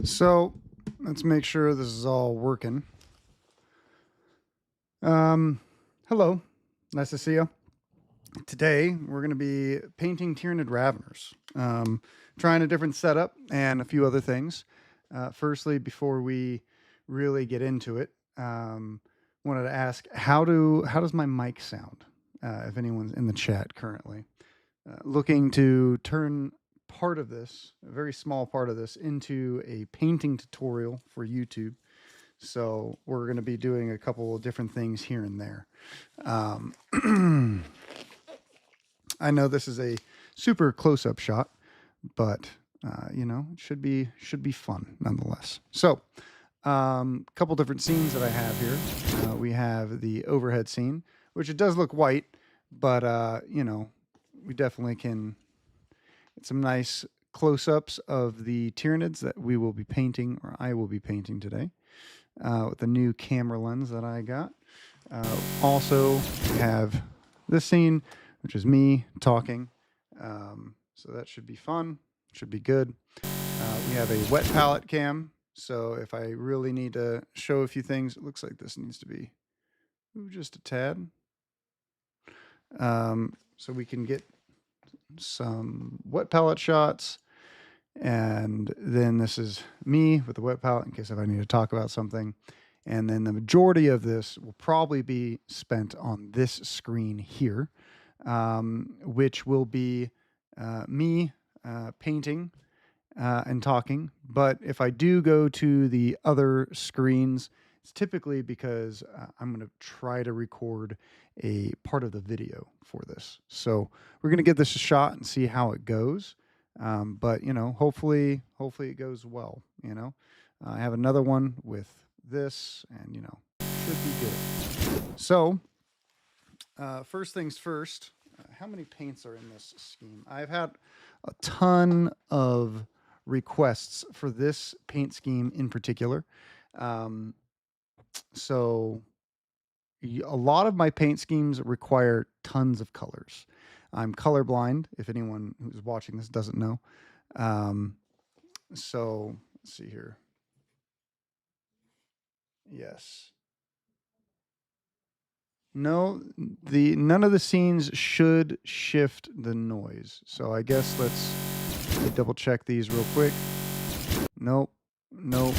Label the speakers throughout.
Speaker 1: So let's make sure this is all working. Hello, nice to see you. Today we're going to be painting Tyranid Raveners, trying a different setup and a few other things. Firstly, before we really get into it, wanted to ask how does my mic sound? If anyone's in the chat currently, looking to turn part of this, a very small part of this, into a painting tutorial for YouTube. So we're going to be doing a couple of different things here and there. I know this is a super close-up shot, but it should be fun nonetheless. So, couple different scenes that I have here. We have the overhead scene, which it does look white, but we definitely can get some nice close-ups of the Tyranids that we will be painting, or I will be painting today, with the new camera lens that I got. Also, we have this scene, which is me talking. So that should be fun. Should be good. We have a wet palette cam. So if I really need to show a few things, it looks like this needs to be just a tad. So we can get some wet palette shots. And then this is me with the wet palette in case if I need to talk about something. And then the majority of this will probably be spent on this screen here, which will be me painting and talking. But if I do go to the other screens, it's typically because I'm going to try to record a part of the video for this. So we're going to give this a shot and see how it goes. But hopefully it goes well. I have another one with this, and should be good. So first things first. How many paints are in this scheme? I've had a ton of requests for this paint scheme in particular. So a lot of my paint schemes require tons of colors. I'm colorblind, if anyone who's watching this doesn't know. So let's see here. Yes. No, none of the scenes should shift the noise. So I guess let's double check these real quick. Nope. Nope.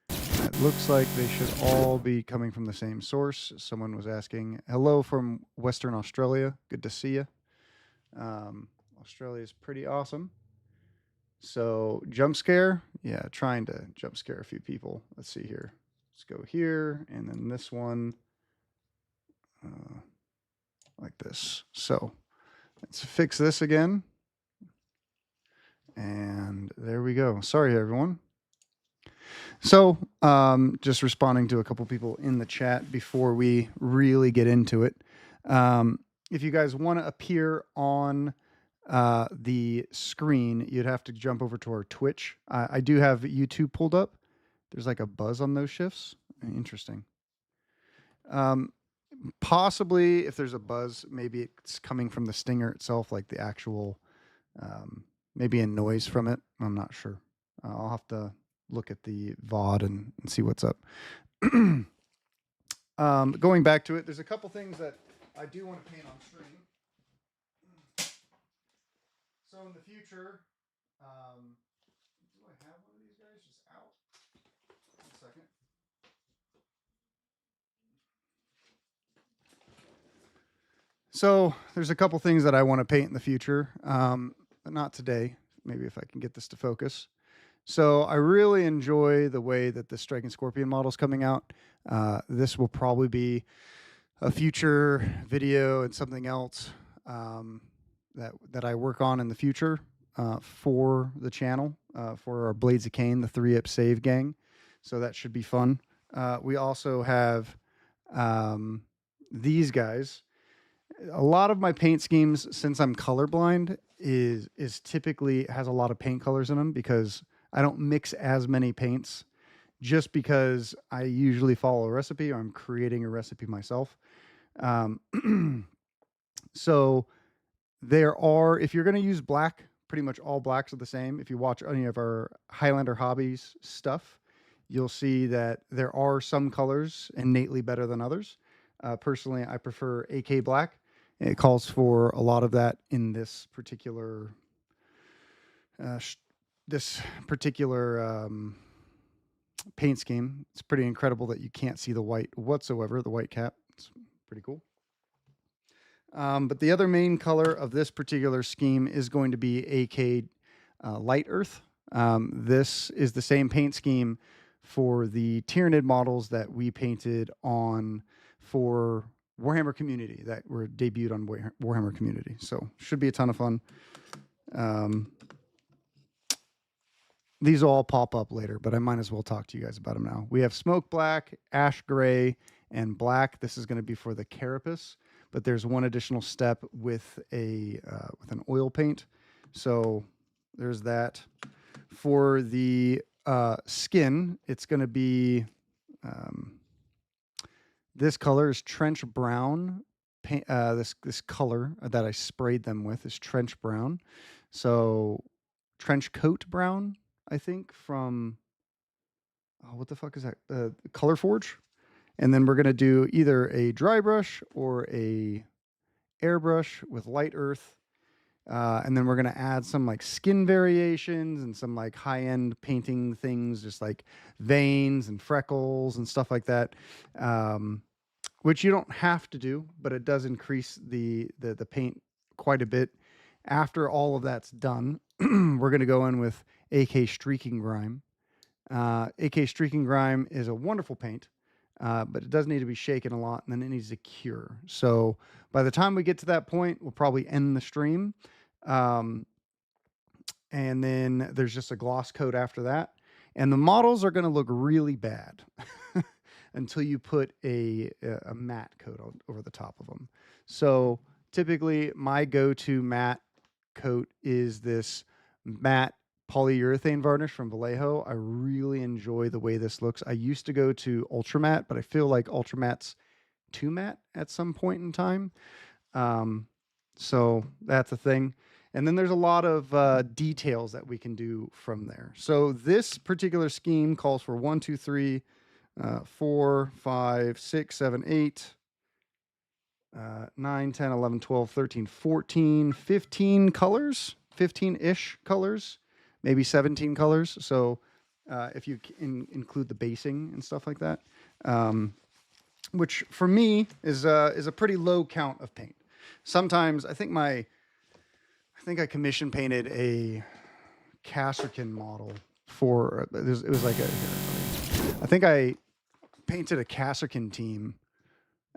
Speaker 1: It looks like they should all be coming from the same source. Someone was asking, hello from Western Australia. Good to see you. Australia is pretty awesome. So jump scare. Yeah, trying to jump scare a few people. Let's see here. Let's go here. And then this one. Like this. So let's fix this again. And there we go. Sorry, everyone. So just responding to a couple people in the chat before we really get into it. If you guys want to appear on the screen, you'd have to jump over to our Twitch. I do have YouTube pulled up. There's like a buzz on those shifts. Interesting. Possibly if there's a buzz, maybe it's coming from the stinger itself, like the actual, maybe a noise from it. I'm not sure. I'll have to look at the VOD and see what's up. Going back to it, there's a couple things that I do want to paint on screen. So in the future, do I have one of these guys just out? 1 second. So there's a couple things that I want to paint in the future, but not today. Maybe if I can get this to focus. So I really enjoy the way that the Striking Scorpion model is coming out. This will probably be a future video and something else that I work on in the future for the channel, for our Blades of Cain, the 3-up save gang. So that should be fun. We also have these guys. A lot of my paint schemes, since I'm colorblind, is typically has a lot of paint colors in them because I don't mix as many paints just because I usually follow a recipe or I'm creating a recipe myself. So there are, if you're going to use black pretty much all blacks are the same. If you watch any of our Highlander Hobbies stuff, you'll see that there are some colors innately better than others. Personally, I prefer AK black. It calls for a lot of that in this particular uh, sh- this particular paint scheme. It's pretty incredible that you can't see the white whatsoever. The white cap. It's pretty cool. But the other main color of this particular scheme is going to be AK Light Earth. This is the same paint scheme for the Tyranid models that we painted on for Warhammer Community that were debuted on Warhammer Community. So should be a ton of fun. These will all pop up later, but I might as well talk to you guys about them now. We have Smoke Black, Ash Gray, and Black. This is going to be for the Carapace, but there's one additional step with with an oil paint. So there's that. For the skin, it's going to be this color is Trench Brown. This color that I sprayed them with is Trench Brown. So Trench Coat Brown, I think, from what the fuck is that? Color Forge. And then we're gonna do either a dry brush or a airbrush with light earth. And then we're gonna add some like skin variations and some like high-end painting things, just like veins and freckles and stuff like that. Which you don't have to do, but it does increase the paint quite a bit. After all of that's done, we're going to go in with AK Streaking Grime. AK Streaking Grime is a wonderful paint, but it does need to be shaken a lot, and then it needs to cure. So by the time we get to that point, we'll probably end the stream. And then there's just a gloss coat after that. And the models are going to look really bad until you put a matte coat over the top of them. So typically my go-to matte coat is this matte polyurethane varnish from Vallejo. I really enjoy the way this looks. I used to go to Ultra Matte, but I feel like Ultra Matte's too matte at some point in time. So that's a thing. And then there's a lot of details that we can do from there. So this particular scheme calls for 1, 2, 3, 4, 5, 6, 7, 8, 9, 10, 11, 12, 13, 14, 15 colors, 15-ish colors, maybe 17 colors. So if you include the basing and stuff like that, which for me is a pretty low count of paint. Sometimes I think I commission painted a Kasserkin model for it was like I think I painted a Kasserkin team.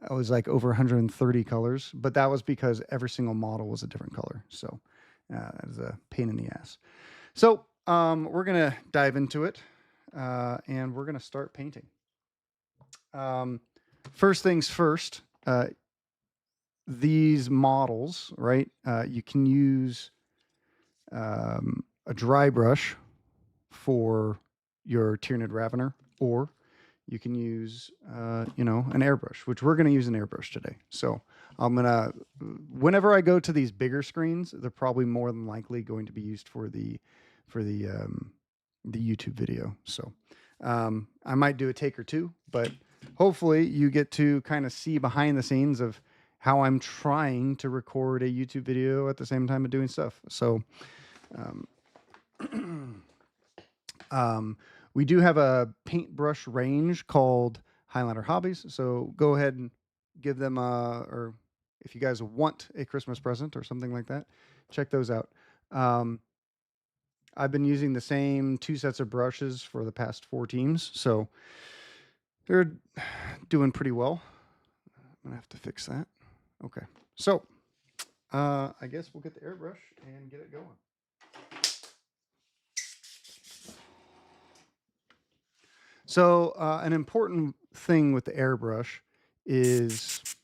Speaker 1: It was like over 130 colors, but that was because every single model was a different color. So that is a pain in the ass. So we're gonna dive into it, and we're gonna start painting. First things first. These models, right? You can use a dry brush for your Tyranid Ravener, or you can use, an airbrush, which we're going to use an airbrush today. So whenever I go to these bigger screens, they're probably more than likely going to be used for the YouTube video. So I might do a take or two, but hopefully you get to kind of see behind the scenes of how I'm trying to record a YouTube video at the same time of doing stuff. So we do have a paintbrush range called Highlander Hobbies. So go ahead and give them or if you guys want a Christmas present or something like that, check those out. I've been using the same 2 sets of brushes for the past 4 teams, so they're doing pretty well. I'm gonna have to fix that. Okay, so I guess we'll get the airbrush and get it going. So an important thing with the airbrush is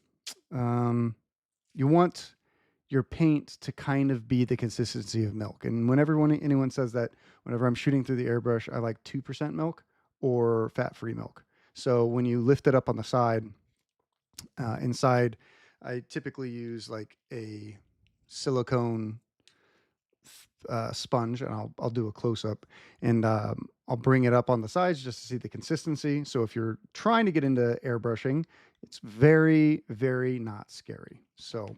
Speaker 1: you want your paint to kind of be the consistency of milk. And whenever anyone says that, whenever I'm shooting through the airbrush, I like 2% milk or fat-free milk. So when you lift it up on the side, inside, I typically use like a silicone sponge, and I'll do a close up, and I'll bring it up on the sides just to see the consistency. So if you're trying to get into airbrushing, it's very, very not scary. So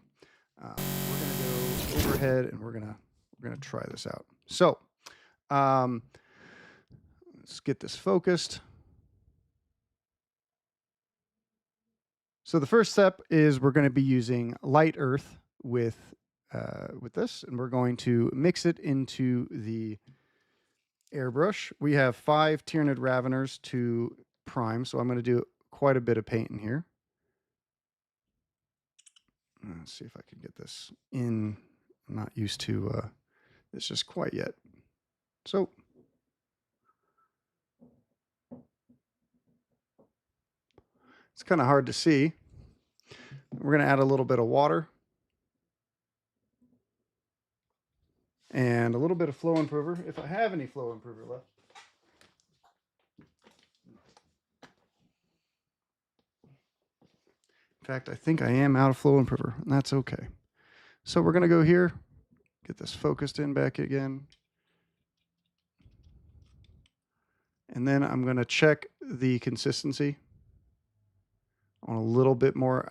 Speaker 1: we're gonna go overhead, and we're gonna try this out. So let's get this focused. So the first step is we're going to be using light earth with this, and we're going to mix it into the airbrush. We have 5 Tyranid Raveners to prime, so I'm going to do quite a bit of paint in here. Let's see if I can get this in. I'm not used to this just quite yet. So it's kind of hard to see. We're going to add a little bit of water and a little bit of flow improver, if I have any flow improver left. In fact, I think I am out of flow improver, and that's okay. So we're going to go here, get this focused in back again. And then I'm going to check the consistency on a little bit more.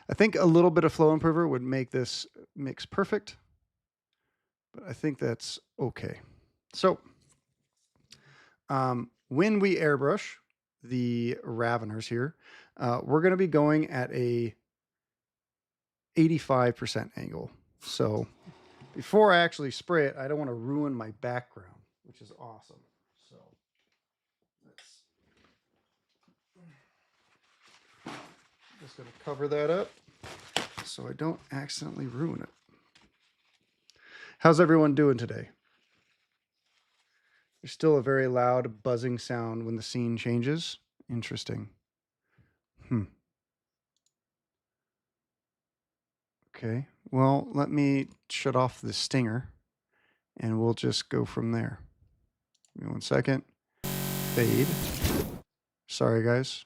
Speaker 1: I think a little bit of flow improver would make this mix perfect, but I think that's okay. So when we airbrush the Raveners here, we're going to be going at a 85% angle. So before I actually spray it, I don't want to ruin my background, which is awesome. So just going to cover that up so I don't accidentally ruin it. How's everyone doing today? There's still a very loud buzzing sound when the scene changes. Interesting. Okay, well, let me shut off the stinger and we'll just go from there. Give me 1 second. Fade. Sorry, guys.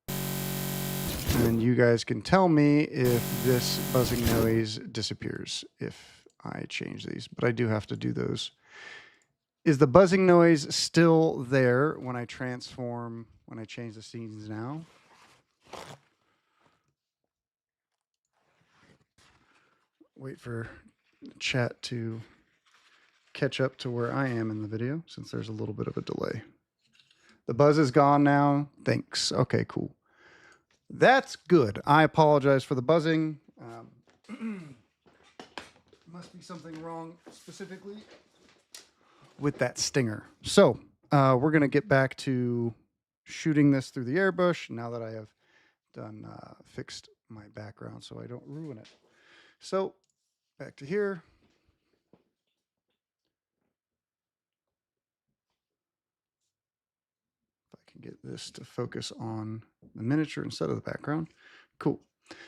Speaker 1: And then you guys can tell me if this buzzing noise disappears if I change these, but I do have to do those. Is the buzzing noise still there when I transform, when I change the scenes now? Wait for chat to catch up to where I am in the video since there's a little bit of a delay. The buzz is gone now. Thanks. Okay, cool. That's good. I apologize for the buzzing. Must be something wrong specifically with that stinger. So we're going to get back to shooting this through the airbrush now that I have done fixed my background so I don't ruin it. So back to here. If I can get this to focus on the miniature instead of the background. Cool.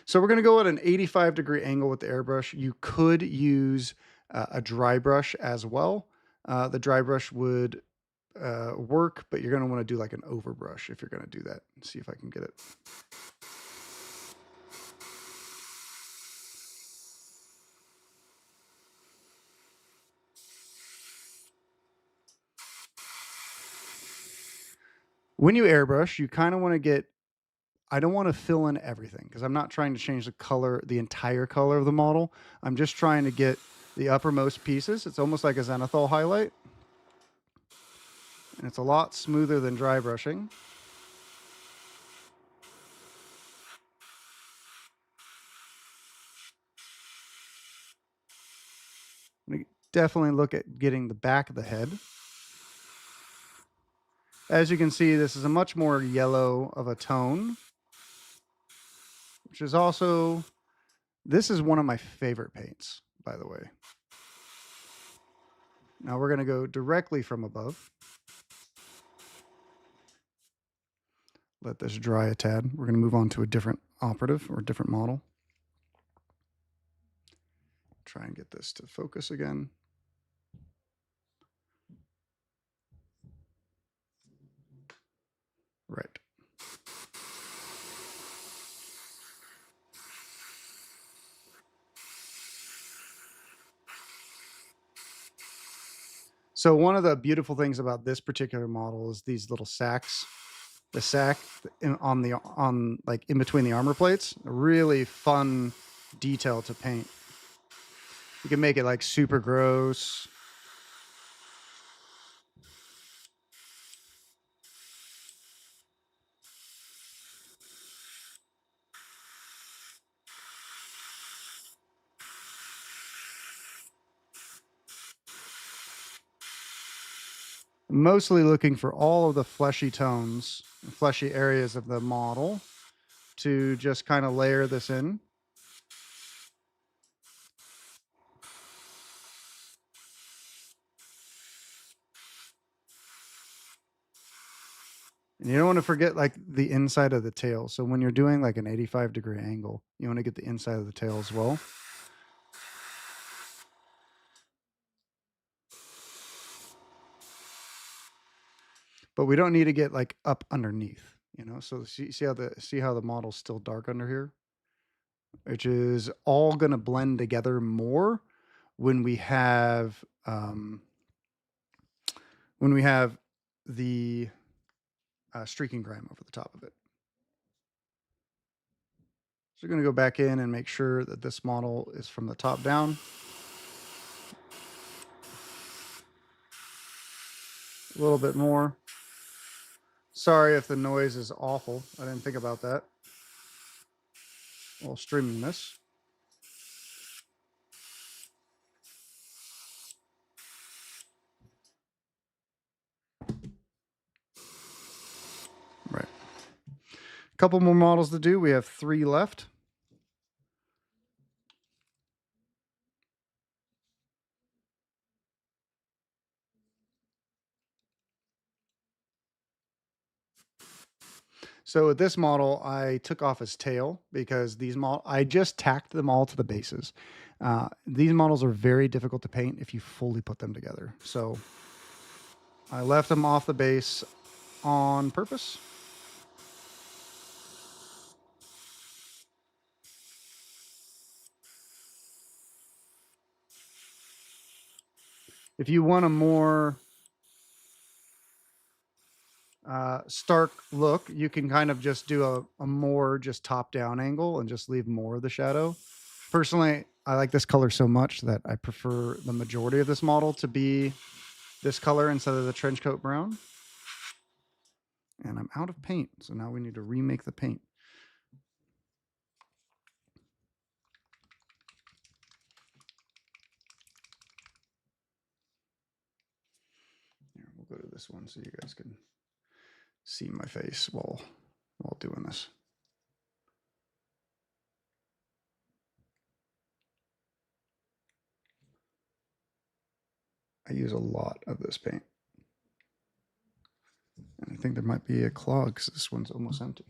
Speaker 1: So we're going to go at an 85-degree angle with the airbrush. You could use a dry brush as well. The dry brush would work, but you're going to want to do like an overbrush if you're going to do that. Let's see if I can get it. When you airbrush, you kind of want to get, I don't want to fill in everything because I'm not trying to change the color, the entire color of the model. I'm just trying to get the uppermost pieces. It's almost like a zenithal highlight. And it's a lot smoother than dry brushing. Definitely look at getting the back of the head. As you can see, this is a much more yellow of a tone, which is also, this is one of my favorite paints, by the way. Now we're going to go directly from above. Let this dry a tad. We're going to move on to a different operative or a different model. Try and get this to focus again. Right. So one of the beautiful things about this particular model is these little sacks. The sack on like in between the armor plates, a really fun detail to paint. You can make it like super gross. Mostly looking for all of the fleshy tones, fleshy areas of the model to just kind of layer this in. And you don't want to forget like the inside of the tail. So when you're doing like an 85-degree angle, you want to get the inside of the tail as well. But we don't need to get like up underneath, you know. So see how the model's still dark under here, which is all going to blend together more when we have the streaking grime over the top of it. So we're going to go back in and make sure that this model is from the top down. A little bit more. Sorry if the noise is awful. I didn't think about that while streaming this. Right. A couple more models to do. We have 3 left. So with this model, I took off his tail because I just tacked them all to the bases. These models are very difficult to paint if you fully put them together. So I left them off the base on purpose. If you want a more stark look, you can kind of just do a more just top-down angle and just leave more of the shadow. Personally, I like this color so much that I prefer the majority of this model to be this color instead of the trench coat brown. And I'm out of paint, so now we need to remake the paint. Here, we'll go to this one so you guys can see my face while doing this. I use a lot of this paint. And I think there might be a clog because this one's almost empty.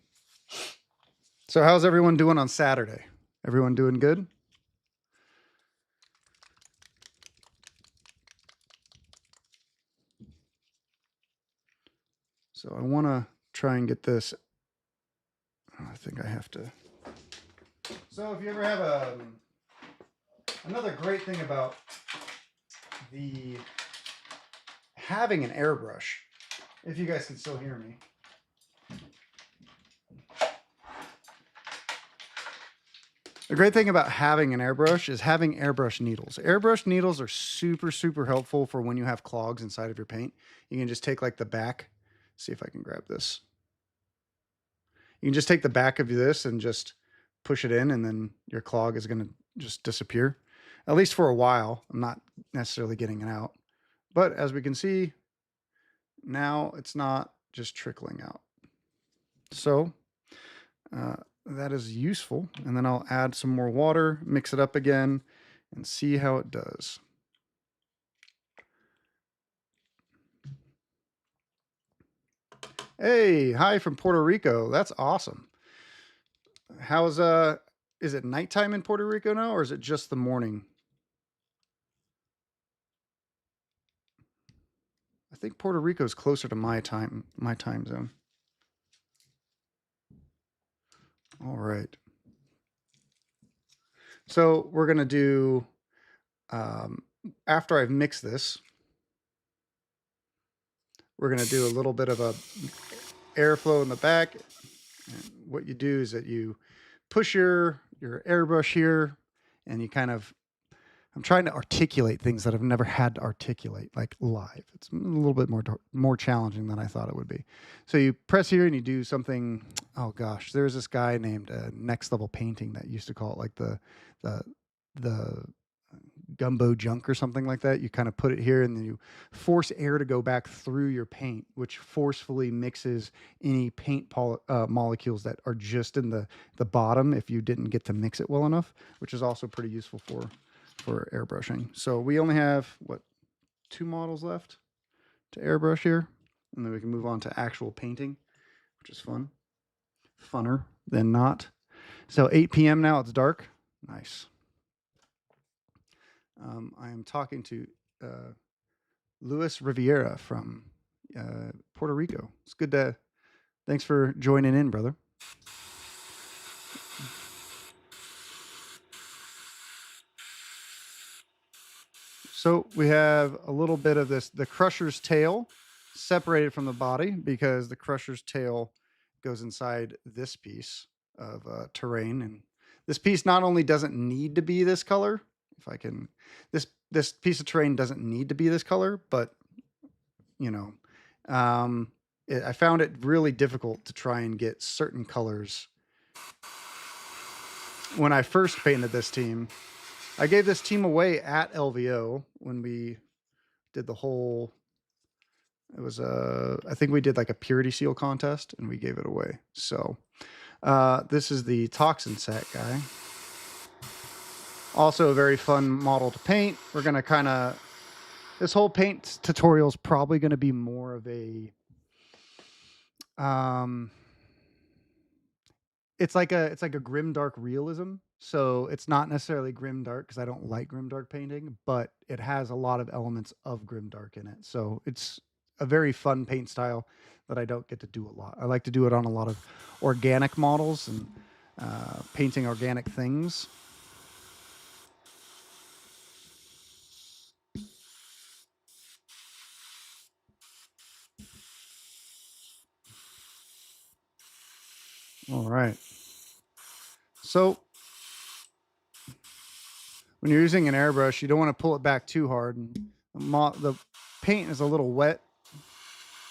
Speaker 1: So how's everyone doing on Saturday? Everyone doing good? So I want to try and get this. I think I have to. So if you ever have another great thing about the having an airbrush, if you guys can still hear me. The great thing about having an airbrush is having airbrush needles. Airbrush needles are super, super helpful for when you have clogs inside of your paint. You can just take like the back. See if I can grab this. You can just take the back of this and just push it in, and then your clog is going to just disappear. At least for a while. I'm not necessarily getting it out. But as we can see, now it's not just trickling out. So that is useful. And then I'll add some more water, mix it up again, and see how it does. Hey, hi from Puerto Rico. That's awesome. How's is it nighttime in Puerto Rico now, or is it just the morning? I think Puerto Rico is closer to my time zone. All right. So we're gonna do after I've mixed this, We're going to do a little bit of a airflow in the back. And what you do is that you push your airbrush here, and you kind of, I'm trying to articulate things that I've never had to articulate like live. It's a little bit more challenging than I thought it would be. So you press here and you do something. Oh gosh, there's this guy named Next Level Painting that used to call it like the the gumbo junk or something like that. You kind of put it here and then you force air to go back through your paint, which forcefully mixes any paint molecules that are just in the bottom if you didn't get to mix it well enough, which is also pretty useful for airbrushing. So we only have, what, 2 models left to airbrush here, and then we can move on to actual painting, which is fun. Funner than not. So 8 p.m. now, it's dark. Nice. I am talking to Luis Riviera from Puerto Rico. It's good to, thanks for joining in, brother. So we have a little bit of this, the crusher's tail separated from the body because the crusher's tail goes inside this piece of terrain. And this piece not only doesn't need to be this color, if I can, this piece of terrain doesn't need to be this color, but you know, I found it really difficult to try and get certain colors. When I first painted this team, I gave this team away at LVO when we did the whole, it was I think we did like a purity seal contest and we gave it away. So this is the toxin set guy. Also a very fun model to paint. We're going to kind of, this whole paint tutorial is probably going to be more of a, it's like a grimdark realism. So it's not necessarily grimdark because I don't like grimdark painting, but it has a lot of elements of grimdark in it. So it's a very fun paint style that I don't get to do a lot. I like to do it on a lot of organic models and painting organic things. All right. So when you're using an airbrush, you don't want to pull it back too hard. And the paint is a little wet,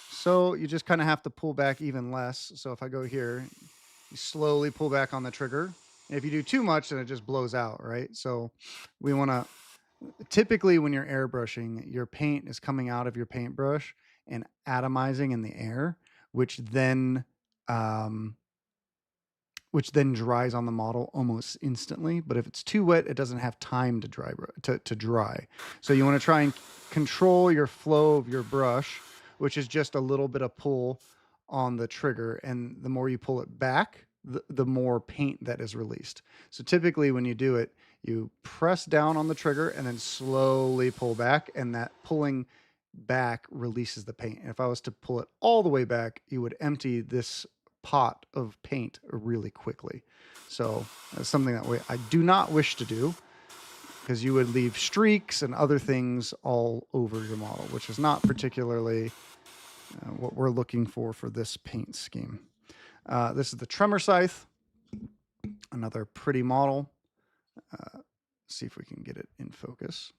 Speaker 1: so you just kind of have to pull back even less. So if I go here, you slowly pull back on the trigger. And if you do too much, then it just blows out, right? So we want to, typically when you're airbrushing, your paint is coming out of your paintbrush and atomizing in the air, which then dries on the model almost instantly. But if it's too wet, it doesn't have time to dry. So you want to try and control your flow of your brush, which is just a little bit of pull on the trigger. And the more you pull it back, the more paint that is released. So typically when you do it, you press down on the trigger and then slowly pull back, and that pulling back releases the paint. And if I was to pull it all the way back, you would empty this pot of paint really quickly. So that's something that I do not wish to do, because you would leave streaks and other things all over your model, which is not particularly what we're looking for this paint scheme. This is the Tremor Scythe, another pretty model. See if we can get it in focus.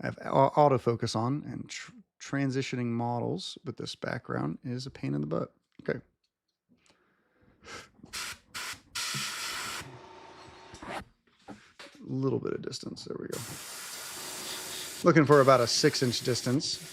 Speaker 1: I have autofocus on, and transitioning models with this background is a pain in the butt. Okay. A little bit of distance. There we go. Looking for about a 6-inch distance.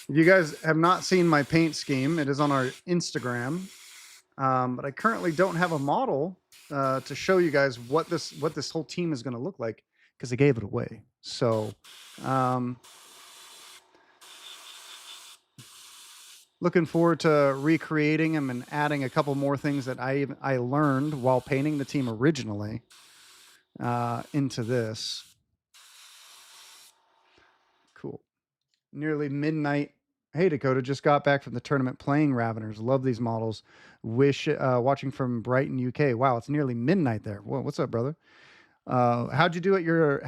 Speaker 1: If you guys have not seen my paint scheme, it is on our Instagram. But I currently don't have a model to show you guys what this whole team is going to look like, because I gave it away. So looking forward to recreating them and adding a couple more things that I learned while painting the team originally into this. Cool. Nearly midnight Hey Dakota, just got back from the tournament playing Raveners. Love these models. Wish watching from Brighton, UK. Wow, it's nearly midnight there. Whoa, what's up, brother? How'd you do at your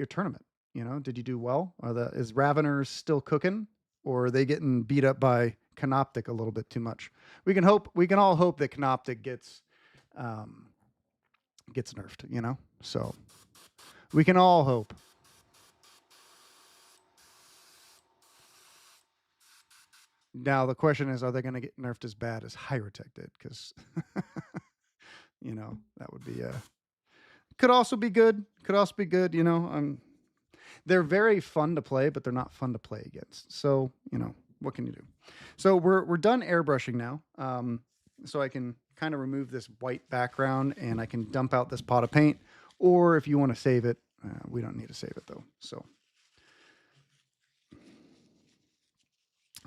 Speaker 1: tournament? You know, did you do well? Is Raveners still cooking, or are they getting beat up by Canoptic a little bit too much? We can all hope that Canoptic um, gets nerfed. You know, so we can all hope. Now the question is, are they going to get nerfed as bad as Hyrotech did? Because you know that would be could also be good. Could also be good. You know, they're very fun to play, but they're not fun to play against. So you know, what can you do? So we're done airbrushing now. So I can kind of remove this white background and I can dump out this pot of paint. Or if you want to save it, we don't need to save it though.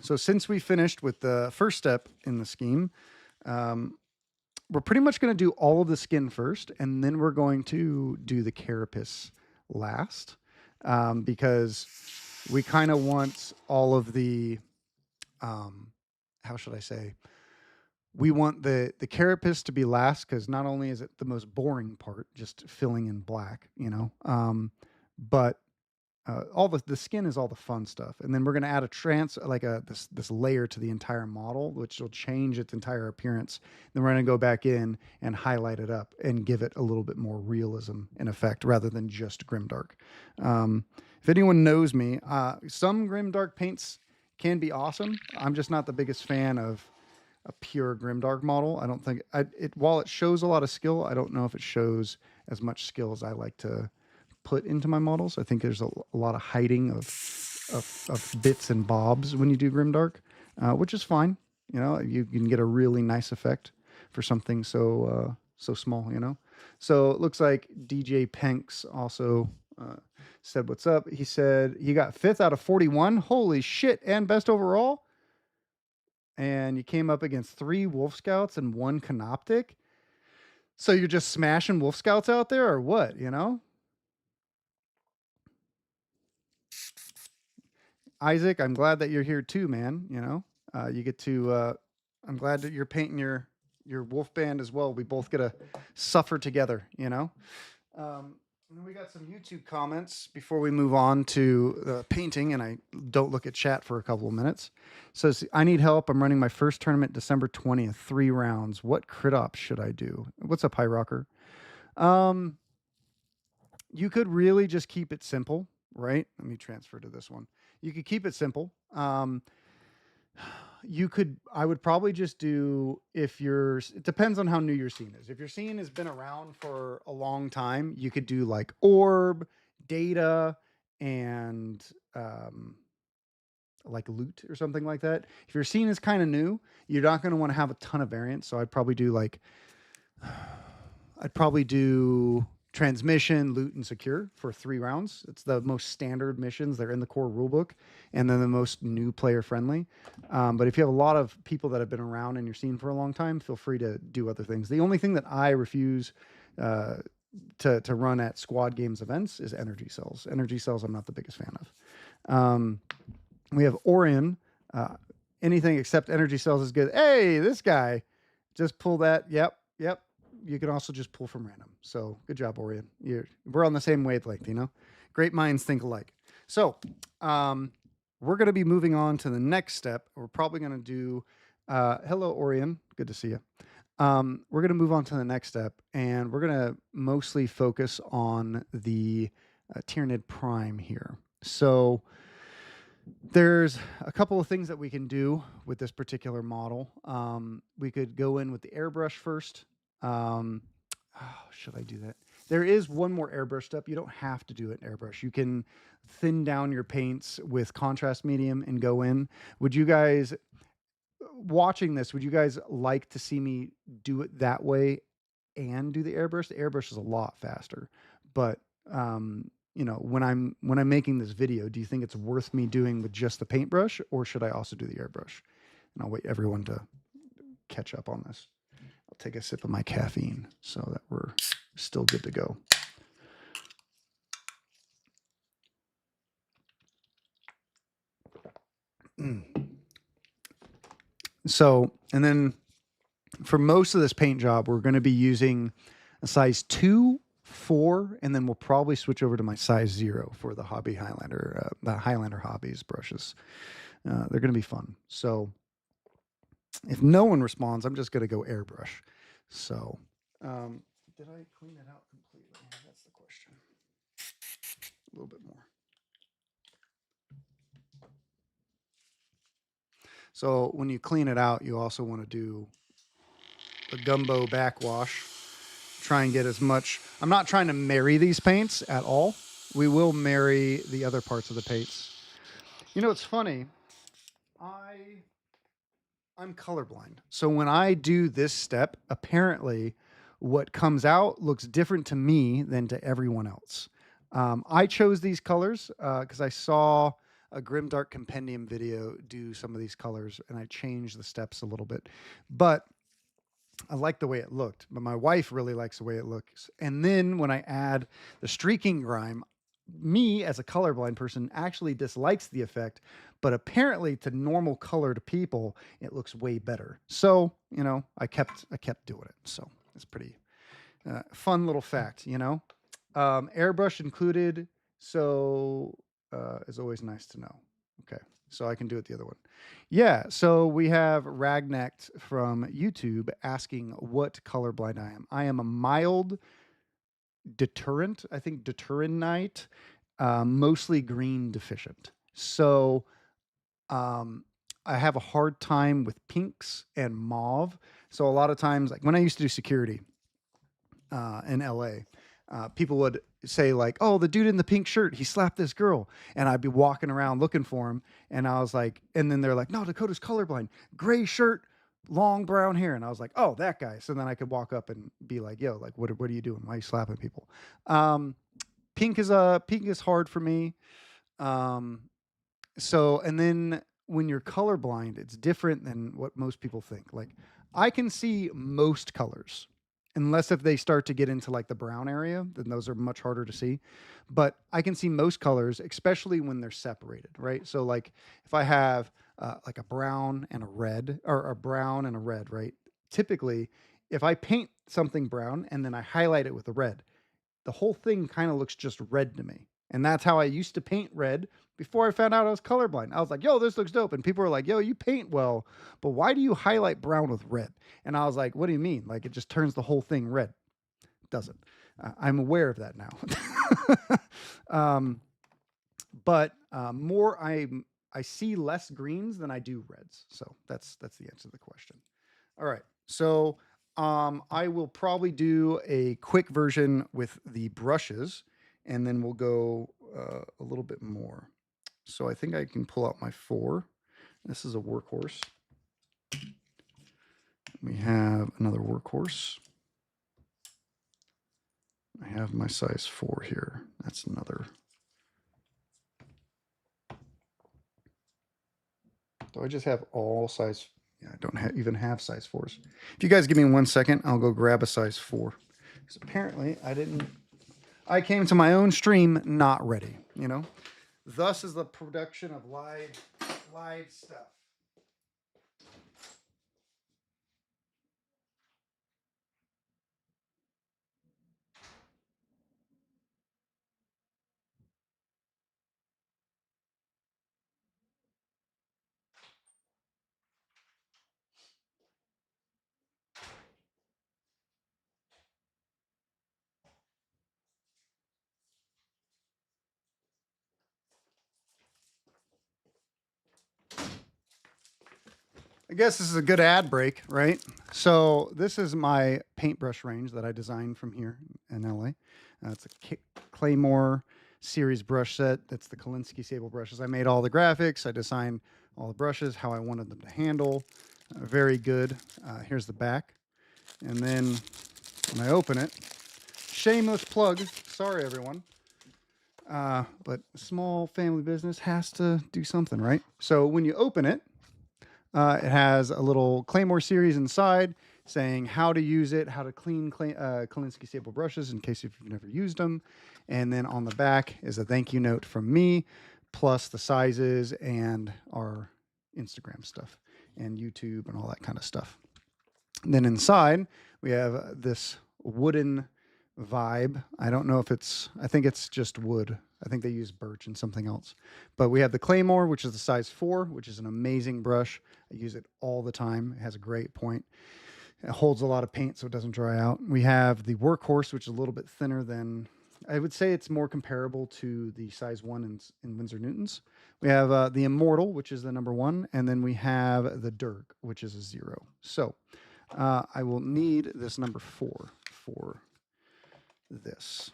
Speaker 1: So since we finished with the first step in the scheme, um, we're pretty much going to do all of the skin first, and then we're going to do the carapace last, because we kind of want all of the, how should I say, we want the carapace to be last because not only is it the most boring part, just filling in black, you know, but all the skin is all the fun stuff, and then we're going to add a this layer to the entire model, which will change its entire appearance. Then we're going to go back in and highlight it up and give it a little bit more realism and effect rather than just grimdark. If anyone knows me, some grimdark paints can be awesome. I'm just not the biggest fan of a pure grimdark model. I don't think while it shows a lot of skill, I don't know if it shows as much skill as I like to put into my models. I think there's a lot of hiding of bits and bobs when you do grimdark, which is fine. You know, you can get a really nice effect for something so small. You know, so it looks like DJ Penks also said what's up. He said he got 5th out of 41. Holy shit! And best overall. And you came up against 3 Wolf Scouts and 1 Canoptic. So you're just smashing Wolf Scouts out there, or what? You know, Isaac, I'm glad that you're here too, man. You know, you get to. I'm glad that you're painting your wolf band as well. We both get to suffer together. You know. And we got some YouTube comments before we move on to painting, and I don't look at chat for a couple of minutes. Says, I need help. I'm running my first tournament December 20th, 3 rounds. What crit ops should I do? What's up, High Rocker? Um, you could really just keep it simple, right? Let me transfer to this one. You could keep it simple. I would probably just do, it depends on how new your scene is. If your scene has been around for a long time, you could do like orb, data, and like loot or something like that. If your scene is kind of new, you're not going to want to have a ton of variants. So I'd probably do transmission, loot, and secure for 3 rounds. It's the most standard missions. They're in the core rulebook, and then the most new player friendly. But if you have a lot of people that have been around in your scene for a long time, feel free to do other things. The only thing that I refuse to run at squad games events is energy cells. Energy cells, I'm not the biggest fan of. We have Orion. Anything except energy cells is good. Hey, this guy, just pull that. Yep. You can also just pull from random. So good job, Orion. We're on the same wavelength, you know? Great minds think alike. So we're going to be moving on to the next step. We're probably going to do, hello, Orion. Good to see you. We're going to move on to the next step, and we're going to mostly focus on the Tyranid Prime here. So there's a couple of things that we can do with this particular model. We could go in with the airbrush first. Should I do that? There is one more airbrush step. You don't have to do it in airbrush. You can thin down your paints with contrast medium and go in. Would you guys, watching this, would you guys like to see me do it that way and do the airbrush? The airbrush is a lot faster, but you know, when I'm making this video, do you think it's worth me doing with just the paintbrush, or should I also do the airbrush? And I'll wait everyone to catch up on this. I'll take a sip of my caffeine so that we're still good to go. So, and then for most of this paint job, we're going to be using a size 2, 4, and then we'll probably switch over to my size 0 for the Hobby Highlander, the Highlander Hobbies brushes. They're going to be fun. So if no one responds, I'm just going to go airbrush. So, did I clean it out completely? That's the question. A little bit more. So when you clean it out, you also want to do a gumbo backwash. Try and get as much. I'm not trying to marry these paints at all. We will marry the other parts of the paints. You know, it's funny. I I'm colorblind. So when I do this step, apparently what comes out looks different to me than to everyone else. I chose these colors because I saw a Grimdark Compendium video do some of these colors and I changed the steps a little bit. But I like the way it looked, but my wife really likes the way it looks. And then when I add the streaking grime, me as a colorblind person actually dislikes the effect, but apparently to normal colored people, it looks way better. So, you know, I kept doing it. So it's pretty fun little fact, you know. Airbrush included, so it's always nice to know. Okay, so I can do it the other one. Yeah, so we have Ragnact from YouTube asking what colorblind I am. I am a mild deterrent, I think deterrent, mostly green deficient. So um, I have a hard time with pinks and mauve. So a lot of times, like when I used to do security, in LA, people would say like, "Oh, the dude in the pink shirt, he slapped this girl," and I'd be walking around looking for him, and I was like, and then they're like, "No, Dakota's colorblind, gray shirt, long brown hair," and I was like, "Oh, that guy." So then I could walk up and be like, "Yo, like, what are you doing? Why are you slapping people?" Um, pink is hard for me. Um, so, and then when you're colorblind, it's different than what most people think. Like, I can see most colors, unless if they start to get into like the brown area, then those are much harder to see. But I can see most colors, especially when they're separated, right? So, like, if I have like a brown and a red, or a brown and a red, right? Typically, if I paint something brown and then I highlight it with a red, the whole thing kind of looks just red to me. And that's how I used to paint red before I found out I was colorblind. I was like, yo, this looks dope. And people were like, yo, you paint well, but why do you highlight brown with red? And I was like, what do you mean? Like, it just turns the whole thing red. It doesn't. I'm aware of that now. um, but more, I see less greens than I do reds. So that's the answer to the question. All right. So I will probably do a quick version with the brushes, and then we'll go a little bit more. So I think I can pull out my 4. This is a workhorse. We have another workhorse. I have my size 4 here. That's another. Do I just have all size? Yeah, I don't even have size 4s. If you guys give me 1 second, I'll go grab a size 4. Because apparently I came to my own stream not ready, you know? Thus is the production of live stuff. I guess this is a good ad break, right? So this is my paintbrush range that I designed from here in LA. It's a Claymore series brush set. That's the Kolinsky Sable brushes. I made all the graphics. I designed all the brushes, how I wanted them to handle. Very good. Here's the back. And then when I open it, shameless plug. Sorry, everyone. But small family business has to do something, right? So when you open it, it has a little Claymore series inside saying how to use it, how to clean Kolinsky Sable brushes in case if you've never used them. And then on the back is a thank you note from me, plus the sizes and our Instagram stuff. and YouTube and all that kind of stuff. And then inside, we have this wooden vibe. I don't know if I think it's just wood. I think they use birch and something else. But we have the Claymore, which is the size 4, which is an amazing brush. I use it all the time. It has a great point. It holds a lot of paint so it doesn't dry out. We have the Workhorse, which is a little bit thinner than, I would say it's more comparable to the size 1 in Winsor Newtons. We have the Immortal, which is the number 1, and then we have the Dirk, which is a 0. So I will need this number 4 for this.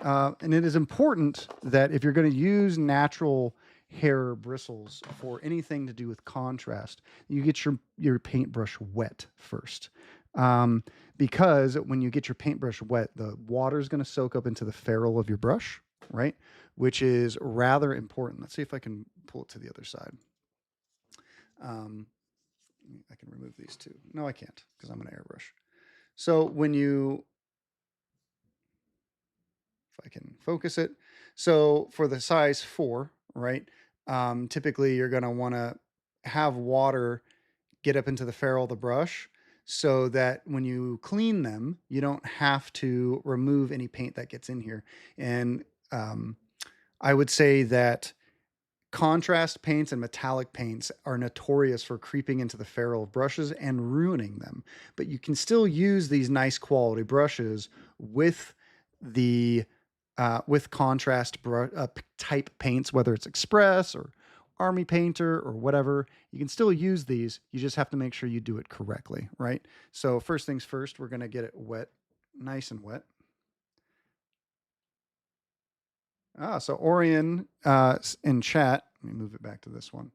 Speaker 1: And it is important that if you're going to use natural hair bristles for anything to do with contrast, you get your paintbrush wet first. Because when you get your paintbrush wet, the water is going to soak up into the ferrule of your brush, right? Which is rather important. Let's see if I can pull it to the other side. I can remove these two. No, I can't because I'm an airbrush. So if I can focus it. So for the size 4, right? Typically you're going to want to have water get up into the ferrule of the brush so that when you clean them, you don't have to remove any paint that gets in here. And I would say that contrast paints and metallic paints are notorious for creeping into the ferrule of brushes and ruining them. But you can still use these nice quality brushes with the with contrast type paints, whether it's Express or Army Painter or whatever. You can still use these. You just have to make sure you do it correctly, right? So first things first, we're going to get it wet, nice and wet. So Orion in chat, let me move it back to this one,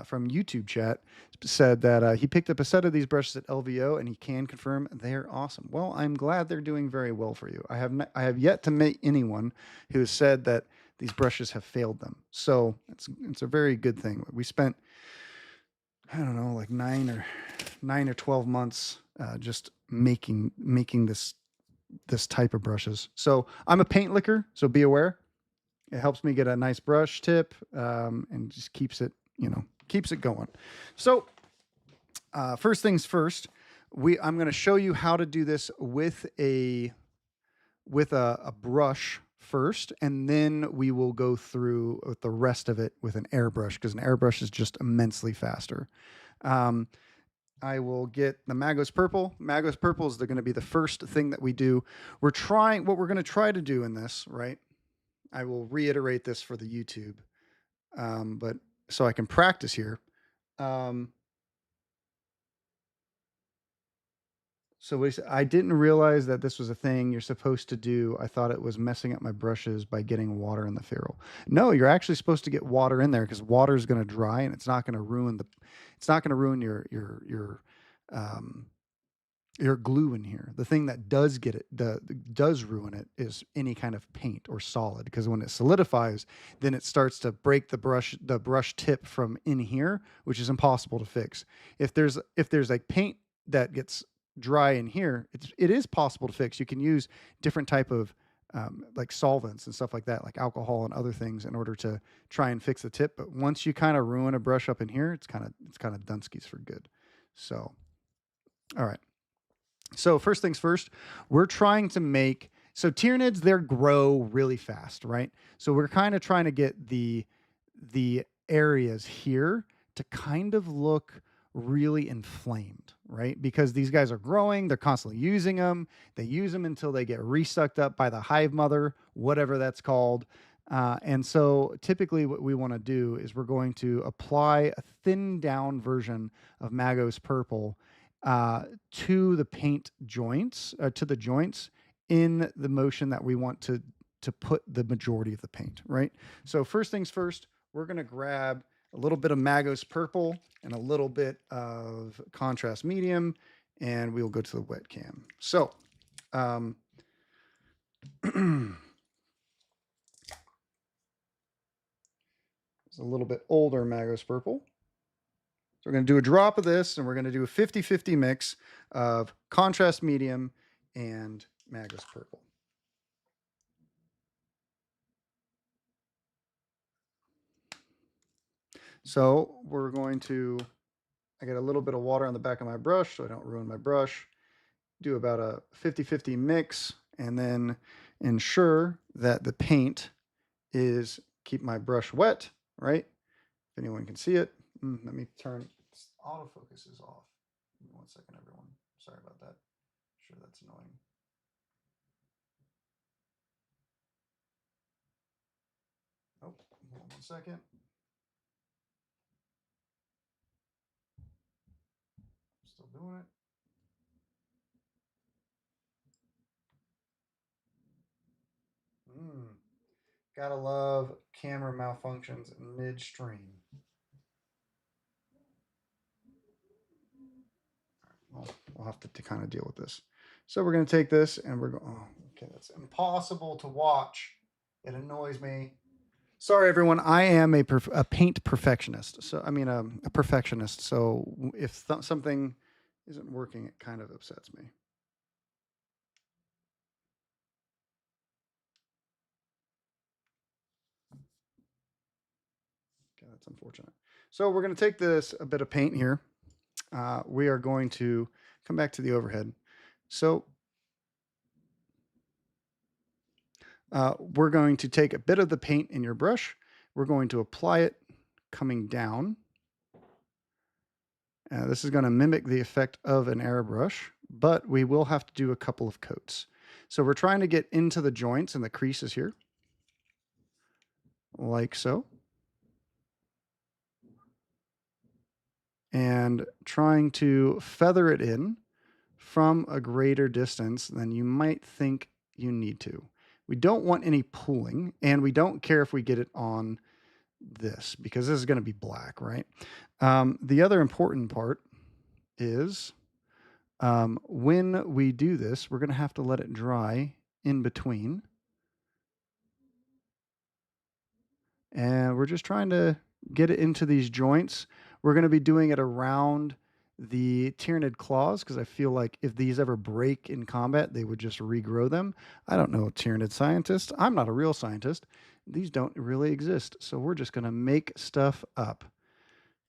Speaker 1: from YouTube chat, said that he picked up a set of these brushes at LVO and he can confirm they're awesome. Well, I'm glad they're doing very well for you. I have yet to meet anyone who has said that these brushes have failed them. So it's a very good thing. We spent, I don't know, like 9 or 12 months just making this type of brushes. So I'm a paint licker, so be aware. It helps me get a nice brush tip and just keeps it going. So first things first, I'm going to show you how to do this with a brush first, and then we will go through with the rest of it with an airbrush, because an airbrush is just immensely faster. I will get the Magos Purple. Magos Purple is going to be the first thing that we do. What we're going to try to do in this, right? I will reiterate this for the YouTube, but so I can practice here. So I didn't realize that this was a thing you're supposed to do. I thought it was messing up my brushes by getting water in the ferrule. No, you're actually supposed to get water in there because water is going to dry and it's not going to ruin your glue in here. The thing that does does ruin it is any kind of paint or solid, because when it solidifies, then it starts to break the brush tip from in here, which is impossible to fix. If there's like paint that gets dry in here, it is possible to fix. You can use different type of like solvents and stuff like that, like alcohol and other things, in order to try and fix the tip. But once you kind of ruin a brush up in here, it's kind of dunskies for good. So, all right. So first things first, we're trying to make, so Tyranids, they grow really fast, right? So we're kind of trying to get the areas here to kind of look really inflamed, right? Because these guys are growing, they're constantly using them. They use them until they get resucked up by the hive mother, whatever that's called. And so typically what we want to do is we're going to apply a thinned down version of Magos Purple to the paint joints, to the joints in the motion that we want to put the majority of the paint, right? So first things first, we're going to grab a little bit of Magos Purple and a little bit of contrast medium, and we'll go to the wet cam. So it's a little bit older Magos Purple. So we're going to do a drop of this, and we're going to do a 50-50 mix of contrast medium and Magos Purple. So we're going to I get a little bit of water on the back of my brush so I don't ruin my brush. Do about a 50-50 mix, and then ensure that the paint is, keep my brush wet, right? If anyone can see it. Let me turn, autofocus is off. Give me 1 second, everyone. Sorry about that. Sure, that's annoying. Oh, hold on 1 second. Still doing it. Gotta love camera malfunctions midstream. Well, we'll have to kind of deal with this. So we're going to take this and we're going, oh, okay, that's impossible to watch. It annoys me. Sorry, everyone. I am a paint perfectionist. So, I mean, a perfectionist. So if something isn't working, it kind of upsets me. Okay, that's unfortunate. So we're going to take a bit of paint here. We are going to come back to the overhead. So we're going to take a bit of the paint in your brush. We're going to apply it coming down. This is going to mimic the effect of an airbrush, but we will have to do a couple of coats. So we're trying to get into the joints and the creases here, like so. And trying to feather it in from a greater distance than you might think you need to. We don't want any pooling, and we don't care if we get it on this because this is going to be black, right? The other important part is when we do this, we're going to have to let it dry in between. And we're just trying to get it into these joints. We're going to be doing it around the Tyranid claws because I feel like if these ever break in combat, they would just regrow them. I don't know, Tyranid scientist. I'm not a real scientist. These don't really exist. So we're just going to make stuff up.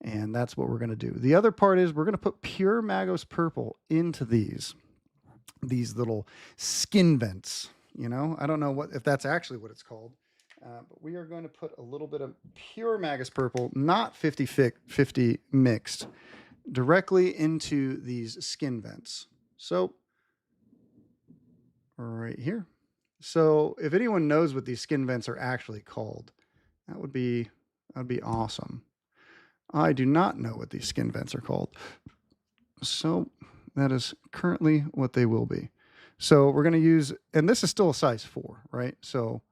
Speaker 1: And that's what we're going to do. The other part is we're going to put pure Magos purple into these little skin vents. You know, I don't know if that's actually what it's called. But we are going to put a little bit of pure Magus purple, not 50-50 mixed, directly into these skin vents. So, right here. So, if anyone knows what these skin vents are actually called, that'd be awesome. I do not know what these skin vents are called. So, that is currently what they will be. So, we're going to use, and this is still a size 4, right? So,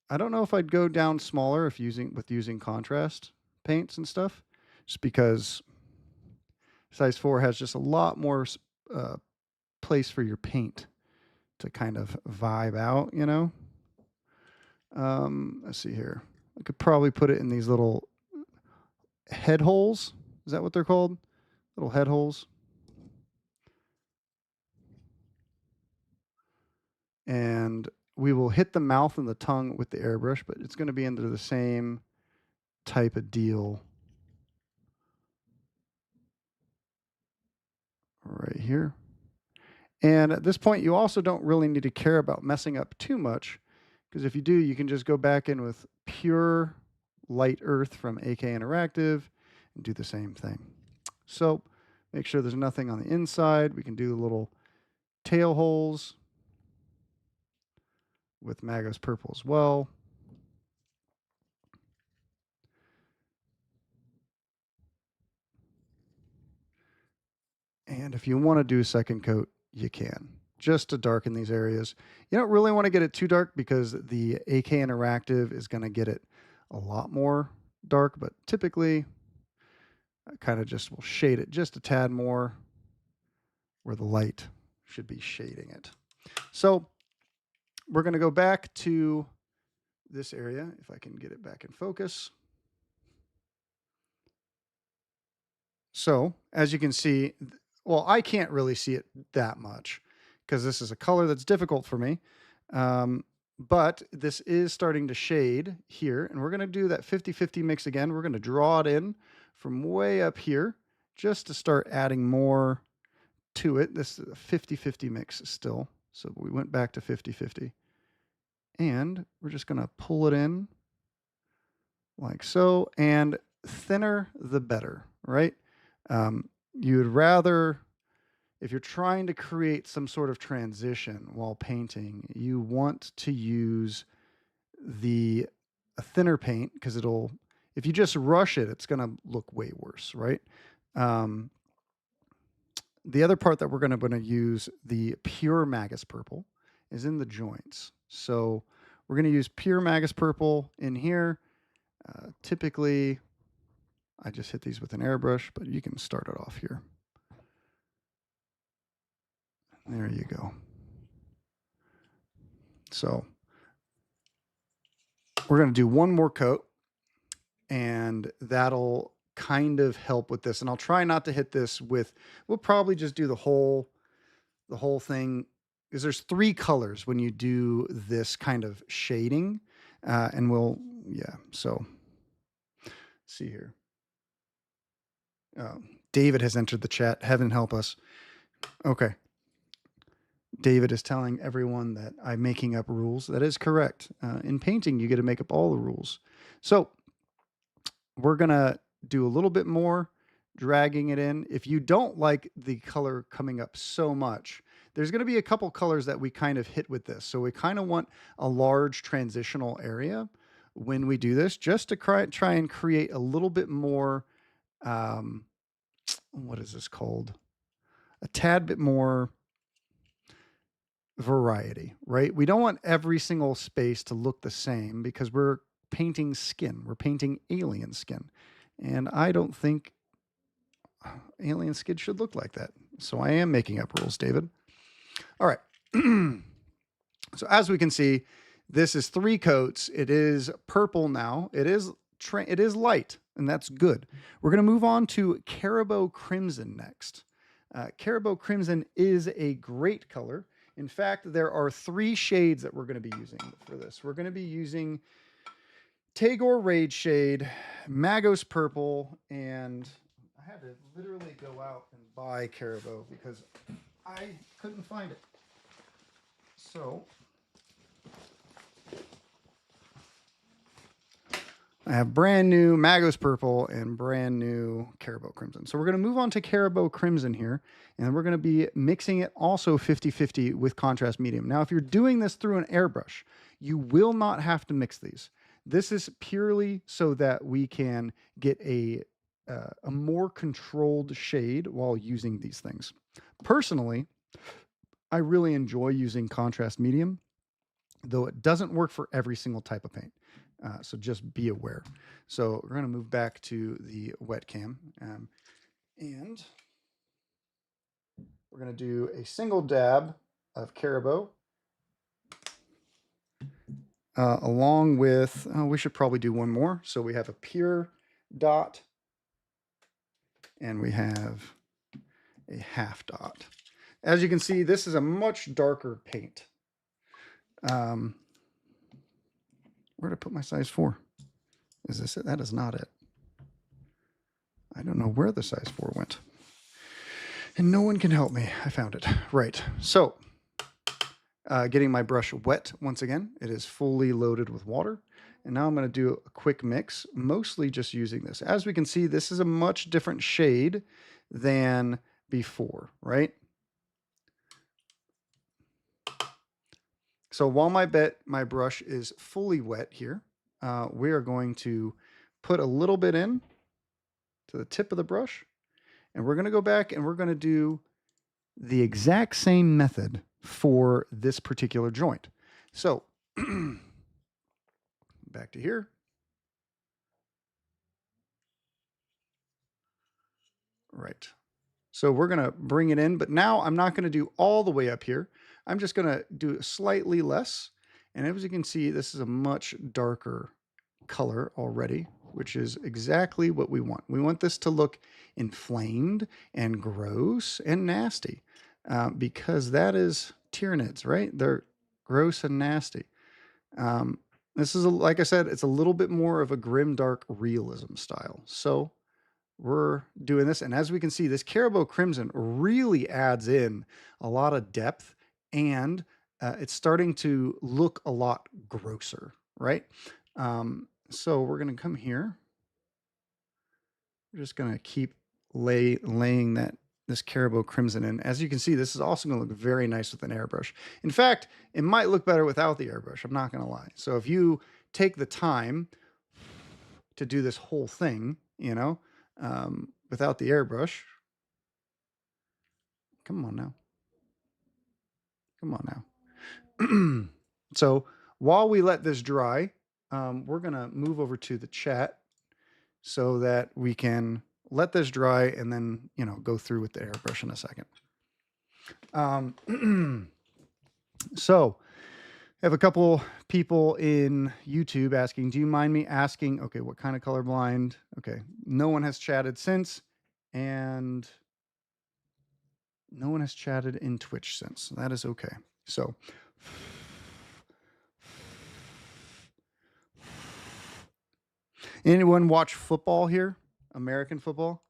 Speaker 1: I don't know if I'd go down smaller if using contrast paints and stuff, just because size 4 has just a lot more place for your paint to kind of vibe out, you know. Let's see here. I could probably put it in these little head holes. Is that what they're called? Little head holes. And we will hit the mouth and the tongue with the airbrush, but it's going to be into the same type of deal right here. And at this point, you also don't really need to care about messing up too much, because if you do, you can just go back in with pure light earth from AK Interactive and do the same thing. So make sure there's nothing on the inside. We can do the little tail holes with Magos purple as well. And if you want to do a second coat, you can, just to darken these areas. You don't really want to get it too dark because the AK Interactive is going to get it a lot more dark, but typically I kind of just will shade it just a tad more where the light should be shading it. So we're going to go back to this area, if I can get it back in focus. So as you can see, well, I can't really see it that much because this is a color that's difficult for me. But this is starting to shade here, and we're going to do that 50-50 mix again. We're going to draw it in from way up here just to start adding more to it. This is a 50-50 mix still. So we went back to 50-50. And we're just going to pull it in like so. And thinner, the better, right? You would rather, if you're trying to create some sort of transition while painting, you want to use a thinner paint because if you just rush it, it's going to look way worse, right? Um, the other part that we're going to use, the pure Magus purple, is in the joints. So we're going to use pure Magus purple in here. Typically, I just hit these with an airbrush, but you can start it off here. There you go. So we're going to do one more coat, and that'll kind of help with this. And I'll try not to hit this with, we'll probably just do the whole thing, because there's 3 colors when you do this kind of shading. So see here. David has entered the chat. Heaven help us. Okay. David is telling everyone that I'm making up rules. That is correct. In painting, you get to make up all the rules. So we're going to do a little bit more, dragging it in. If you don't like the color coming up so much, there's going to be a couple colors that we kind of hit with this. So we kind of want a large transitional area when we do this, just to try and create a little bit more, what is this called? A tad bit more variety, right? We don't want every single space to look the same because we're painting skin. We're painting alien skin. And I don't think alien skin should look like that. So I am making up rules, David. All right. So as we can see, this is 3 coats. It is purple now. It is light, and that's good. We're going to move on to Caribou Crimson next. Caribou Crimson is a great color. In fact, there are 3 shades that we're going to be using for this. We're going to be using Tagore Rage Shade, Magos Purple, and I had to literally go out and buy Caribou because I couldn't find it. So I have brand new Magos Purple and brand new Caribou Crimson. So we're going to move on to Caribou Crimson here, and we're going to be mixing it also 50-50 with contrast medium. Now, if you're doing this through an airbrush, you will not have to mix these. This is purely so that we can get a more controlled shade while using these things. Personally, I really enjoy using contrast medium, though it doesn't work for every single type of paint. So just be aware. So we're going to move back to the wet cam. And we're going to do a single dab of Caribou. Along with, we should probably do one more. So we have a pure dot. And we have a half dot. As you can see, this is a much darker paint. Where did I put my size 4? Is this it? That is not it. I don't know where the size 4 went. And no one can help me. I found it. Right. So, getting my brush wet once again. It is fully loaded with water. And now I'm going to do a quick mix, mostly just using this. As we can see, this is a much different shade than before, right? So while my brush is fully wet here, we are going to put a little bit in to the tip of the brush, and we're going to go back and we're going to do the exact same method for this particular joint. So back to here. Right. So we're going to bring it in, but now I'm not going to do all the way up here. I'm just going to do slightly less. And as you can see, this is a much darker color already, which is exactly what we want. We want this to look inflamed and gross and nasty because that is Tyranids, right? They're gross and nasty. This is, like I said, it's a little bit more of a grim, dark realism style. So we're doing this. And as we can see, this Caribou Crimson really adds in a lot of depth, and it's starting to look a lot grosser, right? So we're going to come here. We're just going to keep laying this Caribou Crimson in. As you can see, this is also going to look very nice with an airbrush. In fact, it might look better without the airbrush. I'm not going to lie. So if you take the time to do this whole thing, without the airbrush, come on now. Come on now. So while we let this dry, we're going to move over to the chat so that we can let this dry and then, go through with the airbrush in a second. So I have a couple people in YouTube asking, do you mind me asking, okay, what kind of colorblind? Okay. No one has chatted since, and no one has chatted in Twitch since. That is okay. So anyone watch football here? American football?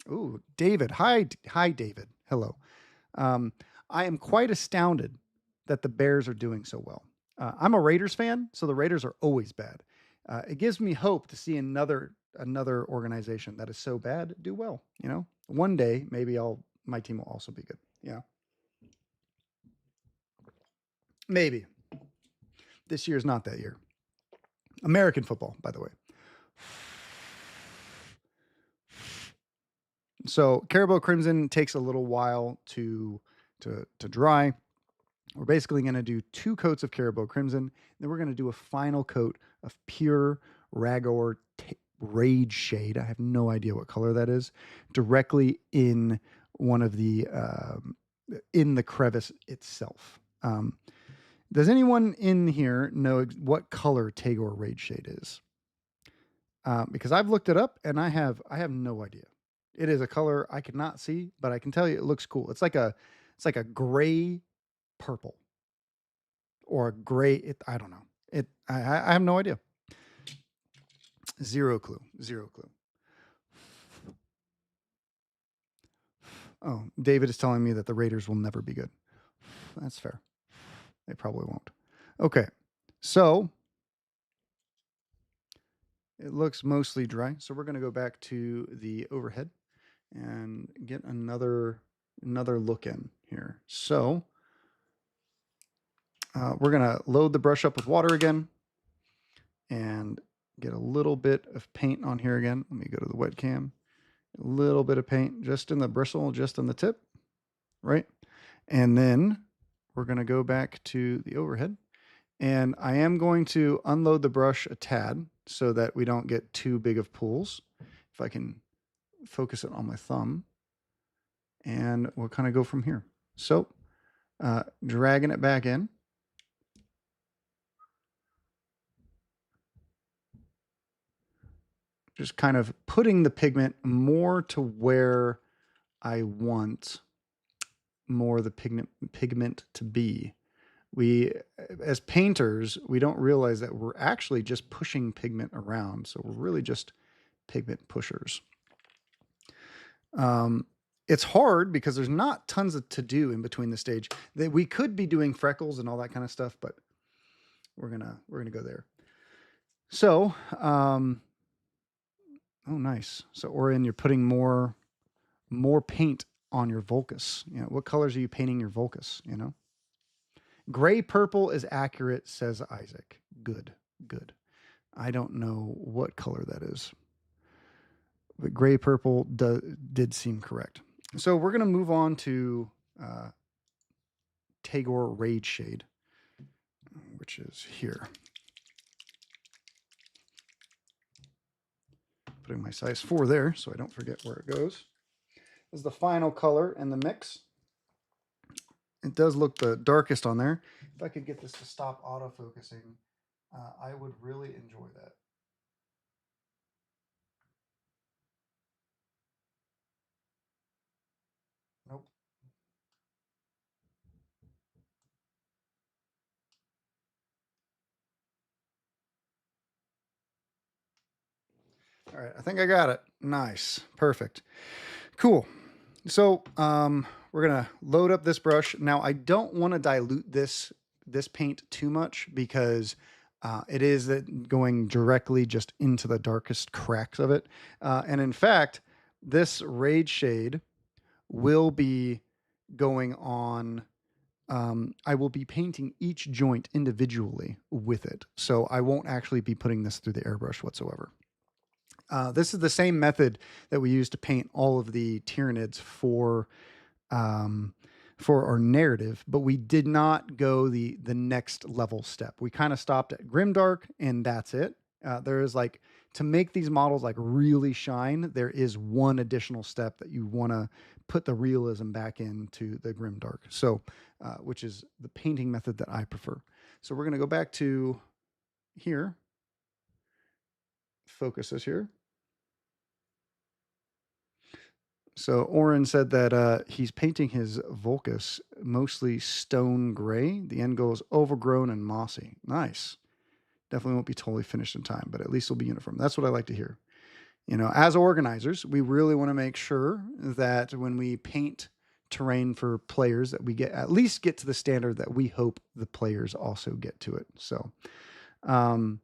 Speaker 1: Ooh, David. Hi, David. Hello. I am quite astounded that the Bears are doing so well. I'm a Raiders fan, so the Raiders are always bad. It gives me hope to see another organization that is so bad do well. One day maybe my team will also be good. Yeah, maybe this year is not that year. American football, by the way. So Caribou Crimson takes a little while to dry. We're basically going to do 2 coats of Caribou Crimson. Then we're going to do a final coat of pure Ragor Rage Shade. I have no idea what color that is. Directly in one of the in the crevice itself. Does anyone in here know what color Tagore Rage Shade is? Because I've looked it up and I have no idea. It is a color I cannot see, but I can tell you it looks cool. It's like a gray purple or a gray. I don't know. I have no idea. Zero clue. Oh, David is telling me that the Raiders will never be good. That's fair. They probably won't. Okay, so it looks mostly dry. So we're going to go back to the overhead and get another look in here. So we're going to load the brush up with water again and get a little bit of paint on here again. Let me go to the wet cam. A little bit of paint just in the bristle, just on the tip, right? And then we're going to go back to the overhead. And I am going to unload the brush a tad so that we don't get too big of pools. If I can focus it on my thumb. And we'll kind of go from here. So dragging it back in. Just kind of putting the pigment more to where I want more of the pigment to be. We, as painters, we don't realize that we're actually just pushing pigment around. So we're really just pigment pushers. It's hard because there's not tons to do in between the stage. That we could be doing freckles and all that kind of stuff, but we're gonna go there. So, oh, nice. So, Orion, you're putting more paint on your Volcus. What colors are you painting your Volcus? Gray purple is accurate, says Isaac. Good. I don't know what color that is, but gray purple did seem correct. So we're going to move on to Tagore Rage Shade, which is here. Putting my size 4 there so I don't forget where it goes. This is the final color in the mix. It does look the darkest on there. If I could get this to stop autofocusing, I would really enjoy that. Nope. All All right, I think I got it. Nice. Perfect. Cool. So we're gonna load up this brush. Now I don't want to dilute this paint too much because it is going directly just into the darkest cracks of it. And in fact, this Rage Shade will be going on. I will be painting each joint individually with it. So I won't actually be putting this through the airbrush whatsoever. This is the same method that we use to paint all of the Tyranids um, for our narrative, but we did not go the next level step. We kind of stopped at grimdark, and that's it. There is like to make these models like really shine. There is one additional step that you want to put the realism back into the grimdark. So, which is the painting method that I prefer. So we're gonna go back to here. Focus this here. So Oren said that he's painting his Volcus mostly stone gray. The end goal is overgrown and mossy. Nice. Definitely won't be totally finished in time, but at least it'll be uniform. That's what I like to hear. You know, as organizers, we really want to make sure that when we paint terrain for players, that we get at least get to the standard that we hope the players also get to it. So, um,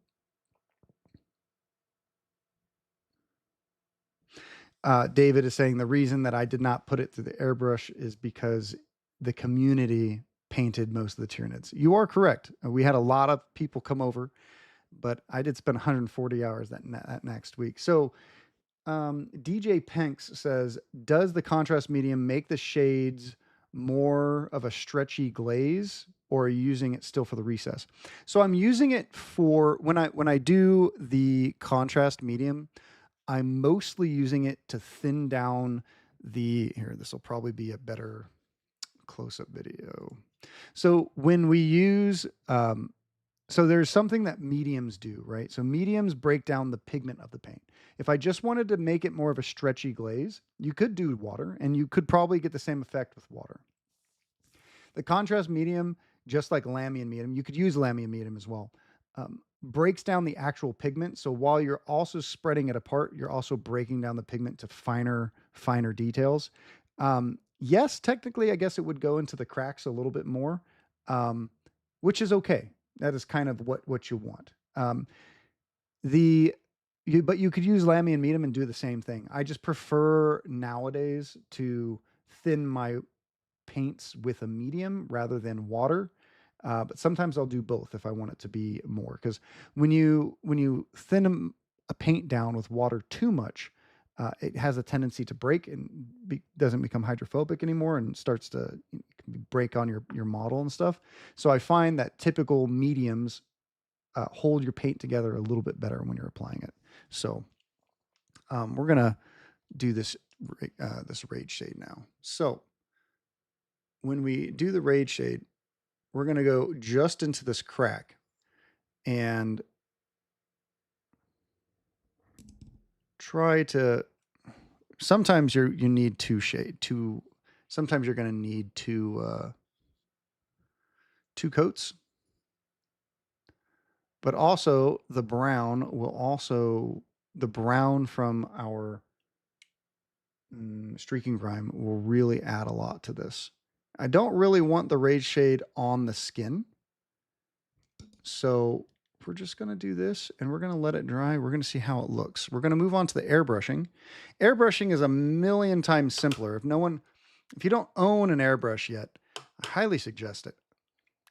Speaker 1: David is saying the reason that I did not put it through the airbrush is because the community painted most of the Tyranids. You are correct. We had a lot of people come over, but I did spend 140 hours that next week. So DJ Penks says, does the contrast medium make the shades more of a stretchy glaze, or are you using it still for the recess? So I'm using it for when I do the contrast medium. I'm mostly using it to thin down here. This will probably be a better close-up video. So when we use, so there's something that mediums do, right? So mediums break down the pigment of the paint. If I just wanted to make it more of a stretchy glaze, you could do water, and you could probably get the same effect with water. The contrast medium, just like Lamian medium, you could use Lamian medium as well, breaks down the actual pigment. So while you're also spreading it apart, you're also breaking down the pigment to finer details. Yes, technically, I guess it would go into the cracks a little bit more, which is okay. That is kind of what you want. But you could use Lamian medium and do the same thing. I just prefer nowadays to thin my paints with a medium rather than water. But sometimes I'll do both if I want it to be more. Because when you thin a paint down with water too much, it has a tendency to break and doesn't become hydrophobic anymore and starts to break on your model and stuff. So I find that typical mediums hold your paint together a little bit better when you're applying it. So we're gonna do this Rage Shade now. So when we do the Rage Shade, we're going to go just into this crack and try to, sometimes you need sometimes you're going to need two coats, but also the brown from our streaking grime will really add a lot to this. I don't really want the Rage Shade on the skin. So we're just going to do this and we're going to let it dry. We're going to see how it looks. We're going to move on to the airbrushing. Airbrushing is a million times simpler. If you don't own an airbrush yet, I highly suggest it.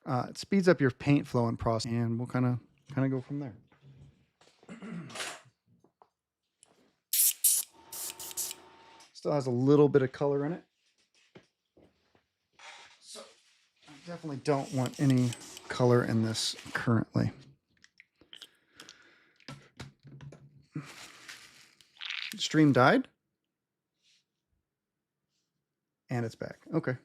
Speaker 1: It speeds up your paint flow and process, and we'll kind of go from there. Still has a little bit of color in it. So I definitely don't want any color in this currently. Stream died. And it's back. Okay.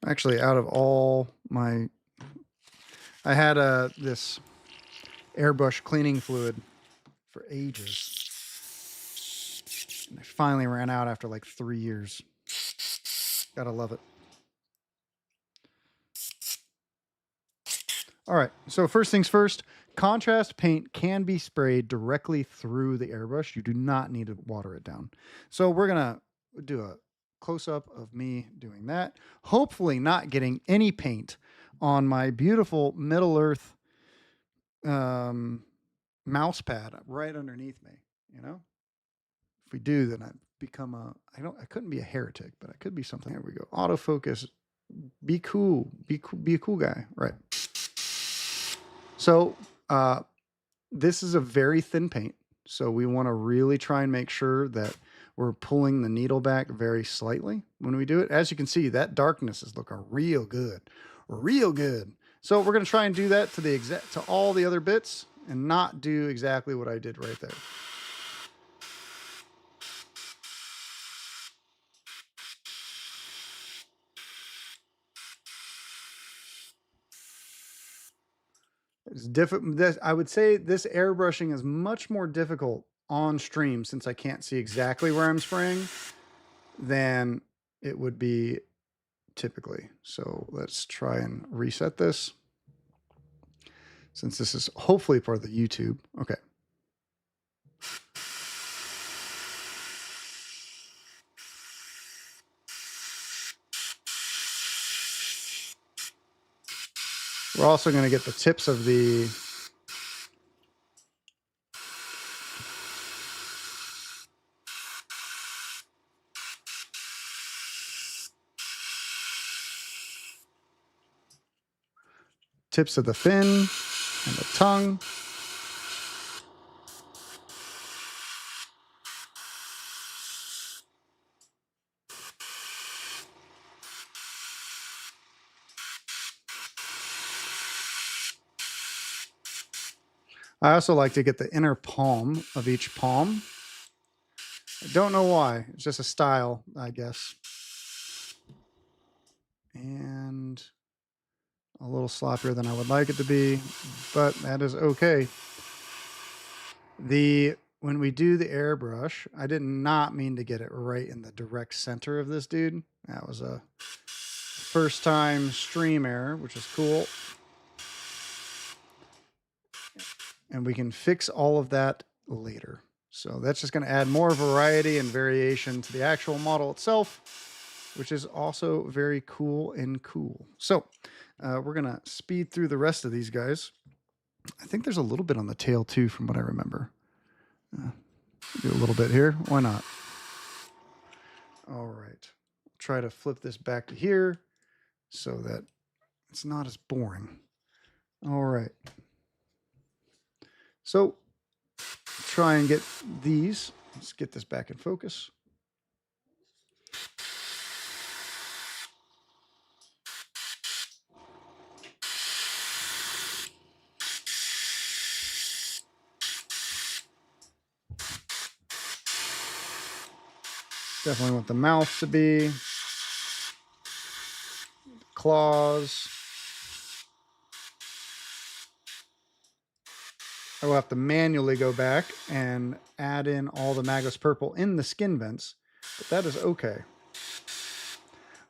Speaker 1: Actually, out of all my, I had this airbrush cleaning fluid for ages. And I finally ran out after like 3 years. Gotta love it. All right, so first things first, contrast paint can be sprayed directly through the airbrush. You do not need to water it down. So we're gonna do a close-up of me doing that, hopefully not getting any paint on my beautiful Middle Earth mouse pad right underneath me, you know? If we do, then I become I couldn't be a heretic, but I could be something. There we go. Autofocus. Be cool. Be a cool guy. Right. So this is a very thin paint. So we want to really try and make sure that we're pulling the needle back very slightly when we do it. As you can see, that darkness is looking real good. Real good. So we're going to try and do that to all the other bits and not do exactly what I did right there. It's different. I would say this airbrushing is much more difficult on stream since I can't see exactly where I'm spraying than it would be typically. So let's try and reset this since this is hopefully part of the YouTube. Okay. We're also going to get the tips of the fin and the tongue. I also like to get the inner palm of each palm. I don't know why. It's just a style, I guess. And a little sloppier than I would like it to be, but that is okay. When we do the airbrush, I did not mean to get it right in the direct center of this dude. That was a first time stream error, which is cool. And we can fix all of that later. So that's just going to add more variety and variation to the actual model itself, which is also very cool and cool. So we're going to speed through the rest of these guys. I think there's a little bit on the tail too, from what I remember. Do a little bit here. Why not? All right. Try to flip this back to here so that it's not as boring. All right. So try and get these. Let's get this back in focus. Definitely want the mouth to be. Claws. I will have to manually go back and add in all the Magus purple in the skin vents, but that is okay.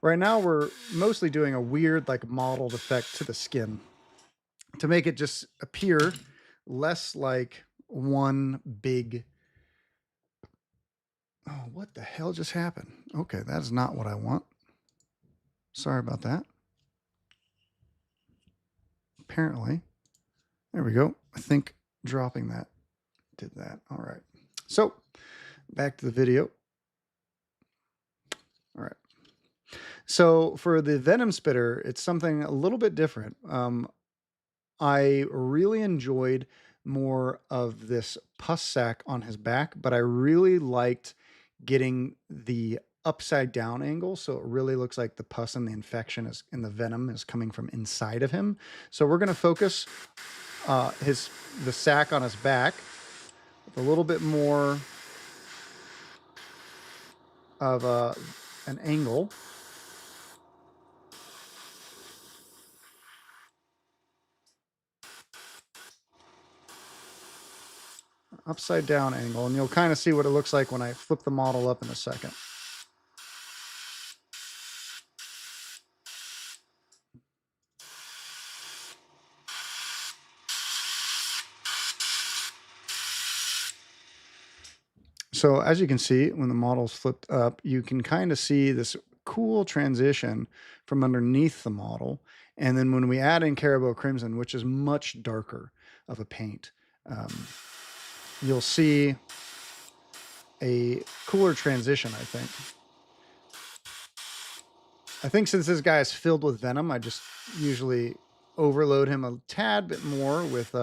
Speaker 1: Right now we're mostly doing a weird like mottled effect to the skin to make it just appear less like one big... Oh, what the hell just happened? Okay, that is not what I want. Sorry about that. Apparently. There we go. I think dropping that did that. All right. So back to the video. All right. So for the Venom Spitter, it's something a little bit different. I really enjoyed more of this pus sac on his back, but I really liked getting the upside down angle, so it really looks like the pus and the infection is and the venom is coming from inside of him. So we're going to focus the sac on his back with a little bit more of an angle. Upside down angle, and you'll kind of see what it looks like when I flip the model up in a second. So as you can see, when the model's flipped up, you can kind of see this cool transition from underneath the model. And then when we add in Caribou Crimson, which is much darker of a paint, you'll see a cooler transition, I think. I think since this guy is filled with venom, I just usually overload him a tad bit more with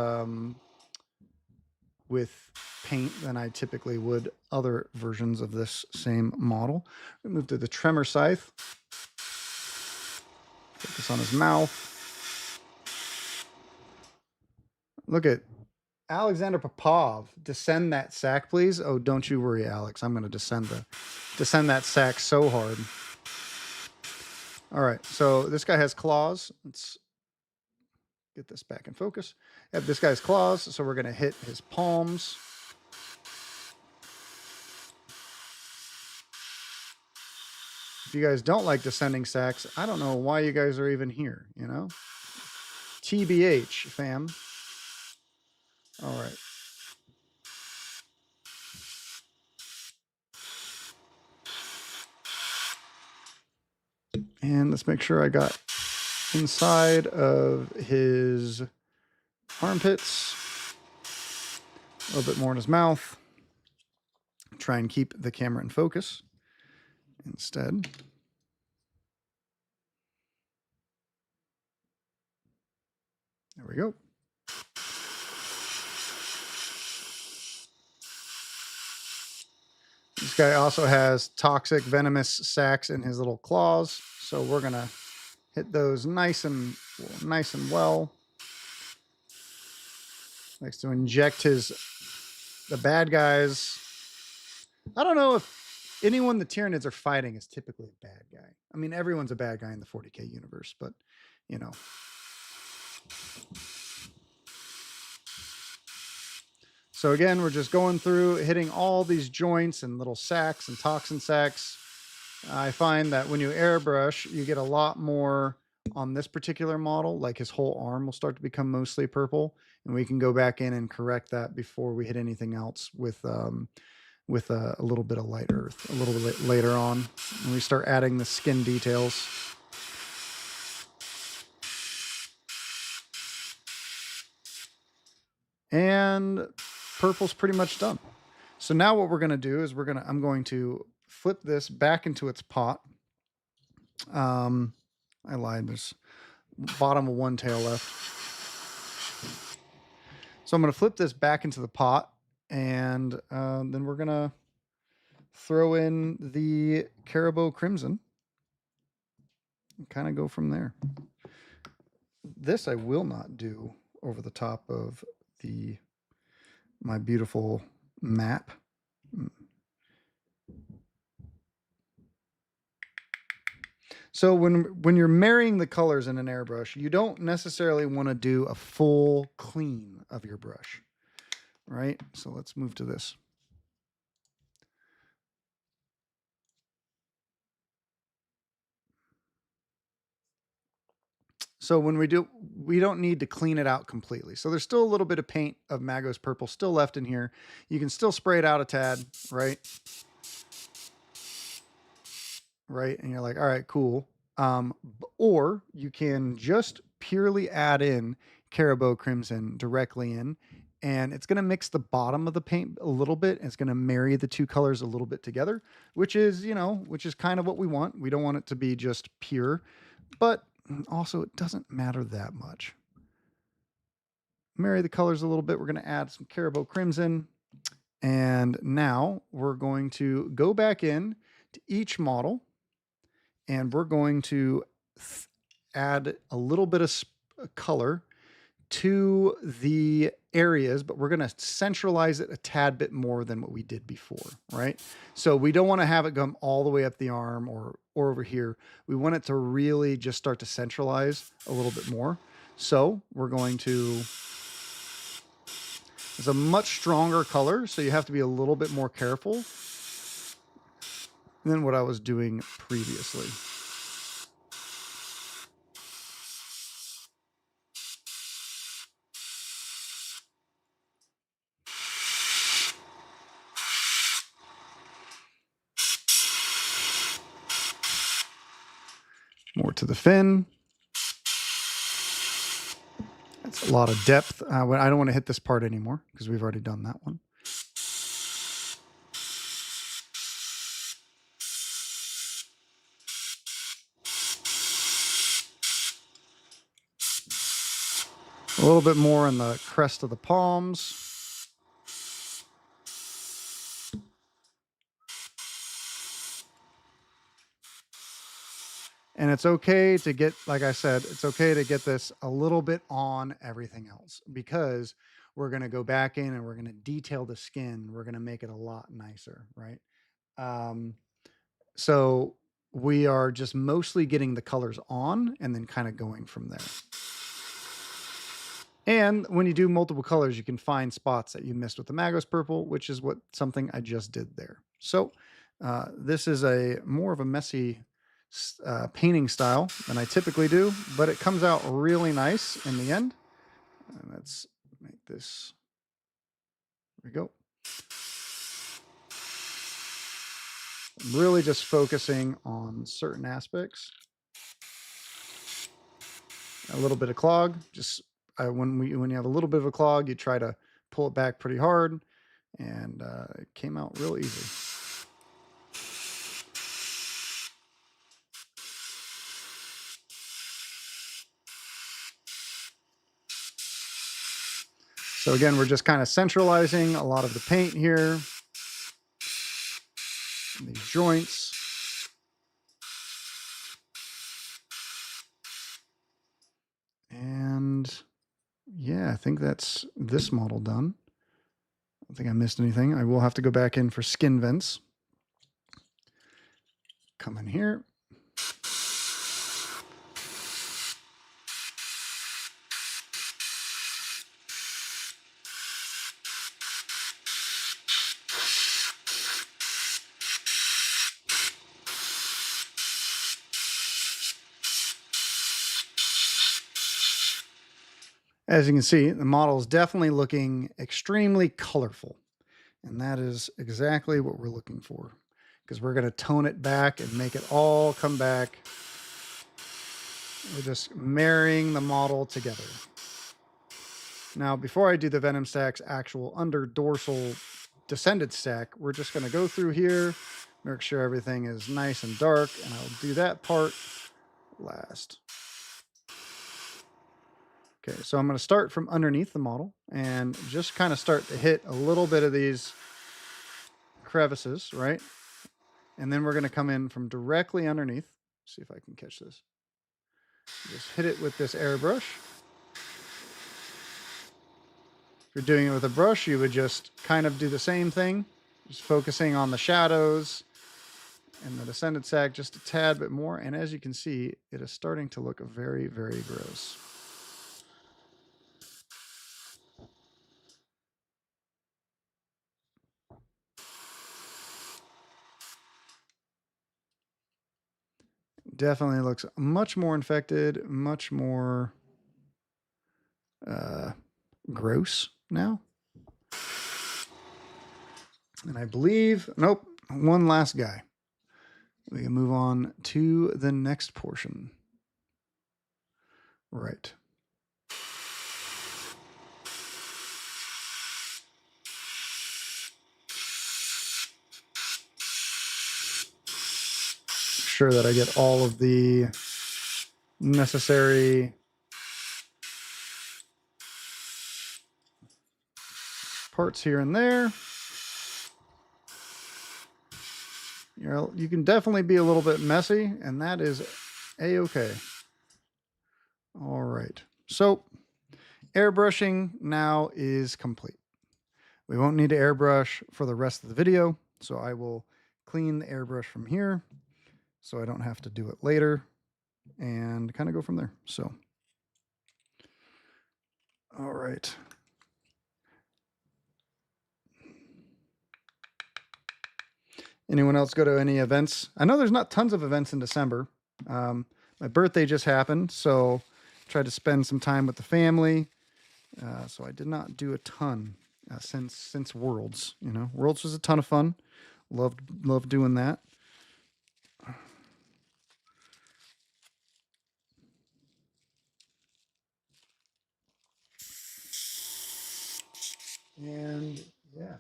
Speaker 1: paint than I typically would other versions of this same model. We move to the tremor scythe. Put this on his mouth. Look at Alexander Popov. Descend that sack, please. Oh, don't you worry, Alex. I'm going to descend that sack so hard. All right, so this guy has claws. Let's get this back in focus. Yep, this guy's claws, so we're going to hit his palms. If you guys don't like descending sacks, I don't know why you guys are even here, you know? TBH, fam. All right. And let's make sure I got inside of his armpits, a little bit more in his mouth. Try and keep the camera in focus instead. There we go. This guy also has toxic venomous sacs in his little claws, so we're gonna hit those nice and well. Likes to inject the bad guys. I don't know if anyone the Tyranids are fighting is typically a bad guy. I mean, everyone's a bad guy in the 40K universe, but you know. So again, we're just going through, hitting all these joints and little sacs and toxin sacs. I find that when you airbrush, you get a lot more on this particular model, like his whole arm will start to become mostly purple, and we can go back in and correct that before we hit anything else with a little bit of light earth a little bit later on when we start adding the skin details. And purple's pretty much done. So now what we're going to do is I'm going to flip this back into its pot. I lied. There's bottom of one tail left. So I'm going to flip this back into the pot, and then we're going to throw in the Caribou Crimson and kind of go from there. This I will not do over the top of my beautiful map. So when you're marrying the colors in an airbrush, you don't necessarily want to do a full clean of your brush, right? So let's move to this. So when we don't need to clean it out completely. So there's still a little bit of paint of Magos Purple still left in here. You can still spray it out a tad, right? Right, and you're like, all right, cool. Or you can just purely add in Caribou Crimson directly in, and it's going to mix the bottom of the paint a little bit. And it's going to marry the two colors a little bit together, which is kind of what we want. We don't want it to be just pure, but also it doesn't matter that much. Marry the colors a little bit. We're going to add some Caribou Crimson, and now we're going to go back in to each model, and we're going to add a little bit of color to the areas, but we're going to centralize it a tad bit more than what we did before, right? So we don't want to have it come all the way up the arm or over here. We want it to really just start to centralize a little bit more. So we're going to, it's a much stronger color, so you have to be a little bit more careful than what I was doing previously. More to the fin. That's a lot of depth. I don't want to hit this part anymore because we've already done that one. A little bit more on the crest of the palms. And it's okay to get, like I said, it's okay to get this a little bit on everything else because we're going to go back in and we're going to detail the skin. We're going to make it a lot nicer, right? So we are just mostly getting the colors on and then kind of going from there. And when you do multiple colors, you can find spots that you missed with the Magos purple, which is something I just did there. So this is a more of a messy painting style than I typically do, but it comes out really nice in the end. And let's make this. There we go. I'm really just focusing on certain aspects. A little bit of clog. Just when you have a little bit of a clog, you try to pull it back pretty hard, and it came out real easy. So again, we're just kind of centralizing a lot of the paint here. These joints. And yeah, I think that's this model done. I don't think I missed anything. I will have to go back in for skin vents. Come in here. As you can see, the model is definitely looking extremely colorful. And that is exactly what we're looking for, because we're going to tone it back and make it all come back. We're just marrying the model together. Now, before I do the Venom Stack's actual under dorsal descended stack, we're just going to go through here, make sure everything is nice and dark, and I'll do that part last. Okay, so I'm going to start from underneath the model and just kind of start to hit a little bit of these crevices, right? And then we're going to come in from directly underneath. See if I can catch this. Just hit it with this airbrush. If you're doing it with a brush, you would just kind of do the same thing, just focusing on the shadows and the descended stack just a tad bit more. And as you can see, it is starting to look very, very gross. Definitely looks much more infected, much more gross now. And I believe, nope, one last guy. We can move on to the next portion. Right. Sure that I get all of the necessary parts here and there. You can definitely be a little bit messy, and that is a-okay. All right. So airbrushing now is complete. We won't need to airbrush for the rest of the video, so I will clean the airbrush from here so I don't have to do it later and kind of go from there. So, all right. Anyone else go to any events? I know there's not tons of events in December. My birthday just happened, so tried to spend some time with the family. So I did not do a ton since Worlds. You know, Worlds was a ton of fun. Loved doing that. And yeah.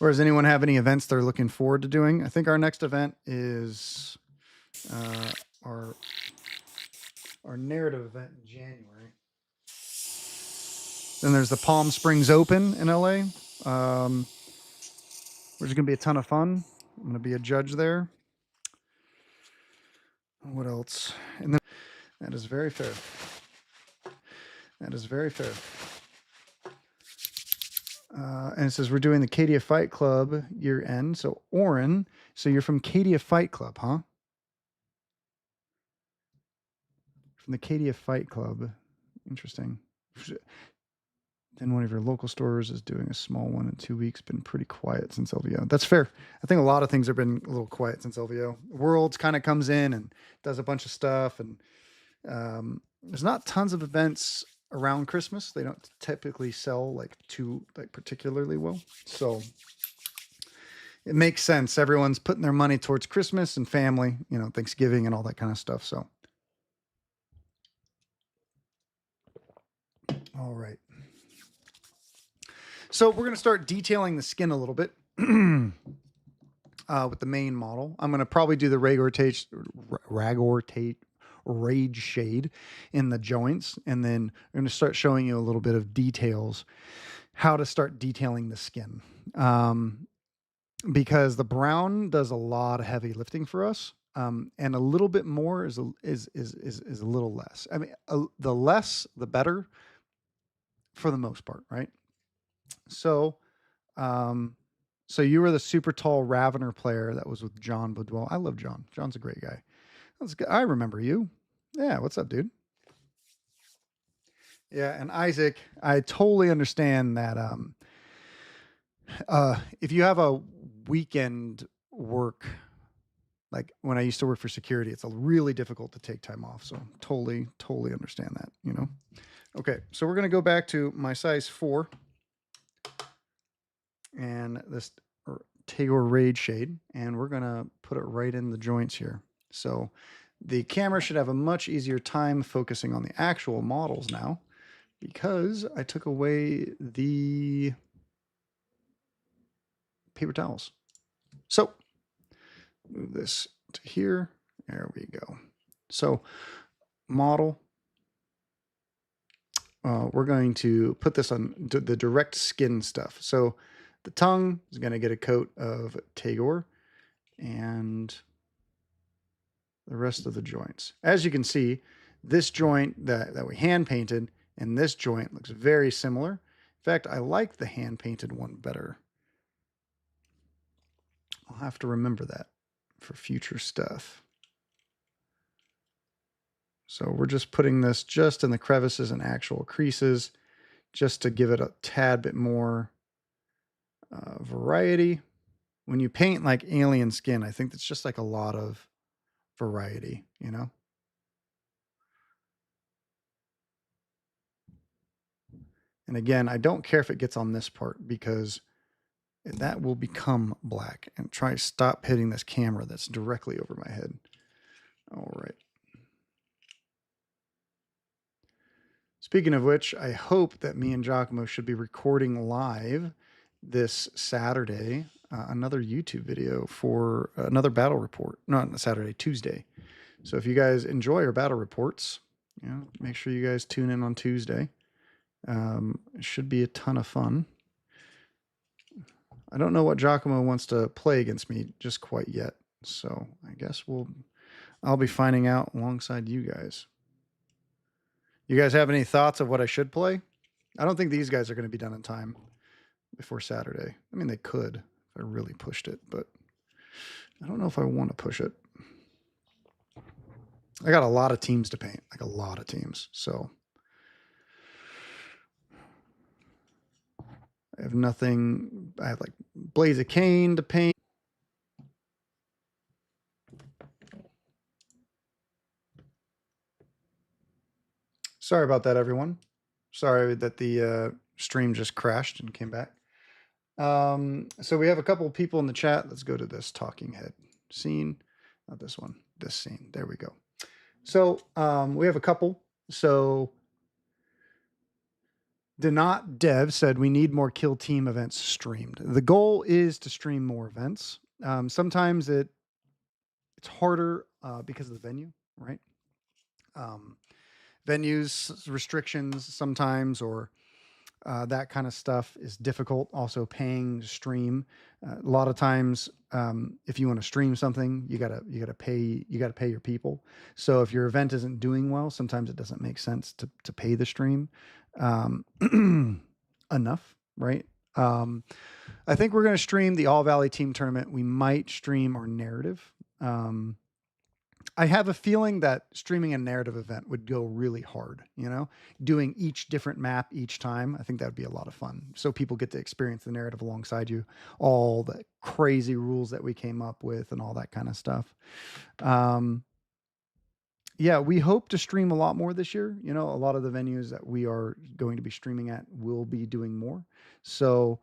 Speaker 1: Or does anyone have any events they're looking forward to doing? I think our next event is our narrative event in January. Then there's the Palm Springs Open in LA, which is going to be a ton of fun. I'm going to be a judge there. What else? And then that is very fair. That is very fair. And it says we're doing the Cadia Fight Club year end. So Oren, so you're from Cadia Fight Club, huh? From the Cadia Fight Club. Interesting. Then one of your local stores is doing a small one in 2 weeks. Been pretty quiet since LVO. That's fair. I think a lot of things have been a little quiet since LVO. Worlds kind of comes in and does a bunch of stuff, and there's not tons of events around Christmas. They don't typically sell like particularly well, so it makes sense. Everyone's putting their money towards Christmas and family, Thanksgiving and all that kind of stuff. So, all right. So we're going to start detailing the skin a little bit with the main model. I'm going to probably do the Rage Shade in the joints, and then I'm going to start showing you a little bit of details, how to start detailing the skin. Because the brown does a lot of heavy lifting for us, and a little bit more is a little less. I mean, the less, the better for the most part, right? So, so you were the super tall Ravener player that was with John Budwell. I love John. John's a great guy. I remember you. Yeah, what's up, dude? Yeah, and Isaac, I totally understand that. If you have a weekend work, like when I used to work for security, it's really difficult to take time off. So totally understand that. Okay, so we're gonna go back to my size 4 and this Tagore Raid Shade, and we're gonna put it right in the joints here. So the camera should have a much easier time focusing on the actual models now, because I took away the paper towels. So move this to here. There we go. So model, we're going to put this on the direct skin stuff. So the tongue is going to get a coat of Tagore, and the rest of the joints. As you can see, this joint that we hand painted and this joint looks very similar. In fact, I like the hand painted one better. I'll have to remember that for future stuff. So we're just putting this just in the crevices and actual creases, just to give it a tad bit more variety. When you paint like alien skin, I think it's just like a lot of variety, And again, I don't care if it gets on this part, because that will become black. And try to stop hitting this camera that's directly over my head. All right. Speaking of which, I hope that me and Giacomo should be recording live this Saturday another YouTube video for another battle report. Not Saturday, Tuesday. So if you guys enjoy our battle reports, make sure you guys tune in on Tuesday. It should be a ton of fun. I don't know what Giacomo wants to play against me just quite yet. So I guess I'll be finding out alongside you guys. You guys have any thoughts of what I should play? I don't think these guys are going to be done in time before Saturday. I mean, they could if I really pushed it, but I don't know if I want to push it. I got a lot of teams to paint, like a lot of teams. So I have nothing. I have like Blaze of Cain to paint. Sorry about that, everyone. Sorry that the stream just crashed and came back. So we have a couple of people in the chat. Let's go to this talking head scene. Not this one, this scene. There we go. So we have a couple. So Denot Dev said we need more kill team events streamed. The goal is to stream more events. Sometimes it's harder because of the venue, right? Um, Venues restrictions sometimes, or that kind of stuff is difficult. Also, paying to stream. A lot of times, if you want to stream something, you gotta pay your people. So if your event isn't doing well, sometimes it doesn't make sense to pay the stream um, enough, right? Um, I think we're going to stream the All Valley Team Tournament. We might stream our narrative. Um, I have a feeling that streaming a narrative event would go really hard, doing each different map each time. I think that would be a lot of fun. So people get to experience the narrative alongside you, all the crazy rules that we came up with and all that kind of stuff. Um, yeah, we hope to stream a lot more this year. A lot of the venues that we are going to be streaming at will be doing more. So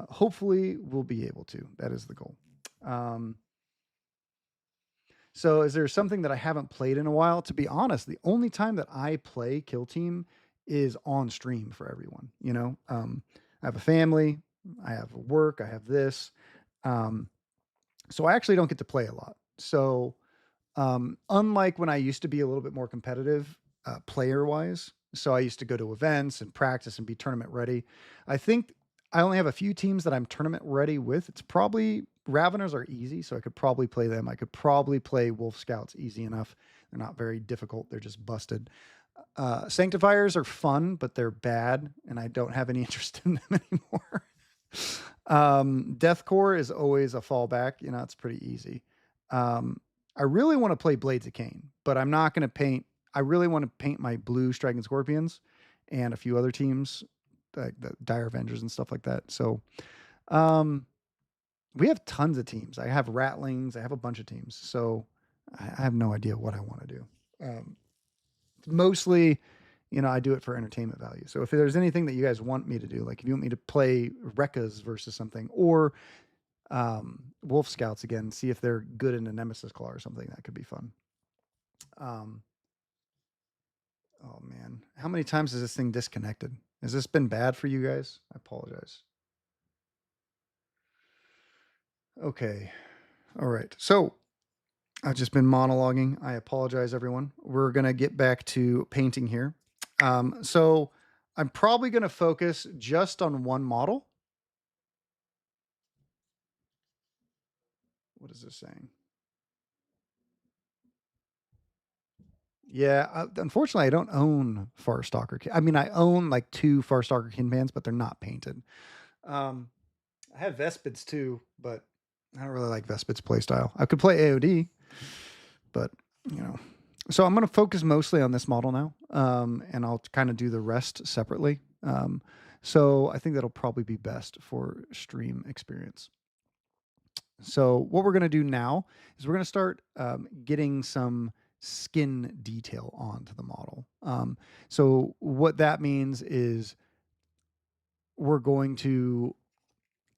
Speaker 1: hopefully we'll be able to. That is the goal. Um, So is there something that I haven't played in a while? To be honest, the only time that I play Kill Team is on stream for everyone. I have a family, I have work, I have this. Um, so I actually don't get to play a lot. So unlike when I used to be a little bit more competitive, player wise, so I used to go to events and practice and be tournament ready. I think I only have a few teams that I'm tournament ready with. It's probably Raveners are easy, so I could probably play them. I could probably play Wolf Scouts easy enough. They're not very difficult. They're just busted. Sanctifiers are fun, but they're bad, and I don't have any interest in them anymore. Deathcore is always a fallback. It's pretty easy. I really want to play Blades of Cain, but I'm not going to paint. I really want to paint my blue Striking Scorpions and a few other teams, like the Dire Avengers and stuff like that. So, um, we have tons of teams. I have Ratlings. I have a bunch of teams. So I have no idea what I want to do. Um, Mostly, I do it for entertainment value. So if there's anything that you guys want me to do, like if you want me to play Rekkas versus something, or Wolf Scouts again, see if they're good in a Nemesis Claw or something, that could be fun. Um, oh man, how many times has this thing disconnected? Has this been bad for you guys? I apologize. Okay. All right. So I've just been monologuing. I apologize, everyone. We're going to get back to painting here. So I'm probably going to focus just on one model. What is this saying? Yeah, unfortunately, I don't own Farstalker. I mean, I own like 2 Farstalker kin bands, but they're not painted. Um, I have Vespids too, but I don't really like Vespids playstyle. I could play AOD, but you know. So I'm going to focus mostly on this model now, and I'll kind of do the rest separately. So I think that'll probably be best for stream experience. So what we're going to do now is we're going to start getting some skin detail onto the model. So what that means is we're going to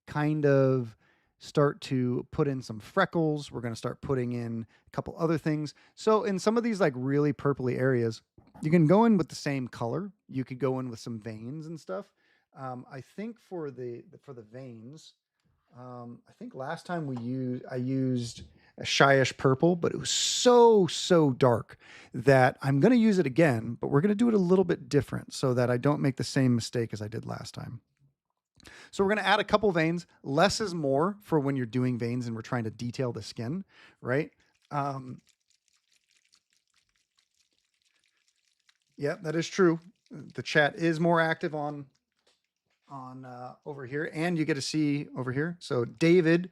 Speaker 1: kind of start to put in some freckles. We're going to start putting in a couple other things. So in some of these like really purpley areas, you can go in with the same color. You could go in with some veins and stuff. I think for the veins, I think last time I used a shyish purple, but it was so dark that I'm going to use it again, but we're going to do it a little bit different so that I don't make the same mistake as I did last time. So we're going to add a couple veins. Less is more for when you're doing veins and we're trying to detail the skin, right? Um, yeah, that is true. The chat is more active on over here, and you get to see over here. So David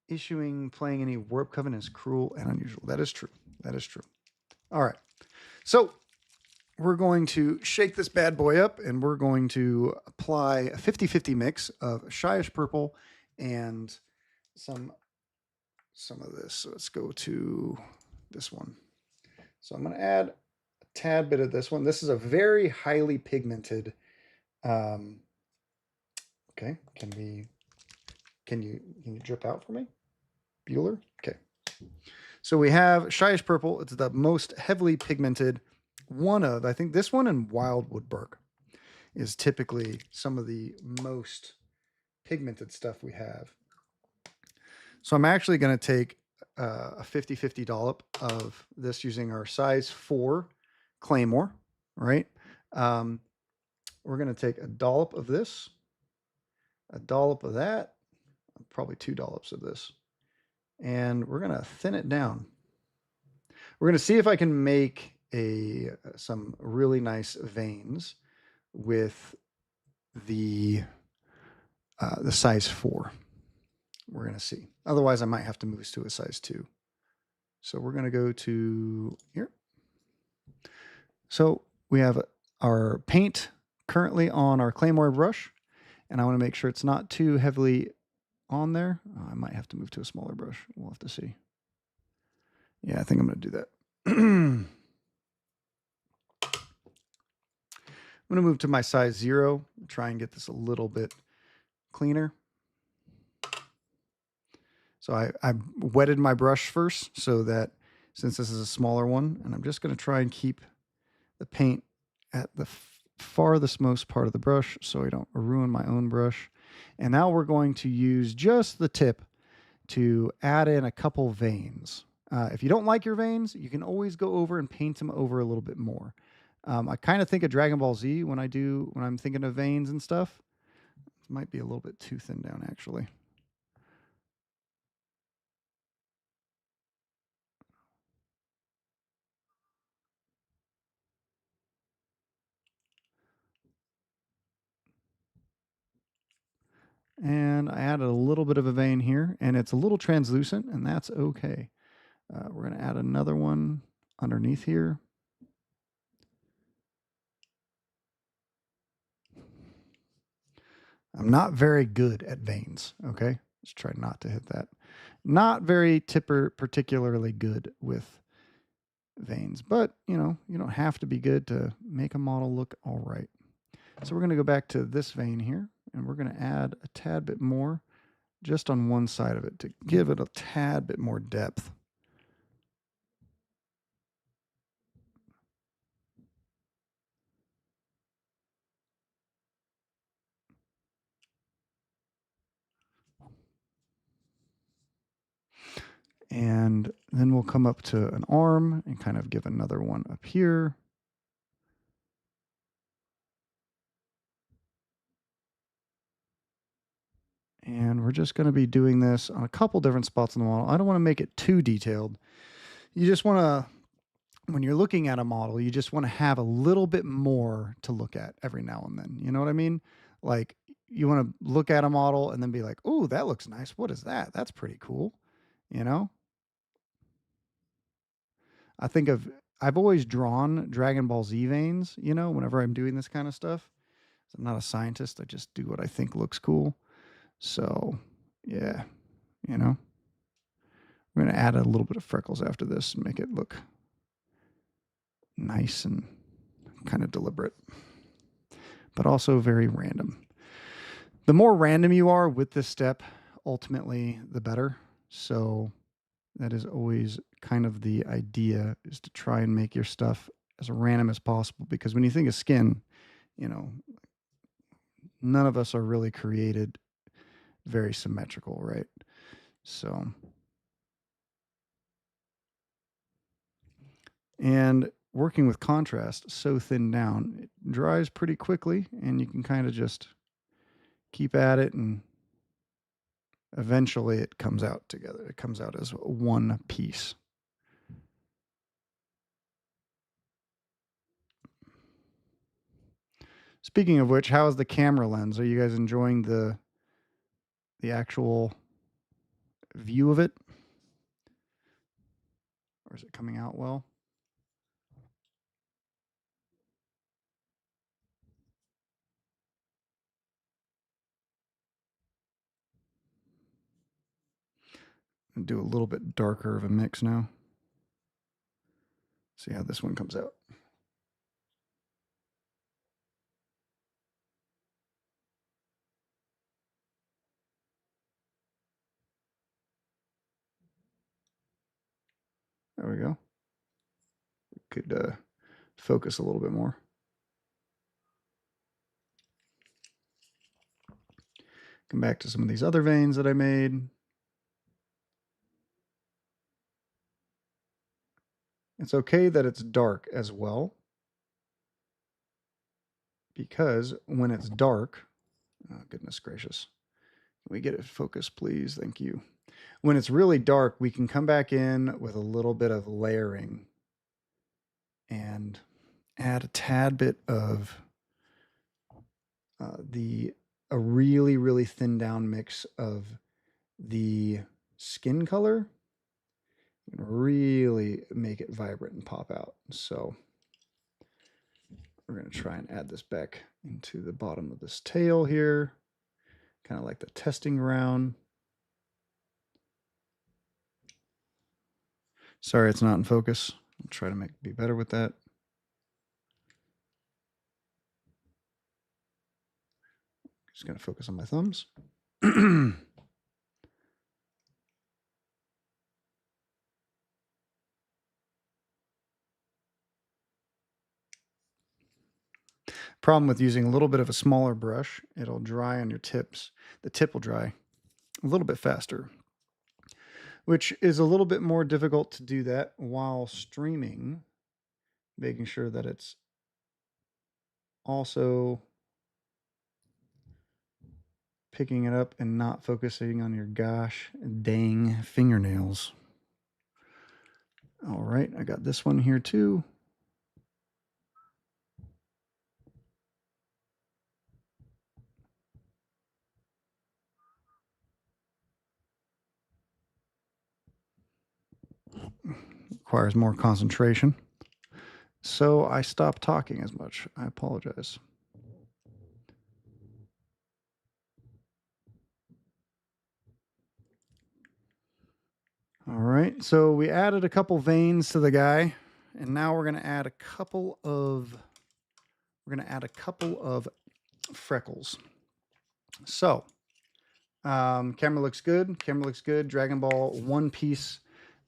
Speaker 1: issuing playing any warp covenant is cruel and unusual. That is true. That is true. All right. So we're going to shake this bad boy up and we're going to apply a 50-50 mix of shyish purple and some of this. So let's go to this one. So I'm going to add a tad bit of this one. This is a very highly pigmented. Okay, can you drip out for me, Bueller? Okay. So we have shyish purple. It's the most heavily pigmented one of, I think, this one and Wildwood Burke. is typically some of the most pigmented stuff we have. So I'm actually going to take a 50-50 dollop of this using our size 4 Claymore, right? Um, we're going to take a dollop of this, a dollop of that, probably 2 dollops of this, and we're going to thin it down. We're going to see if I can make some really nice veins with the size 4. We're going to see. Otherwise, I might have to move this to a size 2. So we're going to go to here. So we have our paint currently on our Claymore brush, and I want to make sure it's not too heavily on there. I might have to move to a smaller brush. We'll have to see. Yeah, I think I'm going to do that. I'm going to move to my size 0, try and get this a little bit cleaner. So I wetted my brush first so that since this is a smaller one, and I'm just going to try and keep the paint at the farthest most part of the brush so I don't ruin my own brush. And now we're going to use just the tip to add in a couple veins. If you don't like your veins, you can always go over and paint them over a little bit more. I kind of think of Dragon Ball Z when I'm thinking of veins and stuff. It might be a little bit too thin down, actually. And I added a little bit of a vein here, and it's a little translucent, and that's okay. We're going to add another one underneath here. I'm not very good at veins, okay? Let's try not to hit that. Not very particularly good with veins, but you know, you don't have to be good to make a model look all right. So we're going to go back to this vein here, and we're going to add a tad bit more just on one side of it to give it a tad bit more depth. And then we'll come up to an arm and kind of give another one up here. And we're just going to be doing this on a couple different spots in the model. I don't want to make it too detailed. You just want to, when you're looking at a model, you just want to have a little bit more to look at every now and then. You know what I mean? Like you want to look at a model and then be like, oh, that looks nice. What is that? That's pretty cool. You know? I've always drawn Dragon Ball Z veins, you know, whenever I'm doing this kind of stuff. I'm not a scientist. I just do what I think looks cool. So, yeah, you know, we're going to add a little bit of freckles after this and make it look nice and kind of deliberate, but also very random. The more random you are with this step, ultimately, the better. So that is always kind of the idea, is to try and make your stuff as random as possible. Because when you think of skin, you know, none of us are really created very symmetrical, right? So, and working with contrast so thin down, it dries pretty quickly, and you can kind of just keep at it, and eventually it comes out together. It comes out as one piece. Speaking of which, how is the camera lens? Are you guys enjoying the actual view of it? Or is it coming out well? I'll do a little bit darker of a mix now. See how this one comes out. There we go. Could focus a little bit more. Come back to some of these other veins that I made. It's okay that it's dark as well, because when it's dark, oh, goodness gracious. Can we get it focused, please? Thank you. When it's really dark, we can come back in with a little bit of layering and add a tad bit of a really, really thin down mix of the skin color and really make it vibrant and pop out. So we're going to try and add this back into the bottom of this tail here, kind of like the testing round. Sorry, it's not in focus. I'll try to be better with that. Just going to focus on my thumbs. Problem with using a little bit of a smaller brush, it'll dry on your tips. The tip will dry a little bit faster, which is a little bit more difficult to do that while streaming, making sure that it's also picking it up and not focusing on your gosh dang fingernails. All right, I got this one here too. Requires more concentration. So I stopped talking as much. I apologize. All right, so we added a couple veins to the guy, and now we're going to add a couple of freckles. So, camera looks good. Camera looks good. Dragon Ball one piece.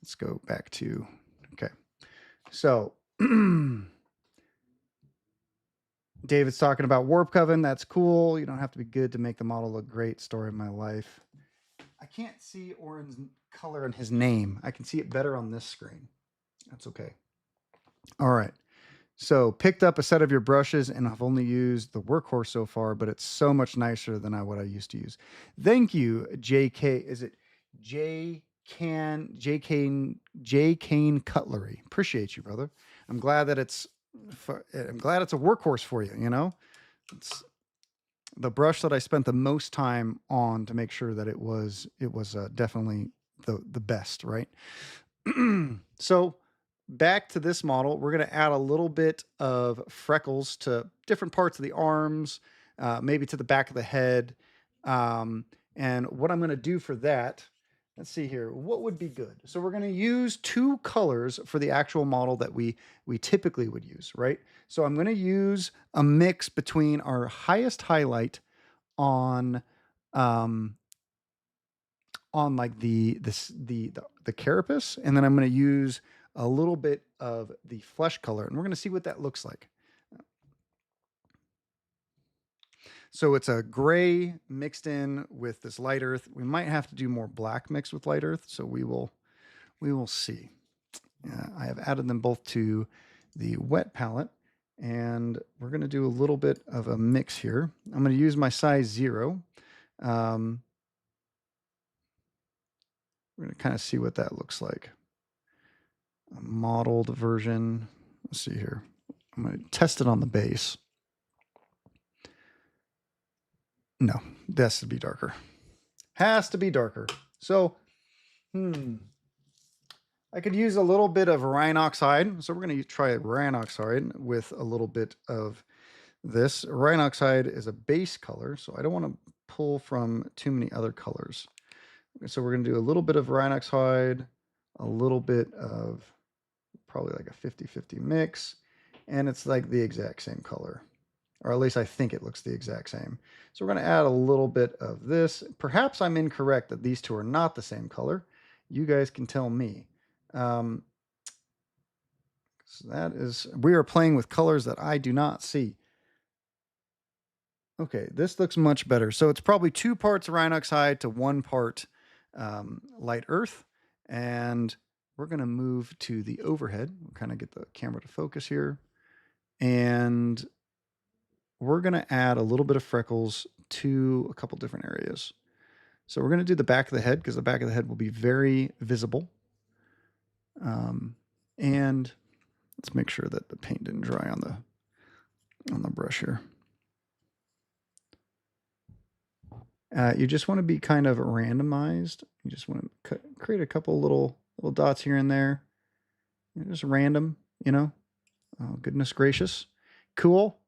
Speaker 1: Let's go back to, okay. So, David's talking about Warp Coven. That's cool. You don't have to be good to make the model look great. Story of my life. I can't see Oren's color in his name. I can see it better on this screen. That's okay. All right. So picked up a set of your brushes, and I've only used the Workhorse so far, but it's so much nicer than what I used to use. Thank you, JK. Is it J Kane Cutlery? Appreciate you, brother. I'm glad that it's a workhorse for you. You know, it's the brush that I spent the most time on to make sure that it was definitely the best, right? So back to this model, we're going to add a little bit of freckles to different parts of the arms, maybe to the back of the head. And what I'm going to do for that, let's see here, what would be good? So we're going to use two colors for the actual model that we typically would use, right? So I'm going to use a mix between our highest highlight on like the carapace, and then I'm going to use a little bit of the flesh color, and we're going to see what that looks like. So it's a gray mixed in with this light earth. We might have to do more black mixed with light earth, so we will see. I have added them both to the wet palette, and we're going to do a little bit of a mix here. I'm going to use my size 0. We're going to kind of see what that looks like. A modeled version. Let's see here. I'm going to test it on the base. No, this has to be darker. Has to be darker. So, I could use a little bit of Rhine oxide. So we're going to try Rhine oxide with a little bit of this. Rhine oxide is a base color, so I don't want to pull from too many other colors. So we're going to do a little bit of Rhine oxide, a little bit of probably like a 50-50 mix, and it's like the exact same color, or at least I think it looks the exact same. So we're going to add a little bit of this. Perhaps I'm incorrect that these two are not the same color. You guys can tell me. So that is, we are playing with colors that I do not see. Okay, this looks much better. So it's probably 2 parts Rhinox hide to 1 part light earth. And we're going to move to the overhead. We'll kind of get the camera to focus here. And we're going to add a little bit of freckles to a couple different areas. So we're going to do the back of the head because the back of the head will be very visible. And let's make sure that the paint didn't dry on the brush here. You just want to be kind of randomized. You just want to create a couple little dots here and there. Just random, you know. Oh, goodness gracious. Cool.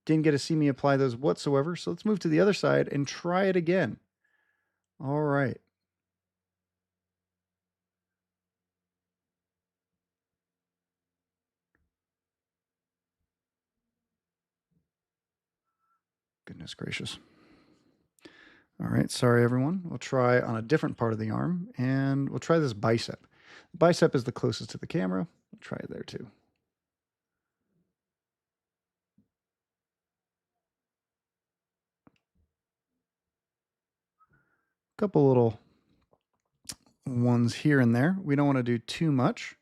Speaker 1: Didn't get to see me apply those whatsoever. So let's move to the other side and try it again. All right. Goodness gracious. All right, sorry everyone. We'll try on a different part of the arm, and we'll try this bicep. The bicep is the closest to the camera. We'll try it there too. Couple little ones here and there. We don't want to do too much,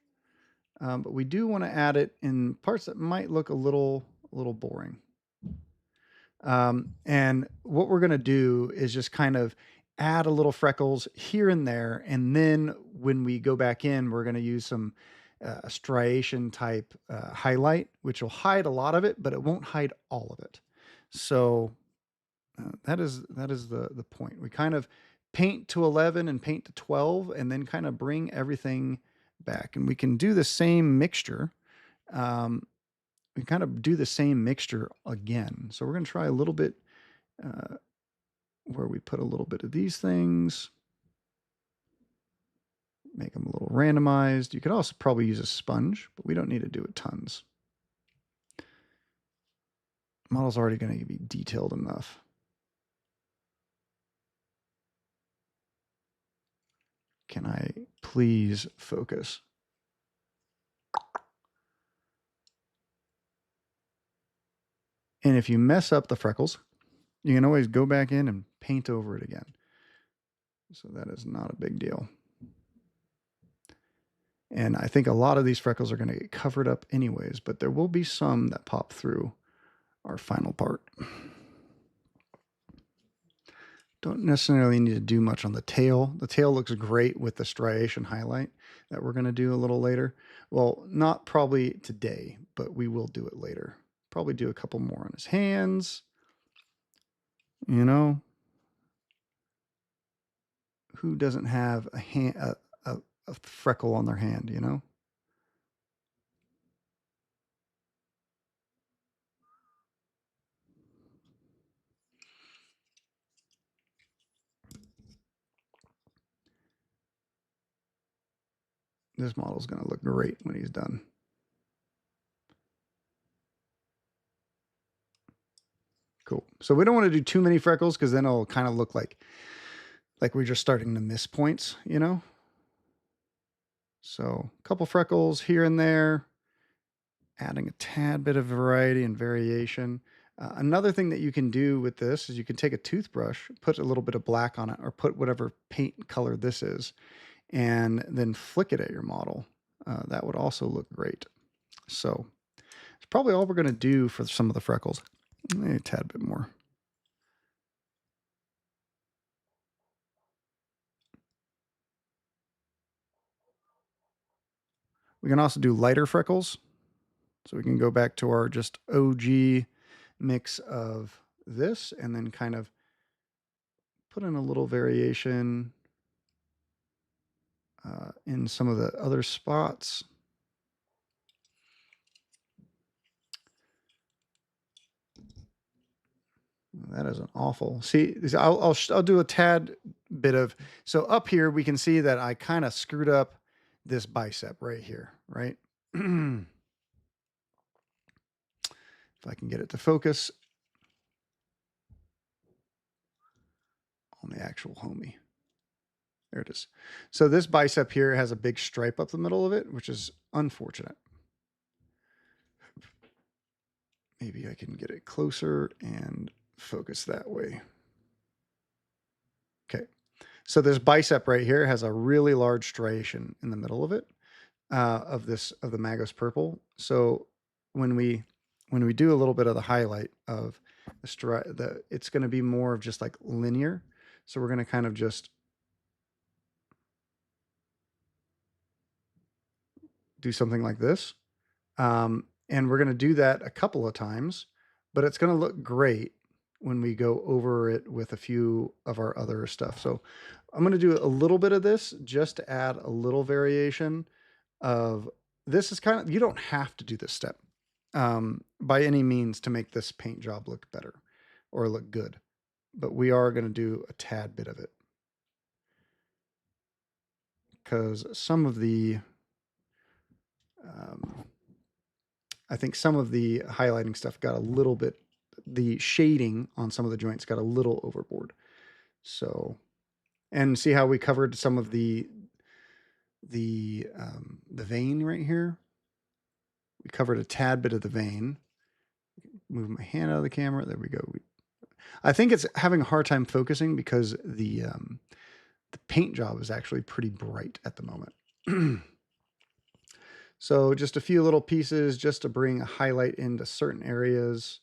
Speaker 1: but we do want to add it in parts that might look a little boring. And what we're going to do is just kind of add a little freckles here and there. And then when we go back in, we're going to use some striation type highlight, which will hide a lot of it, but it won't hide all of it. So that is the point. We kind of paint to 11 and paint to 12 and then kind of bring everything back. And we can do the same mixture. We kind of do the same mixture again. So we're going to try a little bit where we put a little bit of these things, make them a little randomized. You could also probably use a sponge, but we don't need to do it tons. Model's already going to be detailed enough. Can I please focus? And if you mess up the freckles, you can always go back in and paint over it again. So that is not a big deal. And I think a lot of these freckles are going to get covered up anyways, but there will be some that pop through our final part. Don't necessarily need to do much on the tail. The tail looks great with the striation highlight that we're going to do a little later. Well, not probably today, but we will do it later. Probably do a couple more on his hands. You know, who doesn't have a freckle on their hand, you know? This model's going to look great when he's done. Cool. So we don't want to do too many freckles because then it'll kind of look like we're just starting to miss points, you know? So a couple freckles here and there, adding a tad bit of variety and variation. Another thing that you can do with this is you can take a toothbrush, put a little bit of black on it, or put whatever paint color this is, and then flick it at your model. That would also look great. So it's probably all we're going to do for some of the freckles. Maybe a tad bit more. We can also do lighter freckles. So we can go back to our just OG mix of this and then kind of put in a little variation in some of the other spots. That is an awful. See, I'll do a tad bit of. So up here we can see that I kind of screwed up this bicep right here, right? If I can get it to focus on the actual homie. There it is. So this bicep here has a big stripe up the middle of it, which is unfortunate. Maybe I can get it closer and focus that way. Okay. So this bicep right here has a really large striation in the middle of it, of the Magos purple. So when we do a little bit of the highlight of it's going to be more of just like linear. So we're going to kind of just do something like this. And we're going to do that a couple of times, but it's going to look great when we go over it with a few of our other stuff. So I'm going to do a little bit of this just to add a little variation of this. Is kind of, you don't have to do this step by any means to make this paint job look better or look good, but we are going to do a tad bit of it because some of the I think some of the highlighting stuff got a little bit, the shading on some of the joints got a little overboard. So, and see how we covered some of the vein right here. We covered a tad bit of the vein. Move my hand out of the camera. There we go. I think it's having a hard time focusing because the paint job is actually pretty bright at the moment. So just a few little pieces just to bring a highlight into certain areas.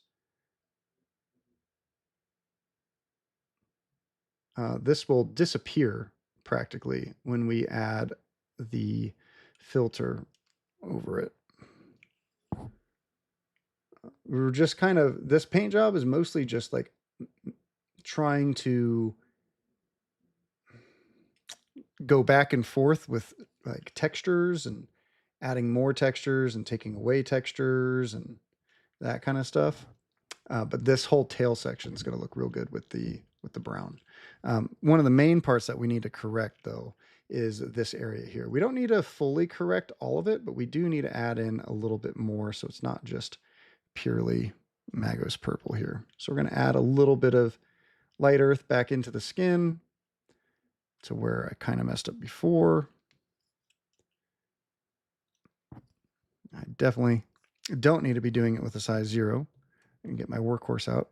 Speaker 1: This will disappear practically when we add the filter over it. We're just kind of, this paint job is mostly just like trying to go back and forth with like textures and adding more textures and taking away textures and that kind of stuff. But this whole tail section is going to look real good with the brown. One of the main parts that we need to correct though is this area here. We don't need to fully correct all of it, but we do need to add in a little bit more so it's not just purely Magos purple here. So we're going to add a little bit of light earth back into the skin to where I kind of messed up before. I definitely don't need to be doing it with a size 0. I can get my workhorse out.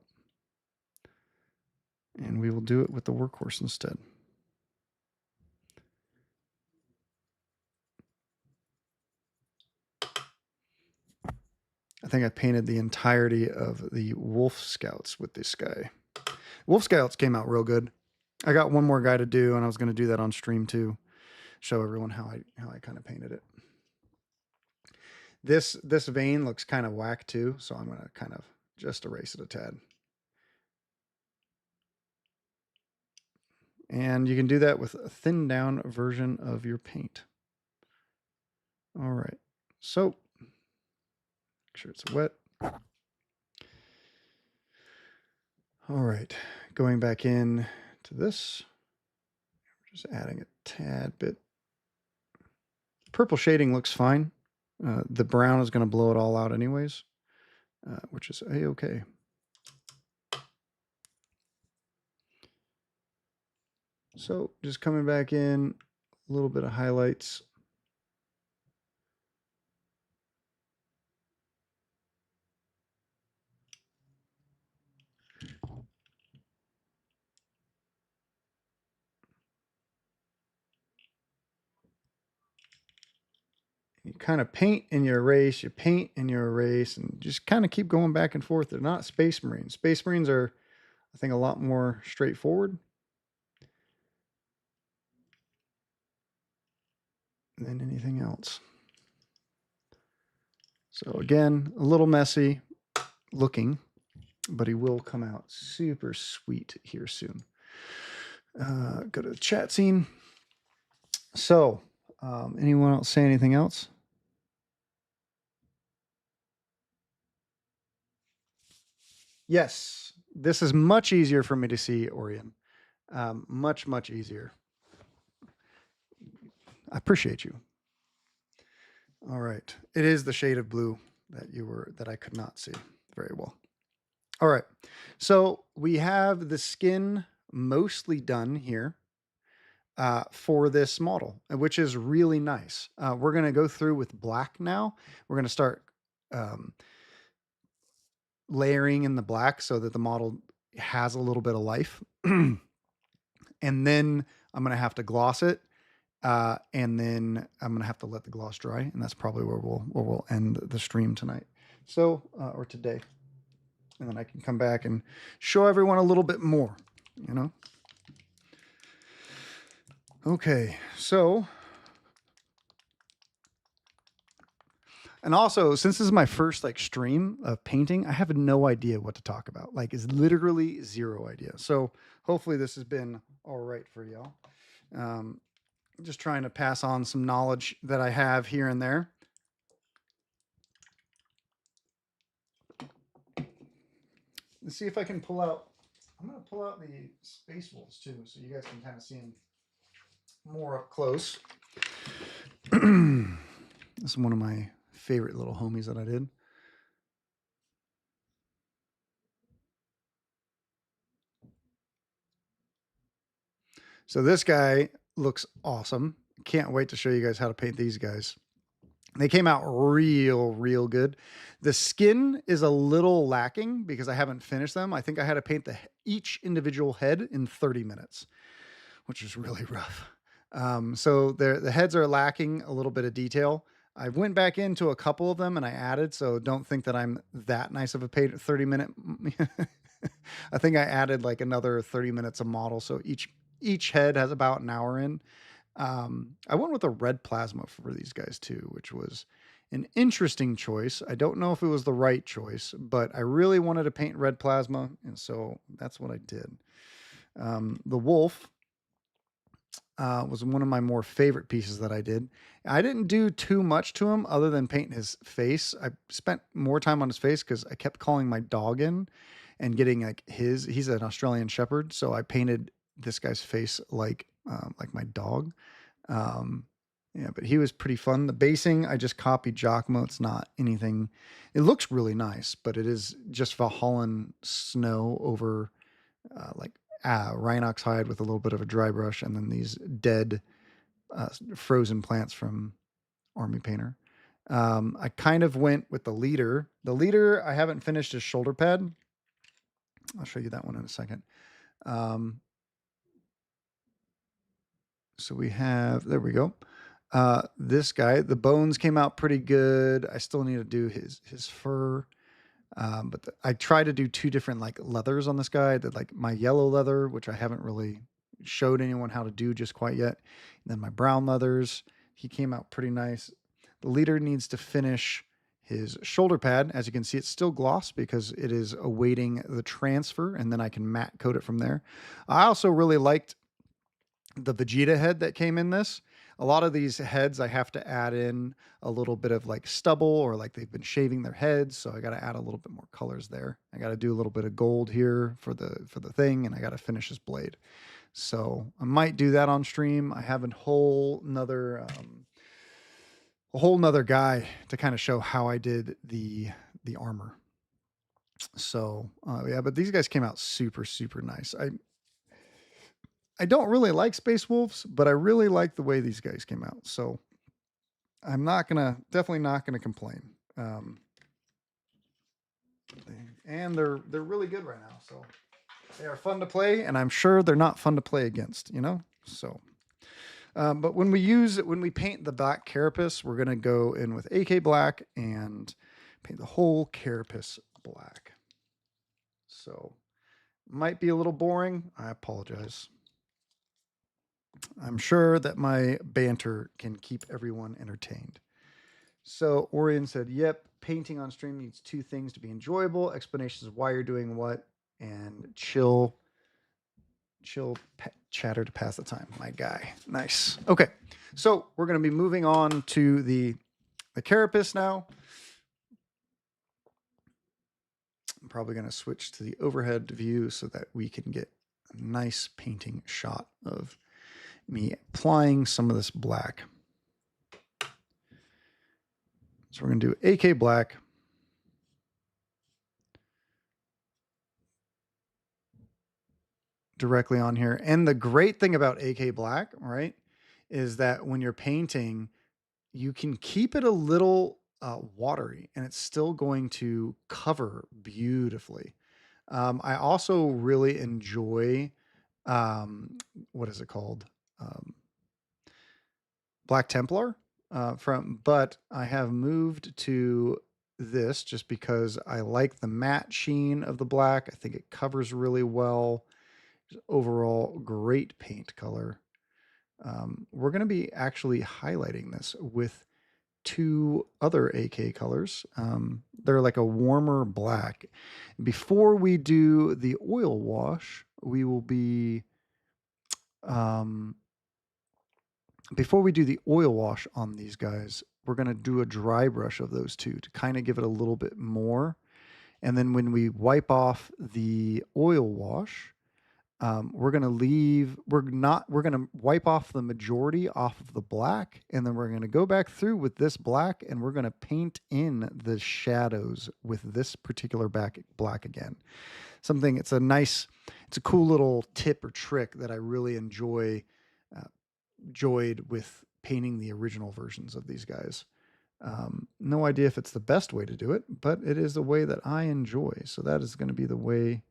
Speaker 1: And we will do it with the workhorse instead. I think I painted the entirety of the Wolf Scouts with this guy. Wolf Scouts came out real good. I got one more guy to do, and I was going to do that on stream too. Show everyone how I kind of painted it. This vein looks kind of whack too, so I'm going to kind of just erase it a tad. And you can do that with a thinned down version of your paint. All right, so make sure it's wet. All right, going back in to this, just adding a tad bit. Purple shading looks fine. The brown is going to blow it all out anyways, which is a-okay. So just coming back in, a little bit of highlights. You kind of paint and you erase, you paint and you erase, and just kind of keep going back and forth. They're not Space Marines. Space Marines are, I think, a lot more straightforward than anything else. So again, a little messy looking, but he will come out super sweet here soon. Go to the chat scene. So, anyone else say anything else? Yes, this is much easier for me to see, Orion. Much, much easier. I appreciate you. All right. It is the shade of blue that I could not see very well. All right. So we have the skin mostly done here for this model, which is really nice. We're going to go through with black now. We're going to start layering in the black so that the model has a little bit of life. And then I'm going to have to gloss it. And then I'm going to have to let the gloss dry. And that's probably where we'll end the stream tonight. So, or today. And then I can come back and show everyone a little bit more, you know? Okay. So, and also, since this is my first like stream of painting, I have no idea what to talk about. Like, it's literally zero idea. So hopefully this has been all right for y'all. Um, just trying to pass on some knowledge that I have here and there. Let's see if I can pull out. I'm going to pull out the Space Wolves too, so you guys can kind of see them more up close. This is one of my favorite little homies that I did. So this guy looks awesome. Can't wait to show you guys how to paint these guys. They came out real good. The skin is a little lacking because I haven't finished them. I think I had to paint each individual head in 30 minutes, which is really rough. So the heads are lacking a little bit of detail. I went back into a couple of them and I added, so don't think that I'm that nice of a 30-minute. I think I added like another 30 minutes a model. So each head has about an hour in. I went with a red plasma for these guys too, which was an interesting choice. I don't know if it was the right choice, but I really wanted to paint red plasma, and so that's what I did. The wolf was one of my more favorite pieces that I did. I didn't do too much to him other than paint his face. I spent more time on his face because I kept calling my dog in and getting like he's an Australian Shepherd, so I painted this guy's face like my dog. Yeah, but he was pretty fun. The basing, I just copied Giacomo. It's not anything. It looks really nice, but it is just Valhallan snow over like Rhinox hide with a little bit of a dry brush, and then these dead frozen plants from Army Painter. I kind of went with the leader. The leader, I haven't finished his shoulder pad. I'll show you that one in a second. So we have, there we go. This guy, the bones came out pretty good. I still need to do his fur. But I try to do two different like leathers on this guy. That like my yellow leather, which I haven't really showed anyone how to do just quite yet. And then my brown leathers, he came out pretty nice. The leader needs to finish his shoulder pad. As you can see, it's still gloss because it is awaiting the transfer, and then I can matte coat it from there. I also really liked the Vegeta head that came in this. A lot of these heads I have to add in a little bit of like stubble, or like they've been shaving their heads, so I got to add a little bit more colors there. I got to do a little bit of gold here for the thing, and I got to finish his blade. So I might do that on stream. I have a whole nother guy to kind of show how I did the armor. So yeah, but these guys came out super nice. I don't really like Space Wolves, but I really like the way these guys came out. So I'm definitely not gonna complain. And they're really good right now. So they are fun to play, and I'm sure they're not fun to play against, you know? So, but when we paint the black carapace, we're gonna go in with AK black and paint the whole carapace black. So might be a little boring. I apologize. I'm sure that my banter can keep everyone entertained. So Orion said, yep, painting on stream needs two things to be enjoyable: explanations of why you're doing what, and chill chatter to pass the time. My guy. Nice. Okay. So we're going to be moving on to the carapace now. I'm probably going to switch to the overhead view so that we can get a nice painting shot of me applying some of this black. So we're going to do AK black. Directly on here. And the great thing about AK black, right, is that when you're painting, you can keep it a little watery and it's still going to cover beautifully. I also really enjoy, um, what is it called? Um, Black Templar but I have moved to this just because I like the matte sheen of the black. I think it covers really well. Overall, great paint color. We're going to be actually highlighting this with two other AK colors. They're like a warmer black. Before we do the oil wash, we will be um, before we do the oil wash on these guys, we're going to do a dry brush of those two to kind of give it a little bit more. And then when we wipe off the oil wash, we're going to we're going to wipe off the majority off of the black. And then we're going to go back through with this black and we're going to paint in the shadows with this particular black again. It's a cool little tip or trick that I really uh, enjoyed with painting the original versions of these guys. No idea if it's the best way to do it, but it is the way that I enjoy. So that is going to be the way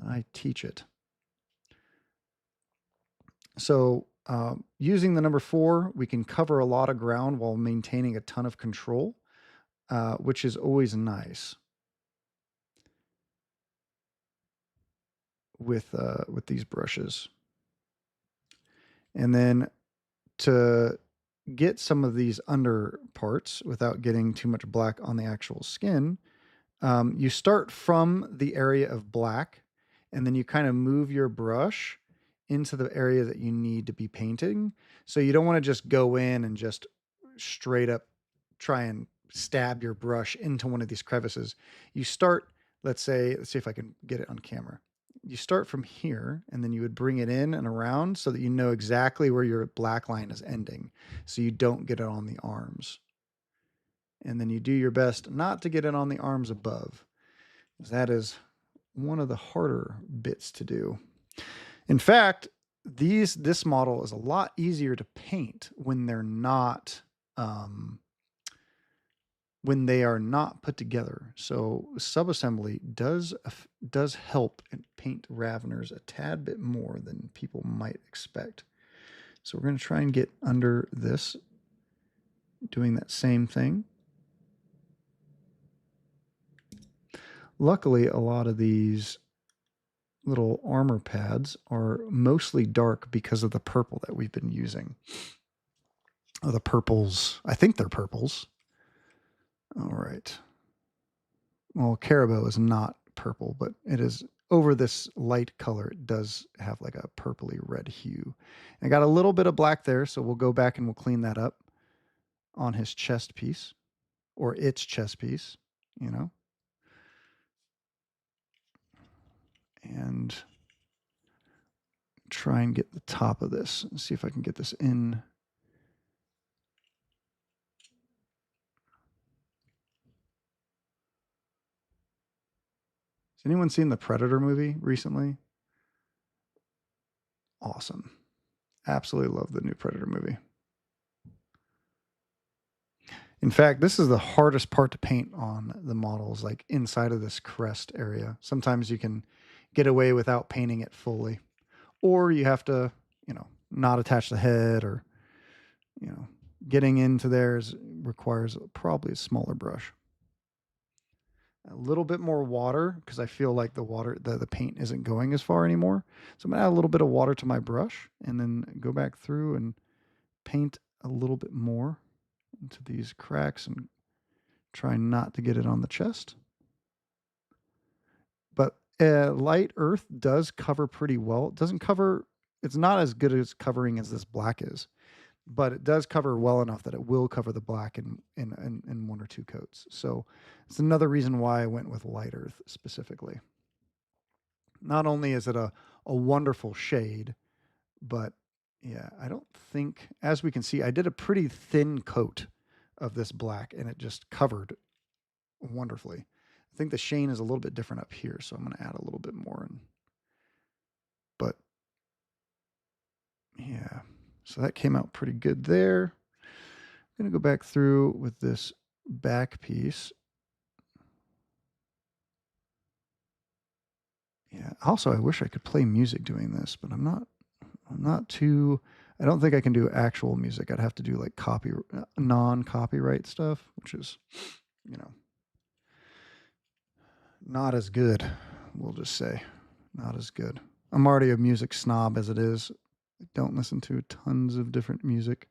Speaker 1: I teach it. So using the number 4, we can cover a lot of ground while maintaining a ton of control, which is always nice with these brushes. And then to get some of these under parts without getting too much black on the actual skin, you start from the area of black, and then you kind of move your brush into the area that you need to be painting. So you don't want to just go in and just straight up try and stab your brush into one of these crevices. You start, let's see if I can get it on camera. You start from here, and then you would bring it in and around so that you know exactly where your black line is ending, so you don't get it on the arms. And then you do your best not to get it on the arms above. That is one of the harder bits to do. In fact, this model is a lot easier to paint when they are not put together. So subassembly does help paint Raveners a tad bit more than people might expect. So we're going to try and get under this, doing that same thing. Luckily, a lot of these little armor pads are mostly dark because of the purple that we've been using. Oh, the purples. I think they're purples. All right. Well, Caribou is not purple, but it is over this light color. It does have like a purpley red hue. I got a little bit of black there, so we'll go back and we'll clean that up on his chest piece or its chest piece, you know. And try and get the top of this and see if I can get this in. Has anyone seen the Predator movie recently? Awesome. Absolutely love the new Predator movie. In fact, this is the hardest part to paint on the models, like inside of this crest area. Sometimes you can get away without painting it fully, or you have to, not attach the head, or, getting into there requires probably a smaller brush. A little bit more water because I feel like the paint isn't going as far anymore. So I'm gonna add a little bit of water to my brush and then go back through and paint a little bit more into these cracks and try not to get it on the chest. But light earth does cover pretty well. It doesn't cover, it's not as good as covering as this black is, but it does cover well enough that it will cover the black in one or two coats. So it's another reason why I went with light earth specifically. Not only is it a wonderful shade, but yeah, I don't think, as we can see, I did a pretty thin coat of this black and it just covered wonderfully. I think the sheen is a little bit different up here, so I'm going to add a little bit more in. But yeah, so that came out pretty good there. I'm going to go back through with this back piece. Yeah. Also, I wish I could play music doing this, but I'm not too. I don't think I can do actual music. I'd have to do like non-copyright stuff, which is, you know, not as good. We'll just say, not as good. I'm already a music snob as it is. I don't listen to tons of different music.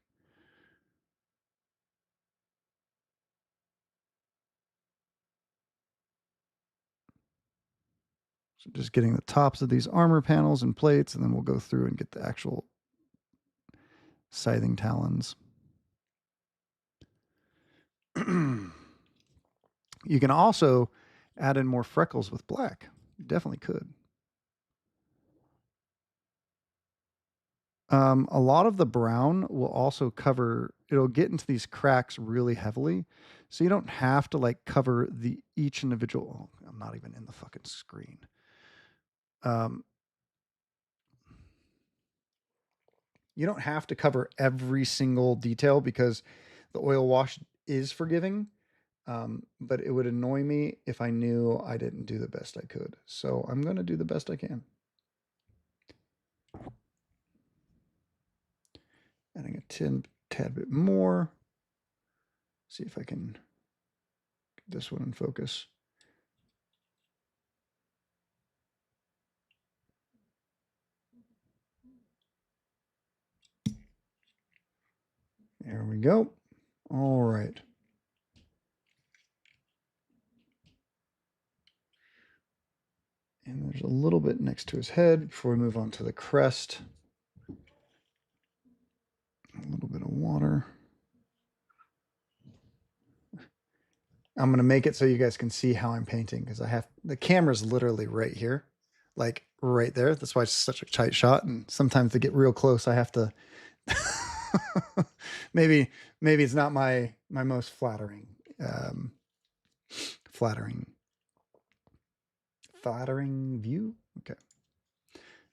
Speaker 1: So just getting the tops of these armor panels and plates, and then we'll go through and get the actual scything talons. You can also add in more freckles with black. You definitely could. A lot of the brown will also cover, it'll get into these cracks really heavily. So you don't have to like cover the each individual. Oh, I'm not even in the fucking screen. Um, you don't have to cover every single detail because the oil wash is forgiving. But it would annoy me if I knew I didn't do the best I could. So I'm going to do the best I can. Adding a tad bit more. See if I can get this one in focus. There we go. All right. And there's a little bit next to his head before we move on to the crest. A little bit of water. I'm going to make it so you guys can see how I'm painting because I have the camera's literally right here, like right there. That's why it's such a tight shot. And sometimes to get real close, I have to. maybe it's not my most flattering um, flattering view. Okay,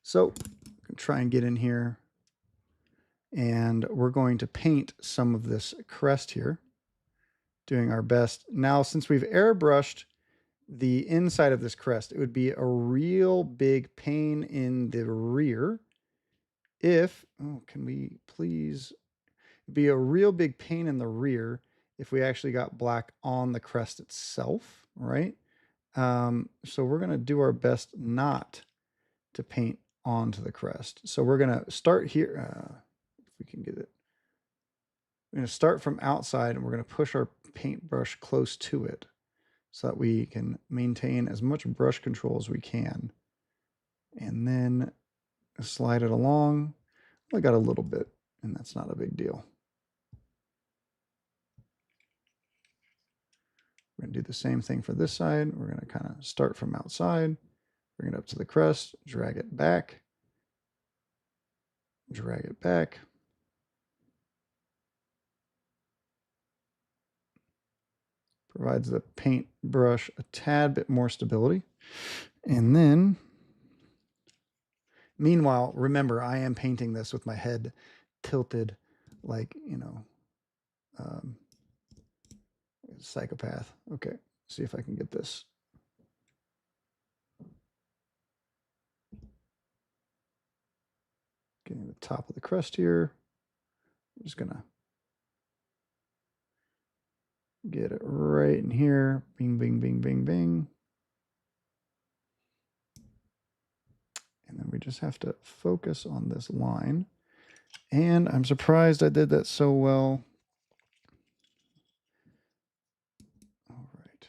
Speaker 1: so try and get in here, and we're going to paint some of this crest here, doing our best. Now, since we've airbrushed the inside of this crest, it would be a real big pain in the rear if, oh, can we please, be a real big pain in the rear if we actually got black on the crest itself, right? So we're going to do our best not to paint onto the crest. So we're going to start here. If we can get it. We're going to start from outside and we're going to push our paintbrush close to it so that we can maintain as much brush control as we can. And then slide it along. I got a little bit, and that's not a big deal. We're going to do the same thing for this side. We're going to kind of start from outside, bring it up to the crest, drag it back, drag it back. Provides the paintbrush a tad bit more stability. And then, meanwhile, remember, I am painting this with my head tilted like, psychopath. Okay, see if I can get this. Getting the top of the crest here. I'm just gonna get it right in here. Bing, bing, bing, bing, bing. And then we just have to focus on this line. And I'm surprised I did that so well. All right.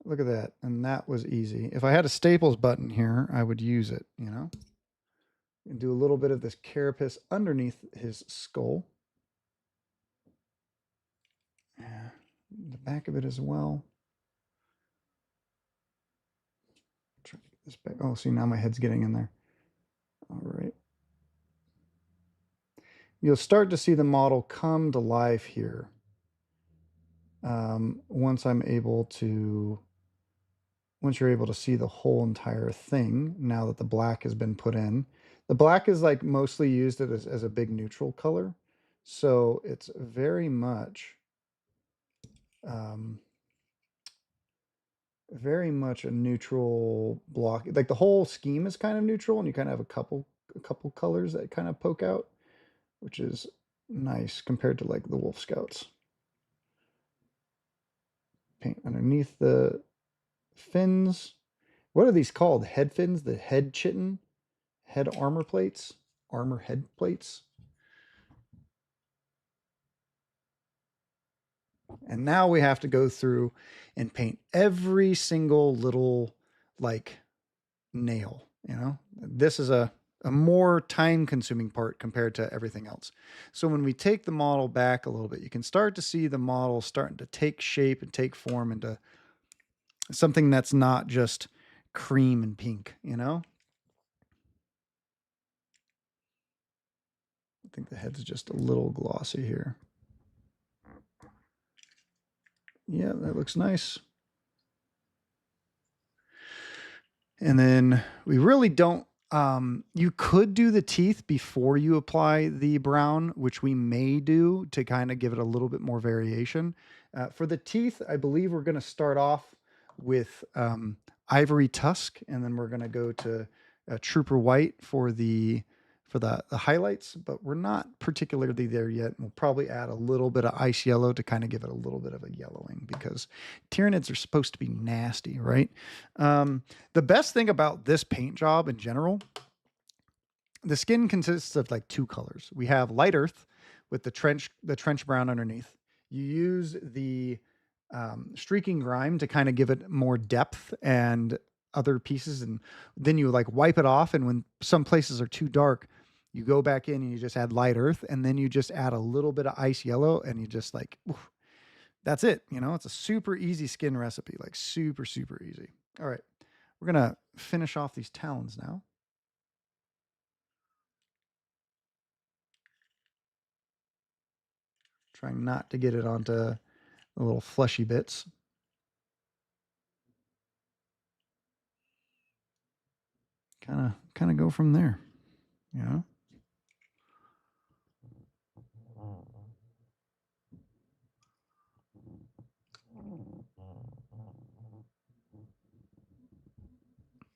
Speaker 1: Look at that. And that was easy. If I had a Staples button here, I would use it, And do a little bit of this carapace underneath his skull. Yeah, the back of it as well. Try to get this back. Oh, see, now my head's getting in there. All right. You'll start to see the model come to life here. Once you're able to see the whole entire thing, now that the black has been put in. The black is like mostly used as a big neutral color. So it's very much um, very much a neutral block. Like the whole scheme is kind of neutral, and you kind of have a couple colors that kind of poke out, which is nice compared to like the Wolf Scouts. Paint underneath the fins. What are these called? Head fins? The head chitin? Head armor plates? Armor head plates? And now we have to go through and paint every single little like nail, you know? This is a more time consuming part compared to everything else. So when we take the model back a little bit, you can start to see the model starting to take shape and take form into something that's not just cream and pink, you know? I think the head's just a little glossy here. Yeah, that looks nice. And then we really don't, you could do the teeth before you apply the brown, which we may do to kind of give it a little bit more variation. For the teeth, I believe we're going to start off with ivory tusk, and then we're going to go to trooper white for the highlights, but we're not particularly there yet. We'll probably add a little bit of ice yellow to kind of give it a little bit of a yellowing because Tyranids are supposed to be nasty, right? The best thing about this paint job in general, the skin consists of like two colors. We have light earth with the trench brown underneath. You use the streaking grime to kind of give it more depth and other pieces, and then you like wipe it off. And when some places are too dark, you go back in and you just add light earth, and then you just add a little bit of ice yellow, and you just like, oof, that's it. You know, it's a super easy skin recipe, like super, super easy. All right. We're going to finish off these talons now. Trying not to get it onto the little fleshy bits. Kind of go from there. You know?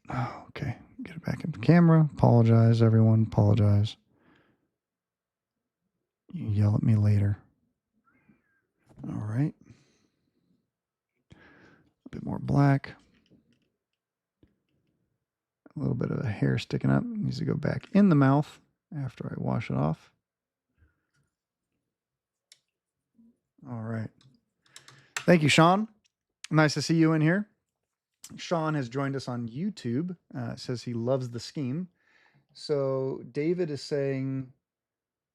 Speaker 1: Oh, okay. Get it back into camera. Apologize, everyone. Apologize. You yell at me later. All right. A bit more black. A little bit of a hair sticking up. It needs to go back in the mouth after I wash it off. All right. Thank you, Sean. Nice to see you in here. Sean has joined us on YouTube. Says he loves the scheme. So David is saying,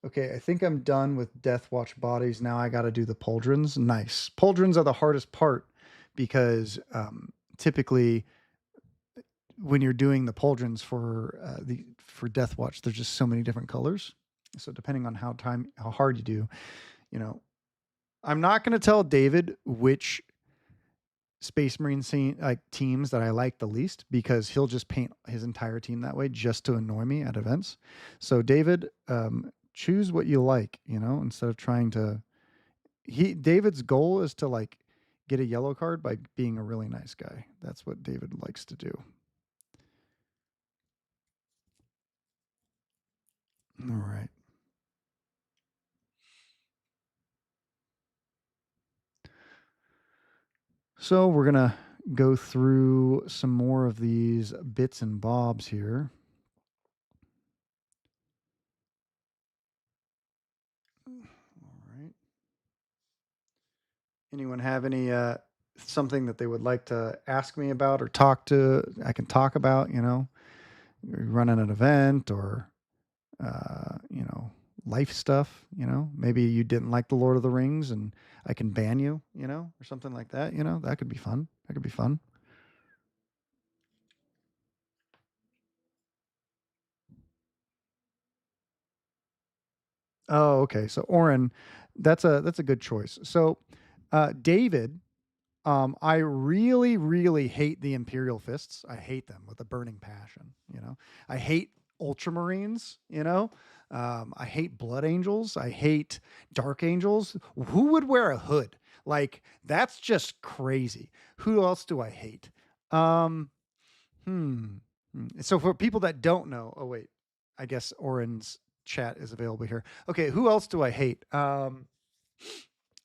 Speaker 1: okay, I think I'm done with Death Watch bodies. Now I got to do the pauldrons. Nice. Pauldrons are the hardest part because typically when you're doing the pauldrons for Death Watch, there's just so many different colors. So depending on how hard you do, you know, I'm not going to tell David which Space Marine teams that I like the least because he'll just paint his entire team that way just to annoy me at events. So David, choose what you like, you know, instead of trying to. David's goal is to like get a yellow card by being a really nice guy. That's what David likes to do. All right. So we're gonna go through some more of these bits and bobs here. All right. Anyone have any something that they would like to ask me about or I can talk about, you know, you're running an event or you know, life stuff, you know. Maybe you didn't like the Lord of the Rings and I can ban you, you know, or something like that, you know. That could be fun. That could be fun. Oh, okay. So Oren, that's a good choice. So David, I really, really hate the Imperial Fists. I hate them with a burning passion. You know, I hate Ultramarines. You know, I hate Blood Angels. I hate Dark Angels. Who would wear a hood? Like that's just crazy. Who else do I hate? Um, hmm. So for people that don't know, oh wait, I guess Oren's chat is available here. Okay, who else do I hate? I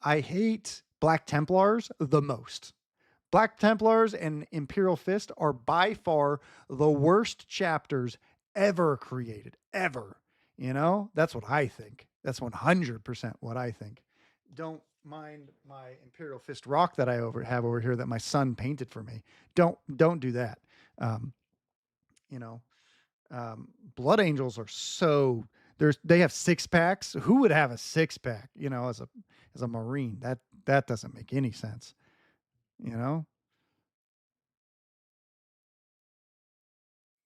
Speaker 1: hate Black Templars the most. Black Templars and Imperial Fist are by far the worst chapters ever created, ever. You know, that's what I think. That's 100% what I think. Don't mind my Imperial Fist rock that I have over here that my son painted for me. Don't do that. Um, you know, Blood Angels are so they have six packs. Who would have a six pack? You know, as a Marine, that doesn't make any sense. You know,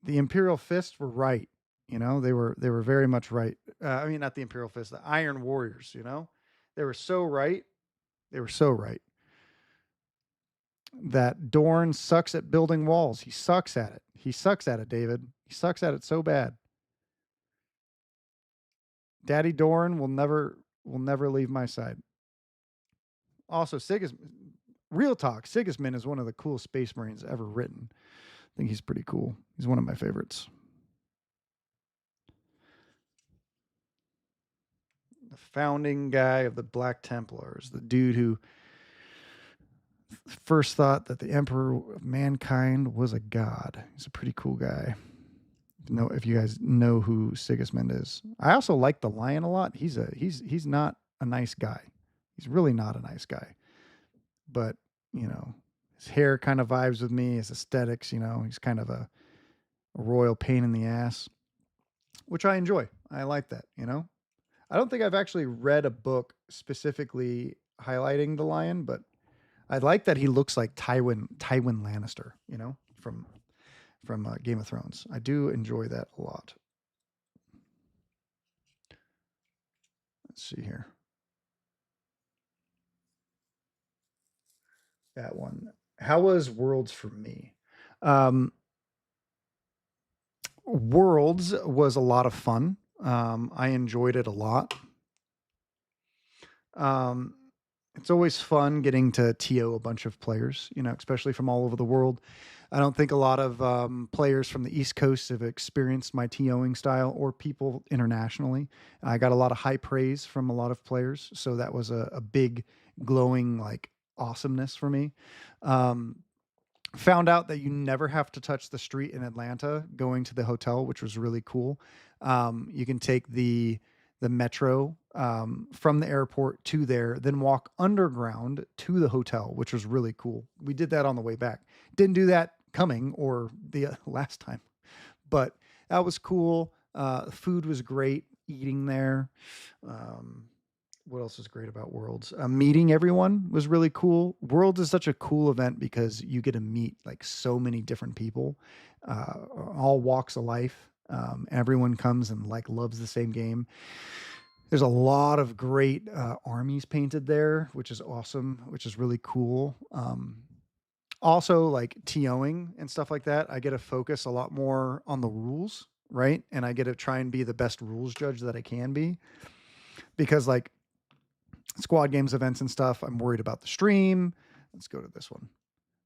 Speaker 1: the Imperial Fists were right. You know, they were very much right. I mean, not the Imperial Fist, the Iron Warriors. You know, they were so right. They were so right that Dorn sucks at building walls. He sucks at it. He sucks at it, David. He sucks at it so bad. Daddy Dorn will never leave my side. Also, real talk, Sigismund is one of the coolest Space Marines ever written. I think he's pretty cool. He's one of my favorites. The founding guy of the Black Templars, the dude who first thought that the Emperor of Mankind was a god. He's a pretty cool guy. If you guys know who Sigismund is. I also like the Lion a lot. He's not a nice guy. He's really not a nice guy. But, you know, his hair kind of vibes with me, his aesthetics, you know, he's kind of a royal pain in the ass, which I enjoy. I like that, you know? I don't think I've actually read a book specifically highlighting the lion, but I like that he looks like Tywin Lannister, you know, from Game of Thrones. I do enjoy that a lot. Let's see here. That one. How was Worlds for me? Um, Worlds was a lot of fun. I enjoyed it a lot. Um, it's always fun getting to TO a bunch of players, you know, especially from all over the world. I don't think a lot of players from the East Coast have experienced my TOing style or people internationally. I got a lot of high praise from a lot of players. So that was a big, glowing, like, awesomeness for me. Um, Found out that you never have to touch the street in Atlanta going to the hotel, which was really cool. You can take the metro from the airport to there, then walk underground to the hotel, which was really cool. We did that on the way back. Didn't do that coming or the last time, but that was cool. Food was great eating there. Um, what else is great about Worlds? Meeting everyone was really cool. Worlds is such a cool event because you get to meet like so many different people, all walks of life. Everyone comes and like loves the same game. There's a lot of great armies painted there, which is awesome, which is really cool. Also, like TOing and stuff like that, I get to focus a lot more on the rules, right? And I get to try and be the best rules judge that I can be because, like, squad games events and stuff, I'm worried about the stream. Let's go to this one.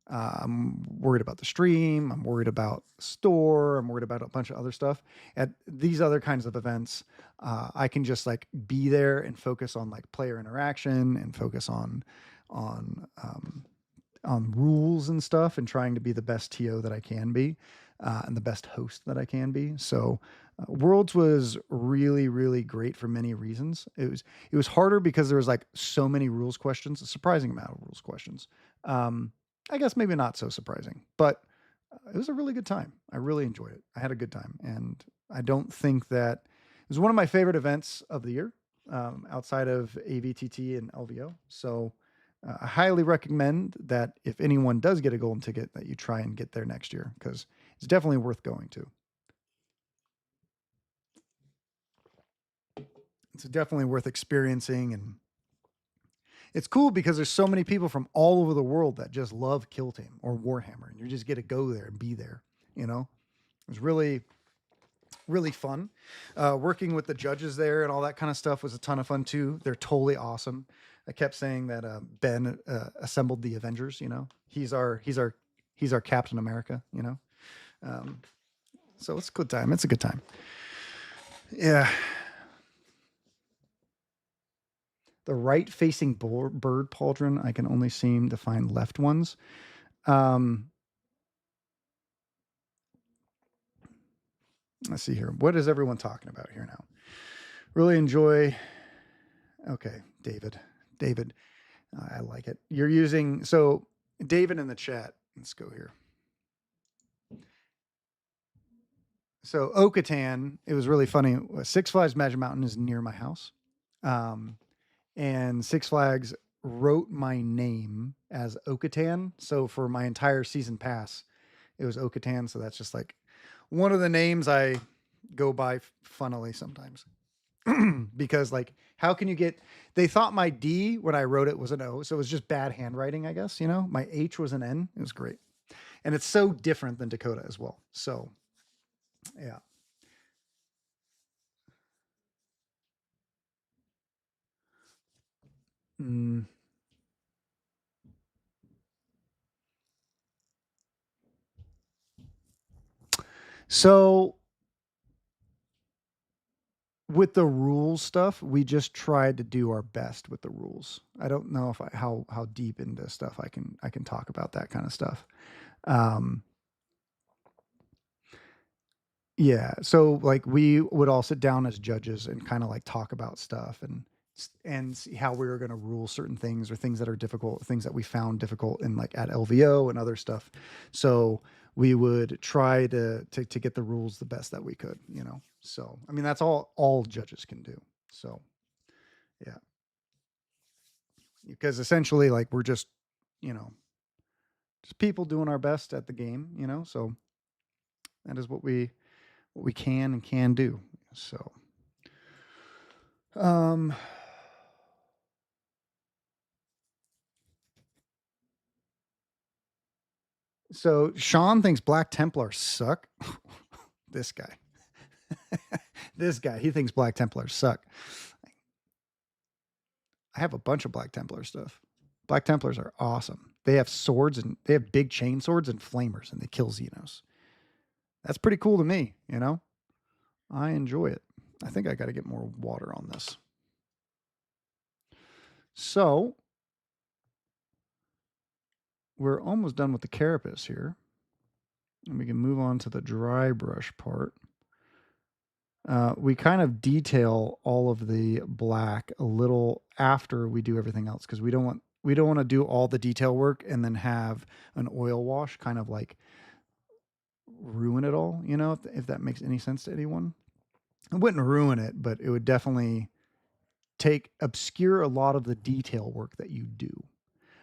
Speaker 1: I'm worried about the stream. I'm worried about the store. I'm worried about a bunch of other stuff. At these other kinds of events, I can just like be there and focus on like player interaction and focus on rules and stuff and trying to be the best TO that I can be and the best host that I can be. So Worlds was really, really great for many reasons. It was harder because there was like so many rules questions, a surprising amount of rules questions. I guess maybe not so surprising, but it was a really good time. I really enjoyed it. I had a good time, and I don't think that it was one of my favorite events of the year outside of AVTT and LVO. So I highly recommend that if anyone does get a golden ticket, that you try and get there next year because it's definitely worth going to. It's definitely worth experiencing, and it's cool because there's so many people from all over the world that just love Kill Team or Warhammer, and you just get to go there and be there. You know, it was really, really fun. Working with the judges there and all that kind of stuff was a ton of fun too. They're totally awesome. I kept saying that Ben assembled the Avengers. He's our Captain America. Um, so it's a good time. It's a good time. Yeah, the right-facing bird pauldron. I can only seem to find left ones. Um, let's see here. What is everyone talking about here now? Really enjoy. Okay, David. David, I like it. You're using so David in the chat. Let's go here. So Okatan, it was really funny. Six Flags Magic Mountain is near my house, um, and Six Flags wrote my name as Okatan. So for my entire season pass, it was Okatan. So that's just like one of the names I go by funnily sometimes. Because like how can you get they thought my D when I wrote it was an O, so it was just bad handwriting, I guess. My H was an N. It was great. And it's so different than Dakota as well. So yeah. Mm. So with the rules stuff, we just tried to do our best with the rules. I don't know if how deep into stuff I can talk about that kind of stuff. Um, yeah, so like we would all sit down as judges and kind of like talk about stuff and see how we were going to rule certain things or things that are difficult, things that we found difficult in like at LVO and other stuff. So we would try to get the. The best that we could. So I mean that's all judges can do. So yeah, because essentially like we're you know just people doing our best at the game. So that is what we can and can do. So um so Sean thinks Black Templars suck. This guy. This guy, he thinks Black Templars suck. I have a bunch of Black Templar stuff. Black Templars are awesome. They have swords and they have big chain swords and flamers and they kill Xenos. That's pretty cool to me. I enjoy it. I think I got to get more water on this. So we're almost done with the carapace here. And we can move on to the dry brush part. We kind of detail all of the black a little after we do everything else because we don't want to do all the detail work and then have an oil wash kind of like ruin it all. If that makes any sense to anyone. It wouldn't ruin it, but it would definitely take obscure a lot of the detail work that you do,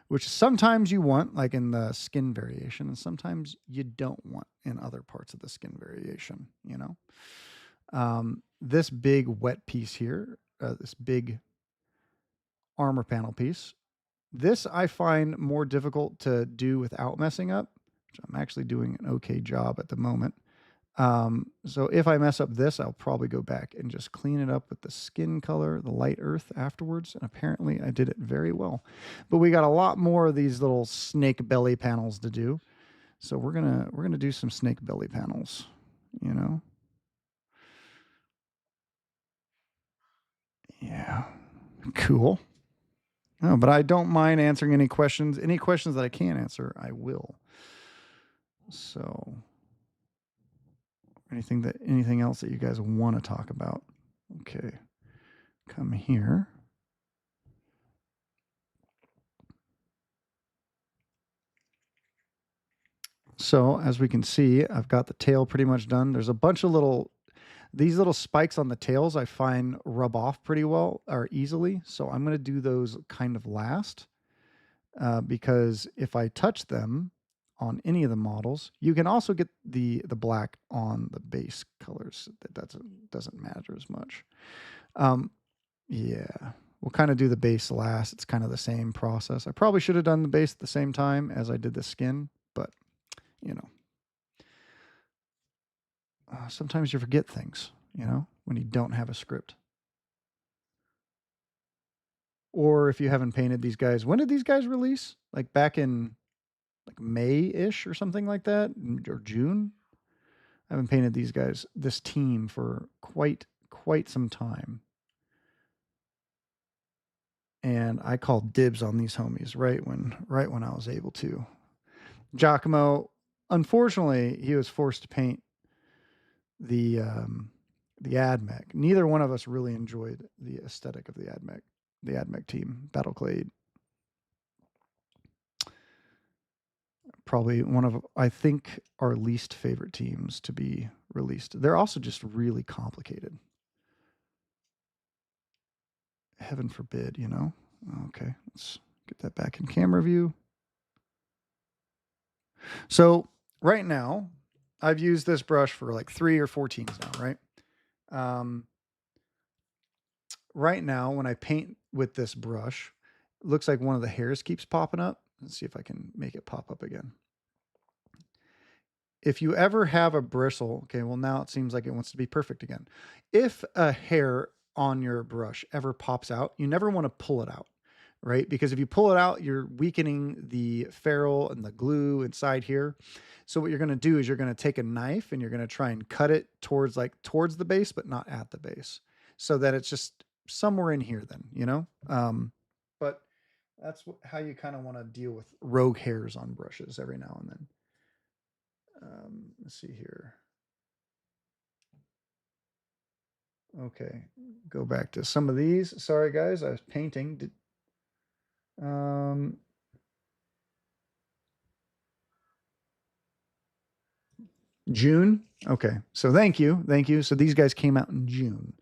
Speaker 1: which sometimes you want, like in the skin variation, and sometimes you don't want in other parts of the skin variation. This big wet piece here, this big armor panel piece, this I find more difficult to do without messing up, which I'm actually doing an okay job at the moment. So if I mess up this, I'll probably go back and just clean it up with the skin color, the light earth afterwards. And apparently I did it very well. But we got a lot more of these little snake belly panels to do. So we're gonna do some snake belly panels, you know? Yeah. Cool. No, but I don't mind answering any questions. Any questions that I can't answer, I will. So anything else that you guys want to talk about? Okay. Come here. So as we can see, I've got the tail pretty much done. There's a bunch of these little spikes on the tails I find rub off pretty well or easily. So I'm going to do those kind of last because if I touch them on any of the models, you can also get the black on the base colors. That doesn't matter as much. Um, yeah, we'll kind of do the base last. It's kind of the same process. I probably should have done the base at the same time as I did the skin, but you know, sometimes you forget things, when you don't have a script. Or if you haven't painted these guys, when did these guys release? Like back in like May-ish or something like that, or June. I haven't painted these guys, this team, for quite some time. And I called dibs on these homies right when I was able to. Giacomo, unfortunately, he was forced to paint the um, the AdMech. Neither one of us really enjoyed the aesthetic of the AdMech team, Battleclade. Probably one of, I think, our least favorite teams to be released. They're also just really complicated. Heaven forbid, you know? Okay, let's get that back in camera view. So right now, I've used this brush for like 3 or 4 teams now, right? Um, right now, when I paint with this brush, it looks like one of the hairs keeps popping up. Let's see if I can make it pop up again. If you ever have a bristle, okay, well, now it seems like it wants to be perfect again. If a hair on your brush ever pops out, you never want to pull it out, right? Because if you pull it out, you're weakening the ferrule and the glue inside here. So what you're going to do is you're going to take a knife and you're going to try and cut it towards the base, but not at the base, so that it's just somewhere in here then, you know? But that's how you kind of want to deal with rogue hairs on brushes every now and then. Let's see here. Okay, go back to some of these. Sorry, guys, I was painting. Um, June. Okay, so thank you. So these guys came out in June.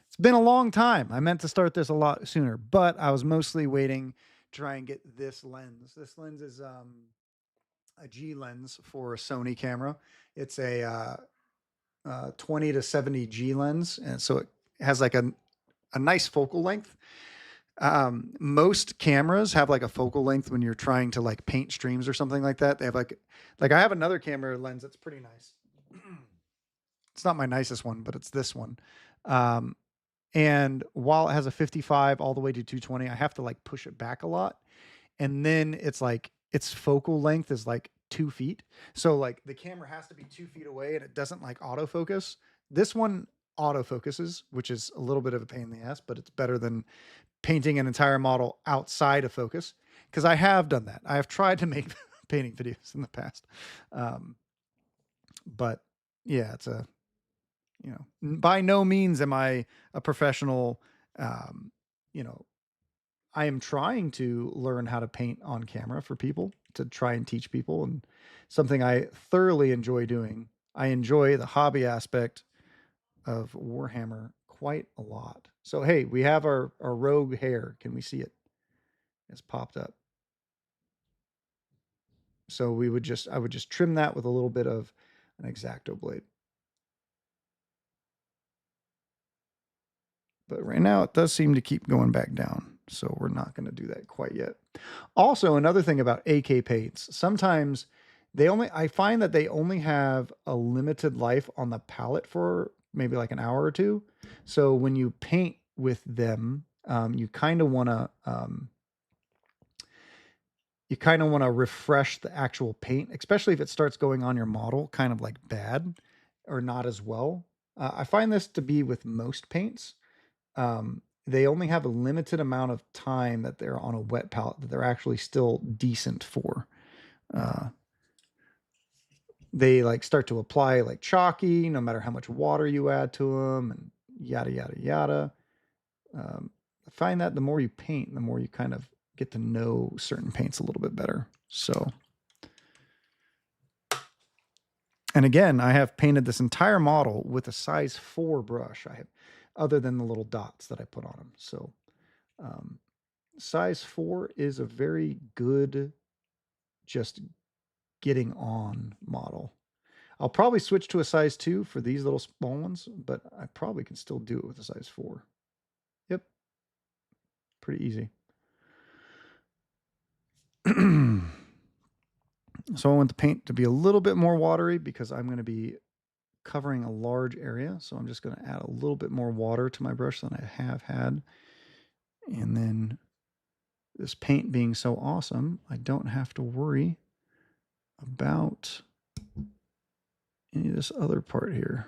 Speaker 1: It's been a long time. I meant to start this a lot sooner, but I was mostly waiting to try and get this lens. This lens is a G lens for a Sony camera. It's a 20 to 70 G lens, and so it has like a nice focal length. Most cameras have like a focal length when you're trying to like paint streams or something like that. They have like I have another camera lens that's pretty nice. It's not my nicest one, but it's this one. Um, and while it has a 55 all the way to 220, I have to like push it back a lot. And then it's like its focal length is like 2 feet. So like the camera has to be 2 feet away and it doesn't like autofocus. This one autofocuses, which is a little bit of a pain in the ass, but it's better than painting an entire model outside of focus, because I have done that. I have tried to make painting videos in the past. Um, but yeah, it's a, you know, by no means am I a professional. Um, you know, I am trying to learn how to paint on camera for people, to try and teach people, and something I thoroughly enjoy doing. I enjoy the hobby aspect of Warhammer quite a lot. So hey, we have our rogue hair. Can we see it? It's popped up. So I would just trim that with a little bit of an X-Acto blade. But right now it does seem to keep going back down. So we're not going to do that quite yet. Also, another thing about AK paints, sometimes I find that they only have a limited life on the palette for maybe like an hour or two. So when you paint with them, you kind of want to, refresh the actual paint, especially if it starts going on your model kind of like bad or not as well. I find this to be with most paints. They only have a limited amount of time that they're on a wet palette that they're actually still decent for. Uh, they like start to apply like chalky, no matter how much water you add to them, and yada yada yada. I find that the more you paint, the more you kind of get to know certain paints a little bit better. So, and again, I have painted this entire model with a size 4 brush. I have, other than the little dots that I put on them. So, um, size 4 is a very good, just getting on model. I'll probably switch to a size 2 for these little small ones, but I probably can still do it with a size 4. Yep. Pretty easy. So I want the paint to be a little bit more watery because I'm going to be covering a large area. So I'm just going to add a little bit more water to my brush than I have had. And then this paint being so awesome, I don't have to worry about any of this other part here.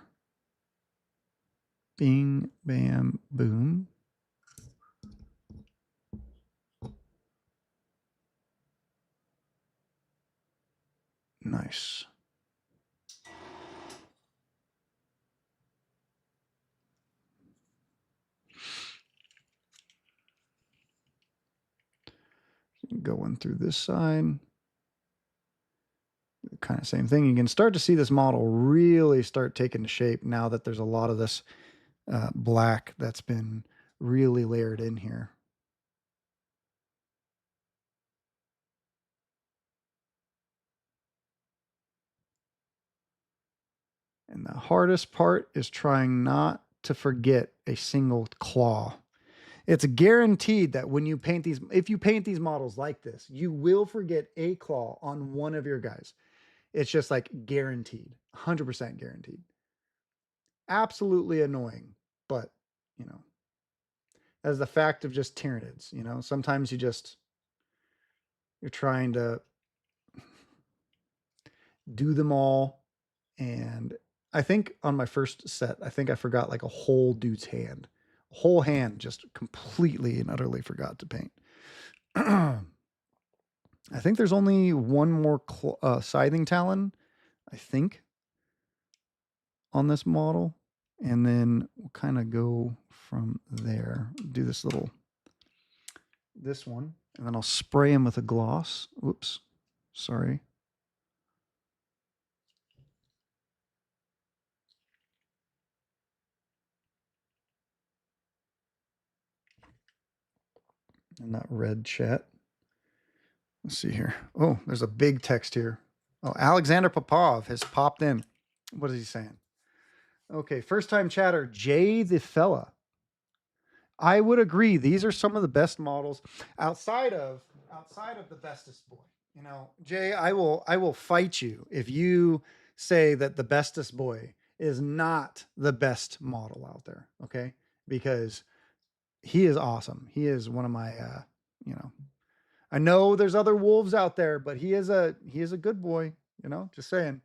Speaker 1: Bing, bam, boom. Nice. Going through this side. Kind of same thing. You can start to see this model really start taking shape now that there's a lot of this black that's been really layered in here. And the hardest part is trying not to forget a single claw. It's guaranteed that when you paint these, if you paint these models like this, you will forget a claw on one of your guys. It's just like guaranteed, 100% guaranteed. Absolutely annoying, but you know, as the fact of just Tyranids, you know, sometimes you're trying to do them all. And I think on my first set, I think I forgot like a whole dude's hand, a whole hand, just completely and utterly forgot to paint. I think there's only one more scything talon, I think, on this model. And then we'll kind of go from there. Do this one, and then I'll spray him with a gloss. Oops, sorry. And that red chat. Let's see here. Oh, there's a big text here. Oh, Alexander Popov has popped in. What is he saying? Okay, first time chatter, Jay the fella. I would agree. These are some of the best models outside of the bestest boy. You know, Jay, I will fight you if you say that the bestest boy is not the best model out there. Okay, because he is awesome. He is one of my you know, I know there's other wolves out there, but he is a good boy. You know, just saying.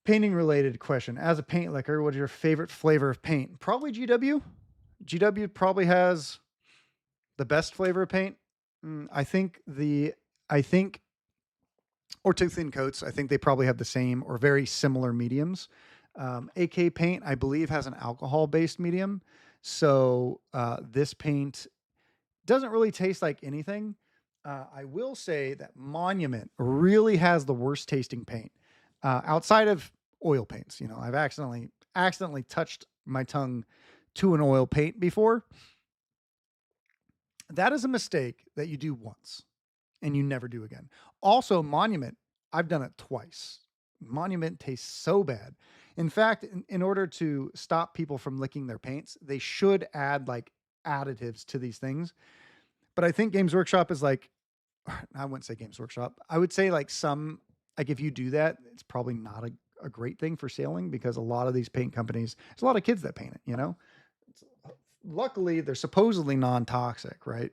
Speaker 1: Painting related question: as a paint licker, what is your favorite flavor of paint? Probably GW. GW probably has the best flavor of paint. I think or two thin coats. I think they probably have the same or very similar mediums. AK paint, I believe, has an alcohol based medium. So this paint doesn't really taste like anything. I will say that Monument really has the worst tasting paint outside of oil paints. You know, I've accidentally touched my tongue to an oil paint before. That is a mistake that you do once and you never do again. Also, Monument, I've done it twice. Monument tastes so bad. In fact, in order to stop people from licking their paints, they should add like additives to these things. But I think Games Workshop is like, I wouldn't say Games Workshop. I would say like if you do that, it's probably not a great thing for sailing because a lot of these paint companies, there's a lot of kids that paint it, you know? Luckily, they're supposedly non toxic, right?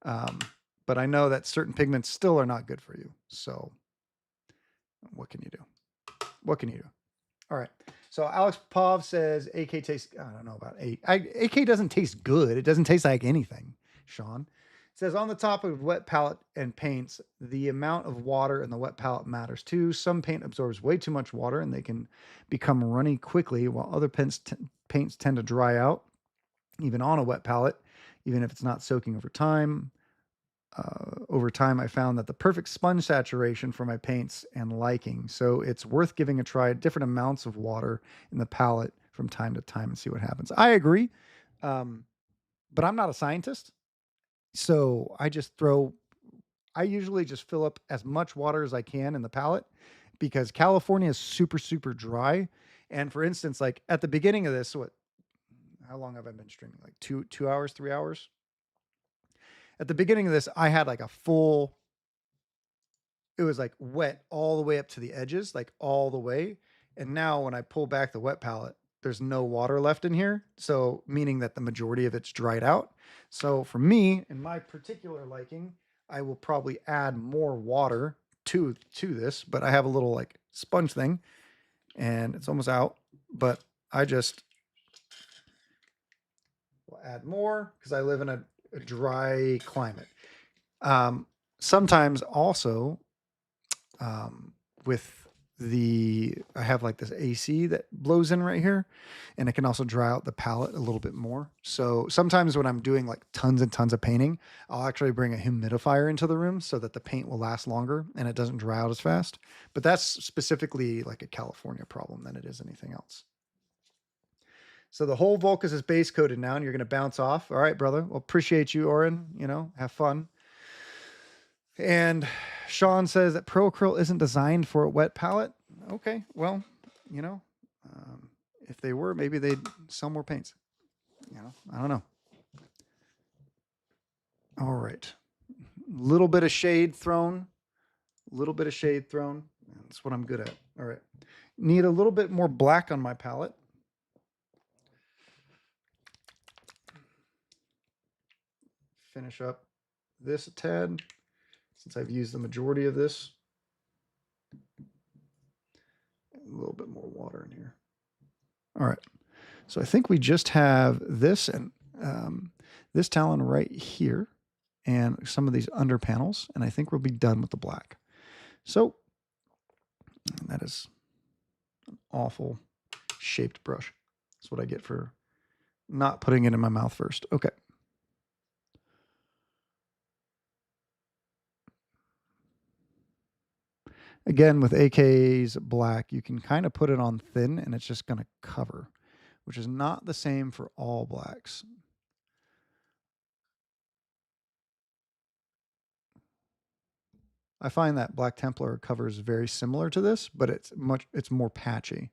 Speaker 1: Um, but I know that certain pigments still are not good for you. So, what can you do? What can you do? All right. So Alex Pov says AK tastes. I don't know about AK doesn't taste good. It doesn't taste like anything. Sean says on the topic of wet palette and paints, the amount of water in the wet palette matters too. Some paint absorbs way too much water and they can become runny quickly, while other paints tend to dry out, even on a wet palette, even if it's not soaking over time. Over time, I found that the perfect sponge saturation for my paints and liking. So it's worth giving a try at different amounts of water in the palette from time to time and see what happens. I agree. But I'm not a scientist. So I usually just fill up as much water as I can in the palette because California is super, super dry. And for instance, like at the beginning of this, how long have I been streaming? Like 2 hours, 3 hours? At the beginning of this, I had like it was like wet all the way up to the edges, like all the way. And now when I pull back the wet palette, there's no water left in here. So meaning that the majority of it's dried out. So for me, in my particular liking, I will probably add more water to this, but I have a little like sponge thing and it's almost out, but I just will add more because I live in a dry climate. Um, Sometimes also with I have like this AC that blows in right here, and it can also dry out the palette a little bit more. So sometimes when I'm doing like tons and tons of painting, I'll actually bring a humidifier into the room so that the paint will last longer and it doesn't dry out as fast. But that's specifically like a California problem than it is anything else. So the whole Volcus is base coated now, and you're going to bounce off. All right, brother. Well, appreciate you, Oren. Have fun. And Sean says that Pro Acryl isn't designed for a wet palette. Okay, well, you know, if they were, maybe they'd sell more paints. I don't know. All right, little bit of shade thrown. Little bit of shade thrown. That's what I'm good at. All right, need a little bit more black on my palette. Finish up this a tad since I've used the majority of this. A little bit more water in here. All right. So I think we just have this and this talon right here and some of these under panels, and I think we'll be done with the black. So that is an awful shaped brush. That's what I get for not putting it in my mouth first. Okay. Again, with AK's black, you can kind of put it on thin and it's just going to cover, which is not the same for all blacks. I find that Black Templar covers very similar to this, but it's more patchy.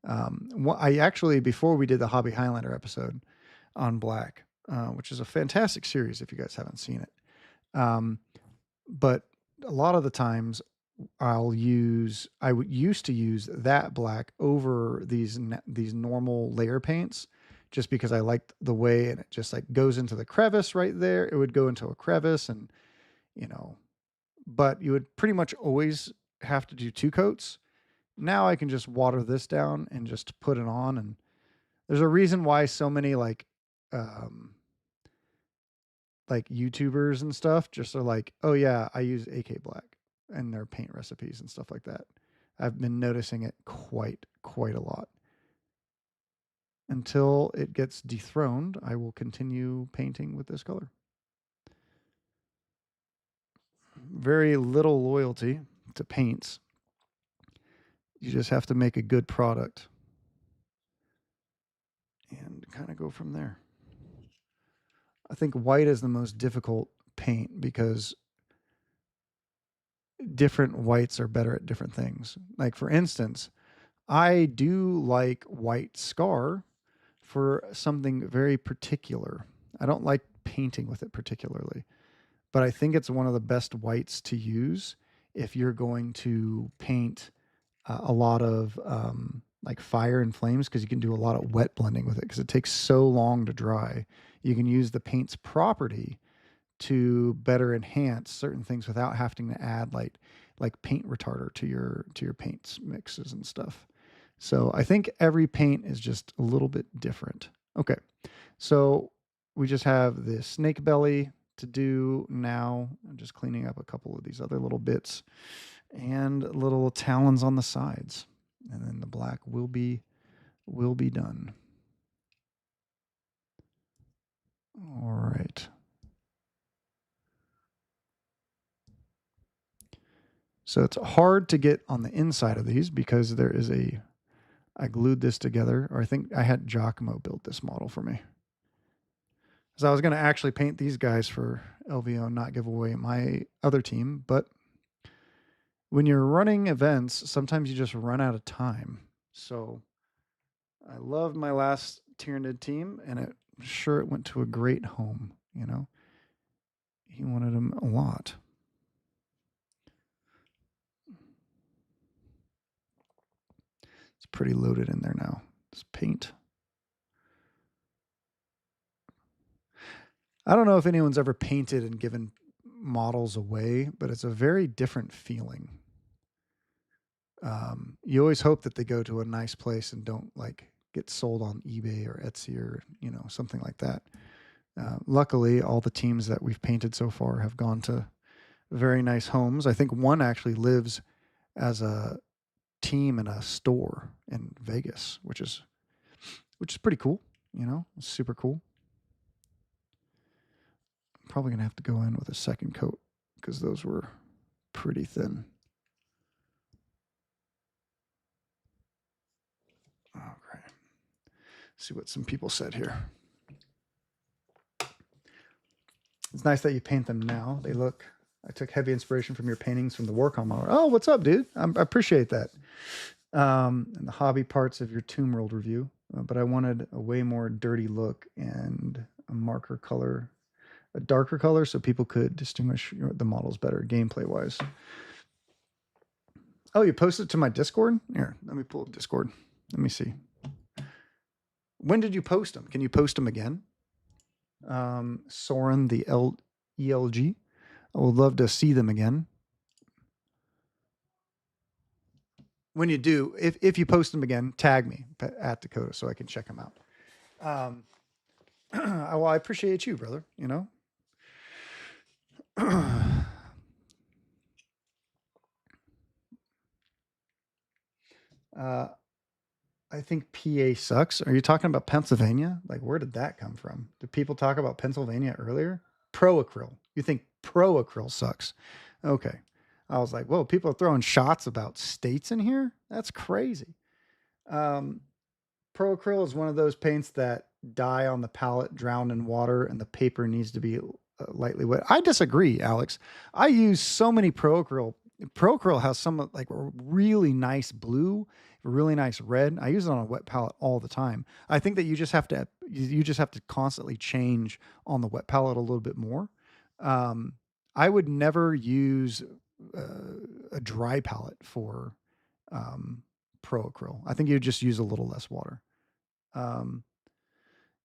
Speaker 1: I actually, before we did the Hobby Highlander episode on black, which is a fantastic series if you guys haven't seen it. But a lot of the times I would used to use that black over these normal layer paints just because I liked the way it just like goes into the crevice right there. It would go into a crevice and, you know, but you would pretty much always have to do 2 coats. Now I can just water this down and just put it on. And there's a reason why so many like YouTubers and stuff just are like, oh yeah, I use AK Black and their paint recipes and stuff like that. I've been noticing it quite a lot. Until it gets dethroned, I will continue painting with this color. Very little loyalty to paints. You just have to make a good product and kind of go from there. I think white is the most difficult paint because different whites are better at different things. Like, for instance, I do like white Scar for something very particular. I don't like painting with it particularly, but I think it's one of the best whites to use if you're going to paint a lot of like fire and flames, because you can do a lot of wet blending with it because it takes so long to dry. You can use the paint's property to better enhance certain things without having to add like paint retarder to your paints mixes and stuff. So I think every paint is just a little bit different. Okay, so we just have the snake belly to do now. I'm just cleaning up a couple of these other little bits and little talons on the sides, and then the black will be done. All right. So it's hard to get on the inside of these because there is I glued this together, or I think I had Giacomo build this model for me. So I was going to actually paint these guys for LVO and not give away my other team, but when you're running events, sometimes you just run out of time. So I loved my last Tyranid team, and it went to a great home, you know. He wanted him a lot. It's pretty loaded in there now. Just paint. I don't know if anyone's ever painted and given models away, but it's a very different feeling. You always hope that they go to a nice place and don't like get sold on eBay or Etsy or something like that. Luckily, all the teams that we've painted so far have gone to very nice homes. I think one actually lives as a team in a store in Vegas, which is pretty cool. It's super cool. I'm probably gonna have to go in with a second coat because those were pretty thin. Okay. See what some people said here. It's nice that you paint them now. They look. I took heavy inspiration from your paintings from the Warcom model. Oh, what's up, dude? I appreciate that. And the hobby parts of your Tomb World review, but I wanted a way more dirty look and a marker color, a darker color, so people could distinguish the models better gameplay wise. Oh, you posted to my Discord? Here, let me pull up Discord. Let me see. When did you post them? Can you post them again? Soren the ELG. I would love to see them again. When you do, if you post them again, tag me at Dakota so I can check them out. Well, I appreciate you, brother. I think PA sucks. Are you talking about Pennsylvania? Like, where did that come from? Did people talk about Pennsylvania earlier? Proacryl. You think Proacryl sucks? Okay. I was like, whoa, people are throwing shots about states in here? That's crazy. Proacryl is one of those paints that die on the palette, drown in water, and the paper needs to be lightly wet. I disagree, Alex. I use so many Proacryl. Proacryl has some like really nice blue, really nice red. I use it on a wet palette all the time. I think that you just have to constantly change on the wet palette a little bit more. I would never use a dry palette for Proacryl. I think you just use a little less water. Um,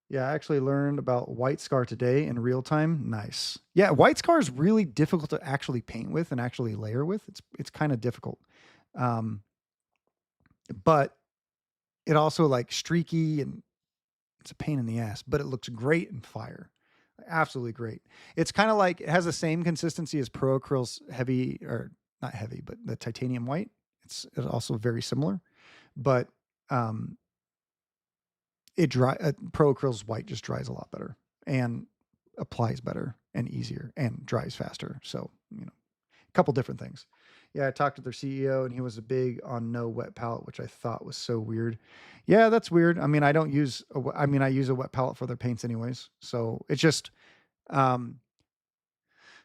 Speaker 1: yeah, I actually learned about White Scar today in real time. Nice. Yeah, White Scar is really difficult to actually paint with and actually layer with. It's kind of difficult. Um, but it also like streaky and it's a pain in the ass, but it looks great in fire. Absolutely great. It's kind of like it has the same consistency as Proacryl's heavy or not heavy, but the titanium white. It's also very similar, but um, Proacryl's white just dries a lot better and applies better and easier and dries faster. So, a couple different things. Yeah, I talked to their CEO and he was big on no wet palette, which I thought was so weird. Yeah, that's weird. I mean, I use a wet palette for their paints anyways. So it's just, um,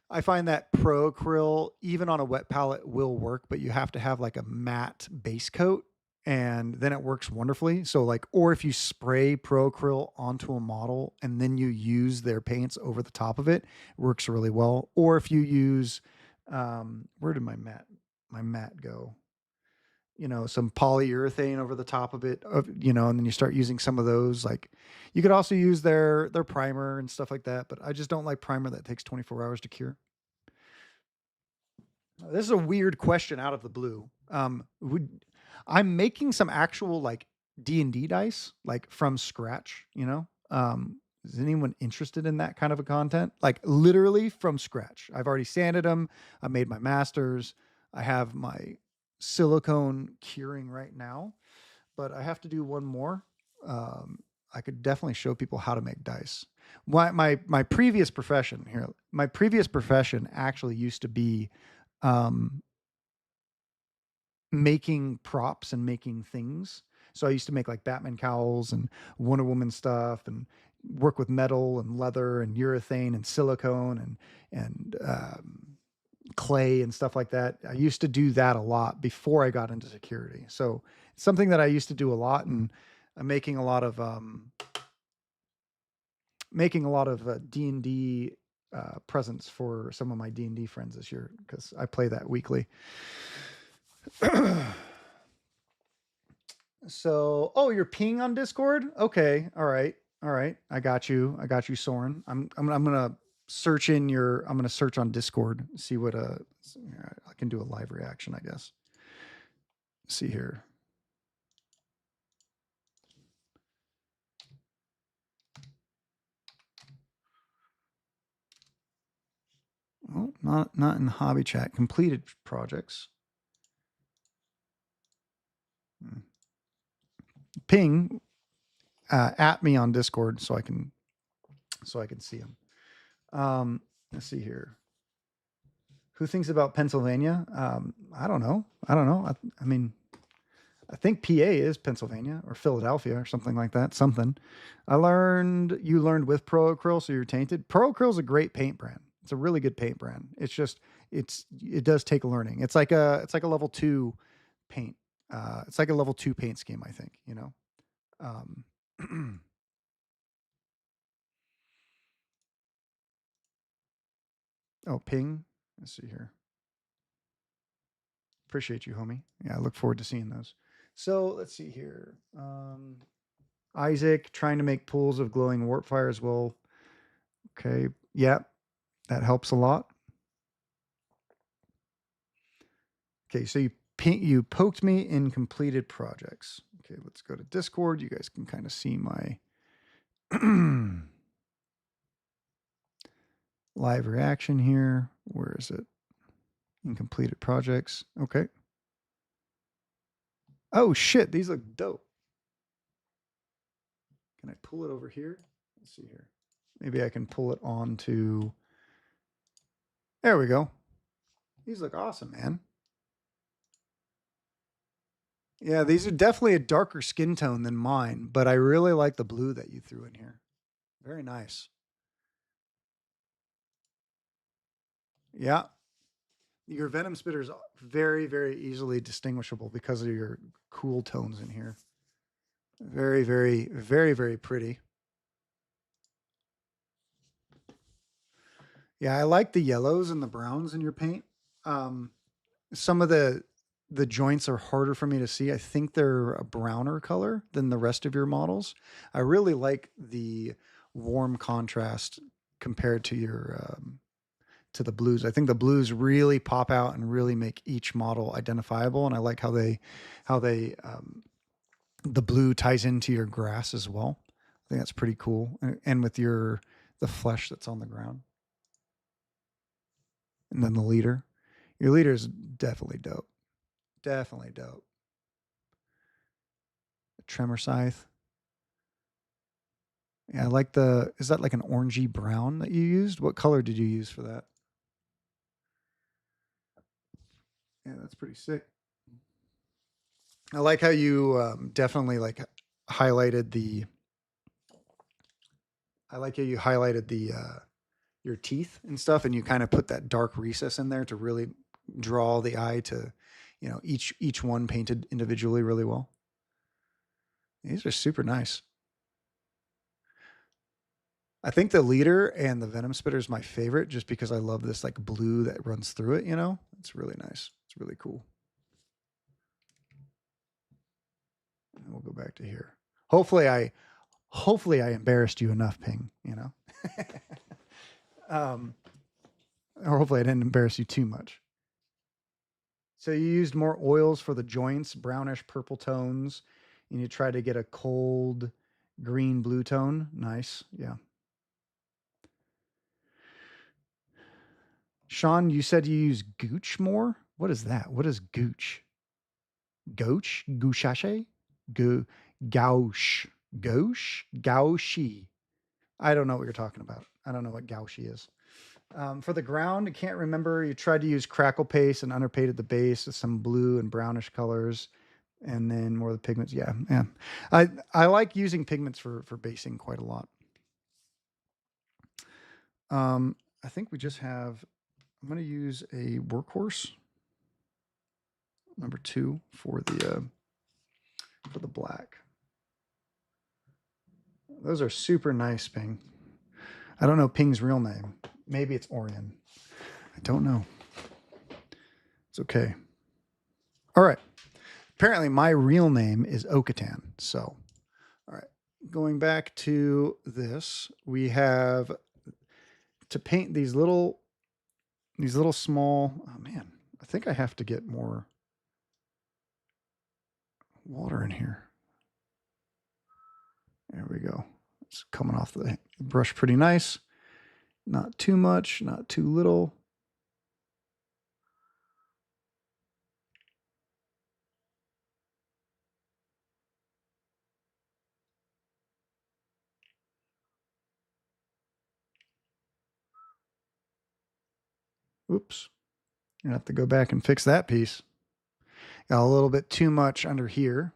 Speaker 1: I find that Proacryl, even on a wet palette, will work, but you have to have like a matte base coat and then it works wonderfully. So, like, or if you spray Proacryl onto a model and then you use their paints over the top of it, it works really well. Or if you use, where did my matte go? Some polyurethane over the top of it, and then you start using some of those. Like, you could also use their primer and stuff like that, but I just don't like primer that takes 24 hours to cure. This is a weird question out of the blue. I'm making some actual like D&D dice, like from scratch, is anyone interested in that kind of a content? Like literally from scratch. I've already sanded them. I made my masters. I have my silicone curing right now, but I have to do one more. I could definitely show people how to make dice. My previous profession here, my previous profession actually used to be um, making props and making things. So I used to make like Batman cowls and Wonder Woman stuff and work with metal and leather and urethane and silicone and clay and stuff like that. I used to do that a lot before I got into security. So it's something that I used to do a lot, and I'm making a lot of D&D presents for some of my D&D friends this year because I play that weekly. So, oh, you're peeing on Discord? Okay. All right. All right. I got you. I got you, Soren. I'm gonna search in your. I'm gonna search on Discord. See what I can do a live reaction. I guess. See here. Oh, not in hobby chat. Completed projects. Ping at me on Discord so I can see them. Let's see here. Who thinks about Pennsylvania? I don't know. I mean, I think PA is Pennsylvania or Philadelphia or something like that. Something. You learned with Pro Acryl, so you're tainted. Pro Acryl is a great paint brand. It's a really good paint brand. It's just it does take learning. It's like a level 2 paint. It's like a level 2 paint scheme, I think, you know. Oh, ping. Let's see here. Appreciate you, homie. Yeah, I look forward to seeing those. So let's see here. Isaac trying to make pools of glowing warp fire as well. Okay. Yeah, that helps a lot. Okay, so you poked me in completed projects. Okay, let's go to Discord. You guys can kind of see my live reaction here. Where is it? In completed projects. Okay. Oh shit, these look dope. Can I pull it over here? Let's see here. Maybe I can pull it onto. There we go. These look awesome, man. Yeah, these are definitely a darker skin tone than mine, but I really like the blue that you threw in here. Very nice. Yeah. Your Venom Spitter is very, very easily distinguishable because of your cool tones in here. Very, very, very, very pretty. Yeah, I like the yellows and the browns in your paint. Some of the joints are harder for me to see. I think they're a browner color than the rest of your models. I really like the warm contrast compared to your to the blues. I think the blues really pop out and really make each model identifiable. And I like how they the blue ties into your grass as well. I think that's pretty cool. And with the flesh that's on the ground, and then the leader. Your leader is definitely dope. Definitely dope. The tremor scythe. Yeah, I like the. Is that like an orangey brown that you used? What color did you use for that? Yeah, that's pretty sick. I like how you definitely like highlighted the. I like how you highlighted the your teeth and stuff, and you kind of put that dark recess in there to really draw the eye to, you know, each one painted individually really well. These are super nice. I think the leader and the venom spitter is my favorite, just because I love this like blue that runs through it. You know, it's really nice. It's really cool. And we'll go back to here. Hopefully I embarrassed you enough, Ping. You know, um, or hopefully I didn't embarrass you too much. So you used more oils for the joints, brownish purple tones, and you tried to get a cold green blue tone. Nice. Yeah. Sean, you said you use gooch more? What is that? What is gooch? Gouche? Gouchache? Go gouche. Gouche? Gouchy. I don't know what you're talking about. I don't know what gouchy is. For the ground, I can't remember. You tried to use crackle paste and underpainted the base with some blue and brownish colors, and then more of the pigments. Yeah, yeah. I like using pigments for basing quite a lot. I think we just have. I'm going to use a workhorse number 2 for the black. Those are super nice, Ping. I don't know Ping's real name. Maybe it's Orion. I don't know. It's okay. All right. Apparently, my real name is Okatan. So, all right. Going back to this, we have to paint these little small. Oh man, I think I have to get more water in here. There we go. It's coming off the brush pretty nice. Not too much, not too little. Oops. You have to go back and fix that piece. Got a little bit too much under here.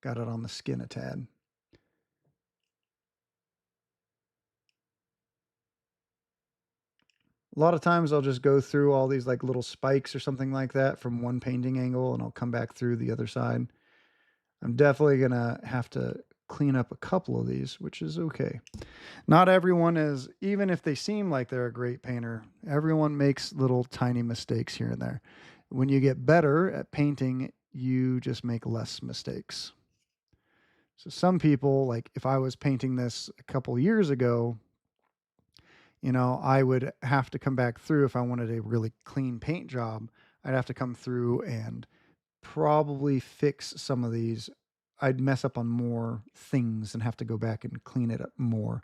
Speaker 1: Got it on the skin a tad. A lot of times I'll just go through all these like little spikes or something like that from one painting angle and I'll come back through the other side. I'm definitely going to have to clean up a couple of these, which is okay. Not everyone is, even if they seem like they're a great painter, everyone makes little tiny mistakes here and there. When you get better at painting, you just make less mistakes. So some people, like if I was painting this a couple years ago, I would have to come back through if I wanted a really clean paint job. I'd have to come through and probably fix some of these. I'd mess up on more things and have to go back and clean it up more.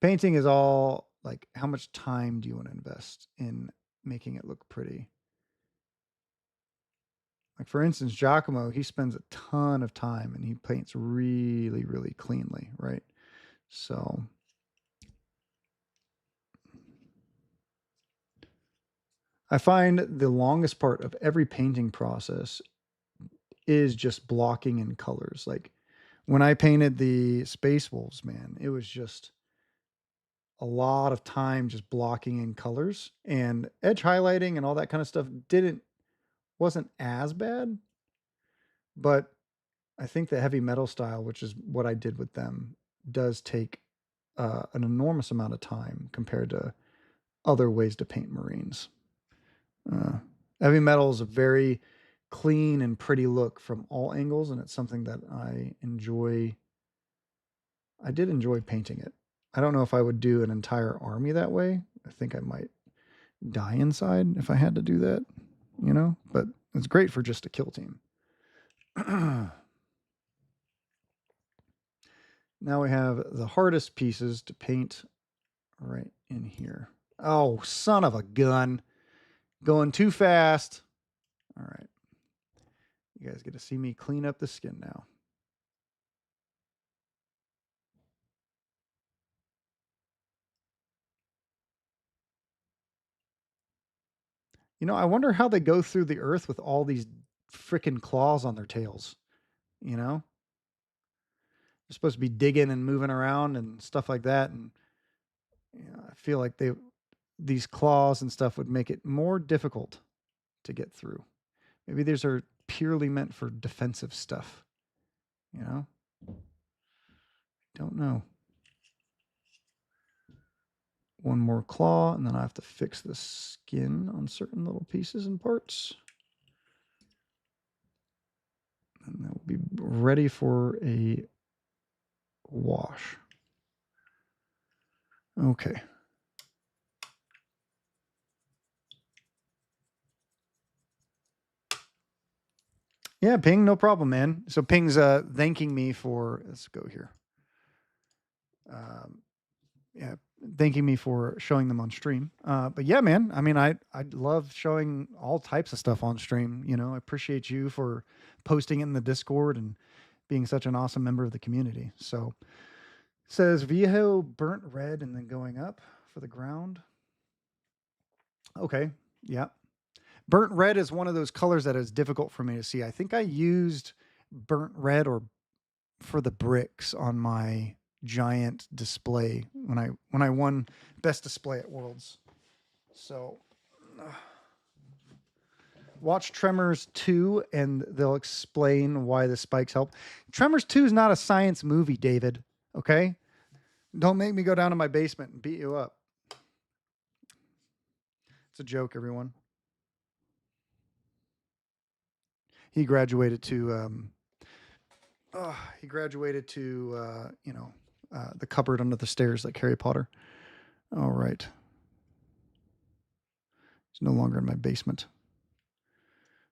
Speaker 1: Painting is all like, how much time do you want to invest in making it look pretty? Like, for instance, Giacomo, he spends a ton of time and he paints really, really cleanly, right? So I find the longest part of every painting process is just blocking in colors. Like when I painted the Space Wolves, man, it was just a lot of time just blocking in colors and edge highlighting and all that kind of stuff wasn't as bad, but I think the heavy metal style, which is what I did with them, does take an enormous amount of time compared to other ways to paint Marines. Uh, Heavy metal is a very clean and pretty look from all angles, and it's something that I enjoy. I did enjoy painting it. I don't know if I would do an entire army that way. I think I might die inside if I had to do that, but it's great for just a kill team. Now we have the hardest pieces to paint right in here. Oh, son of a gun. Going too fast. All right. You guys get to see me clean up the skin now. I wonder how they go through the earth with all these freaking claws on their tails. They're supposed to be digging and moving around and stuff like that. And I feel like these claws and stuff would make it more difficult to get through. Maybe these are purely meant for defensive stuff. Don't know. One more claw, and then I have to fix the skin on certain little pieces and parts. And that will be ready for a wash. Okay. Yeah, Ping, no problem, man. So Ping's thanking me for, let's go here. Yeah, thanking me for showing them on stream. But yeah, man, I mean, I love showing all types of stuff on stream. I appreciate you for posting it in the Discord and being such an awesome member of the community. So it says Viejo burnt red and then going up for the ground. Okay, yeah. Burnt red is one of those colors that is difficult for me to see. I think I used burnt red or for the bricks on my giant display when I won best display at Worlds. So watch Tremors 2 and they'll explain why the spikes help. Tremors 2 is not a science movie, David. Okay? Don't make me go down to my basement and beat you up. It's a joke, everyone. he graduated to the cupboard under the stairs like Harry Potter. All right. It's no longer in my basement.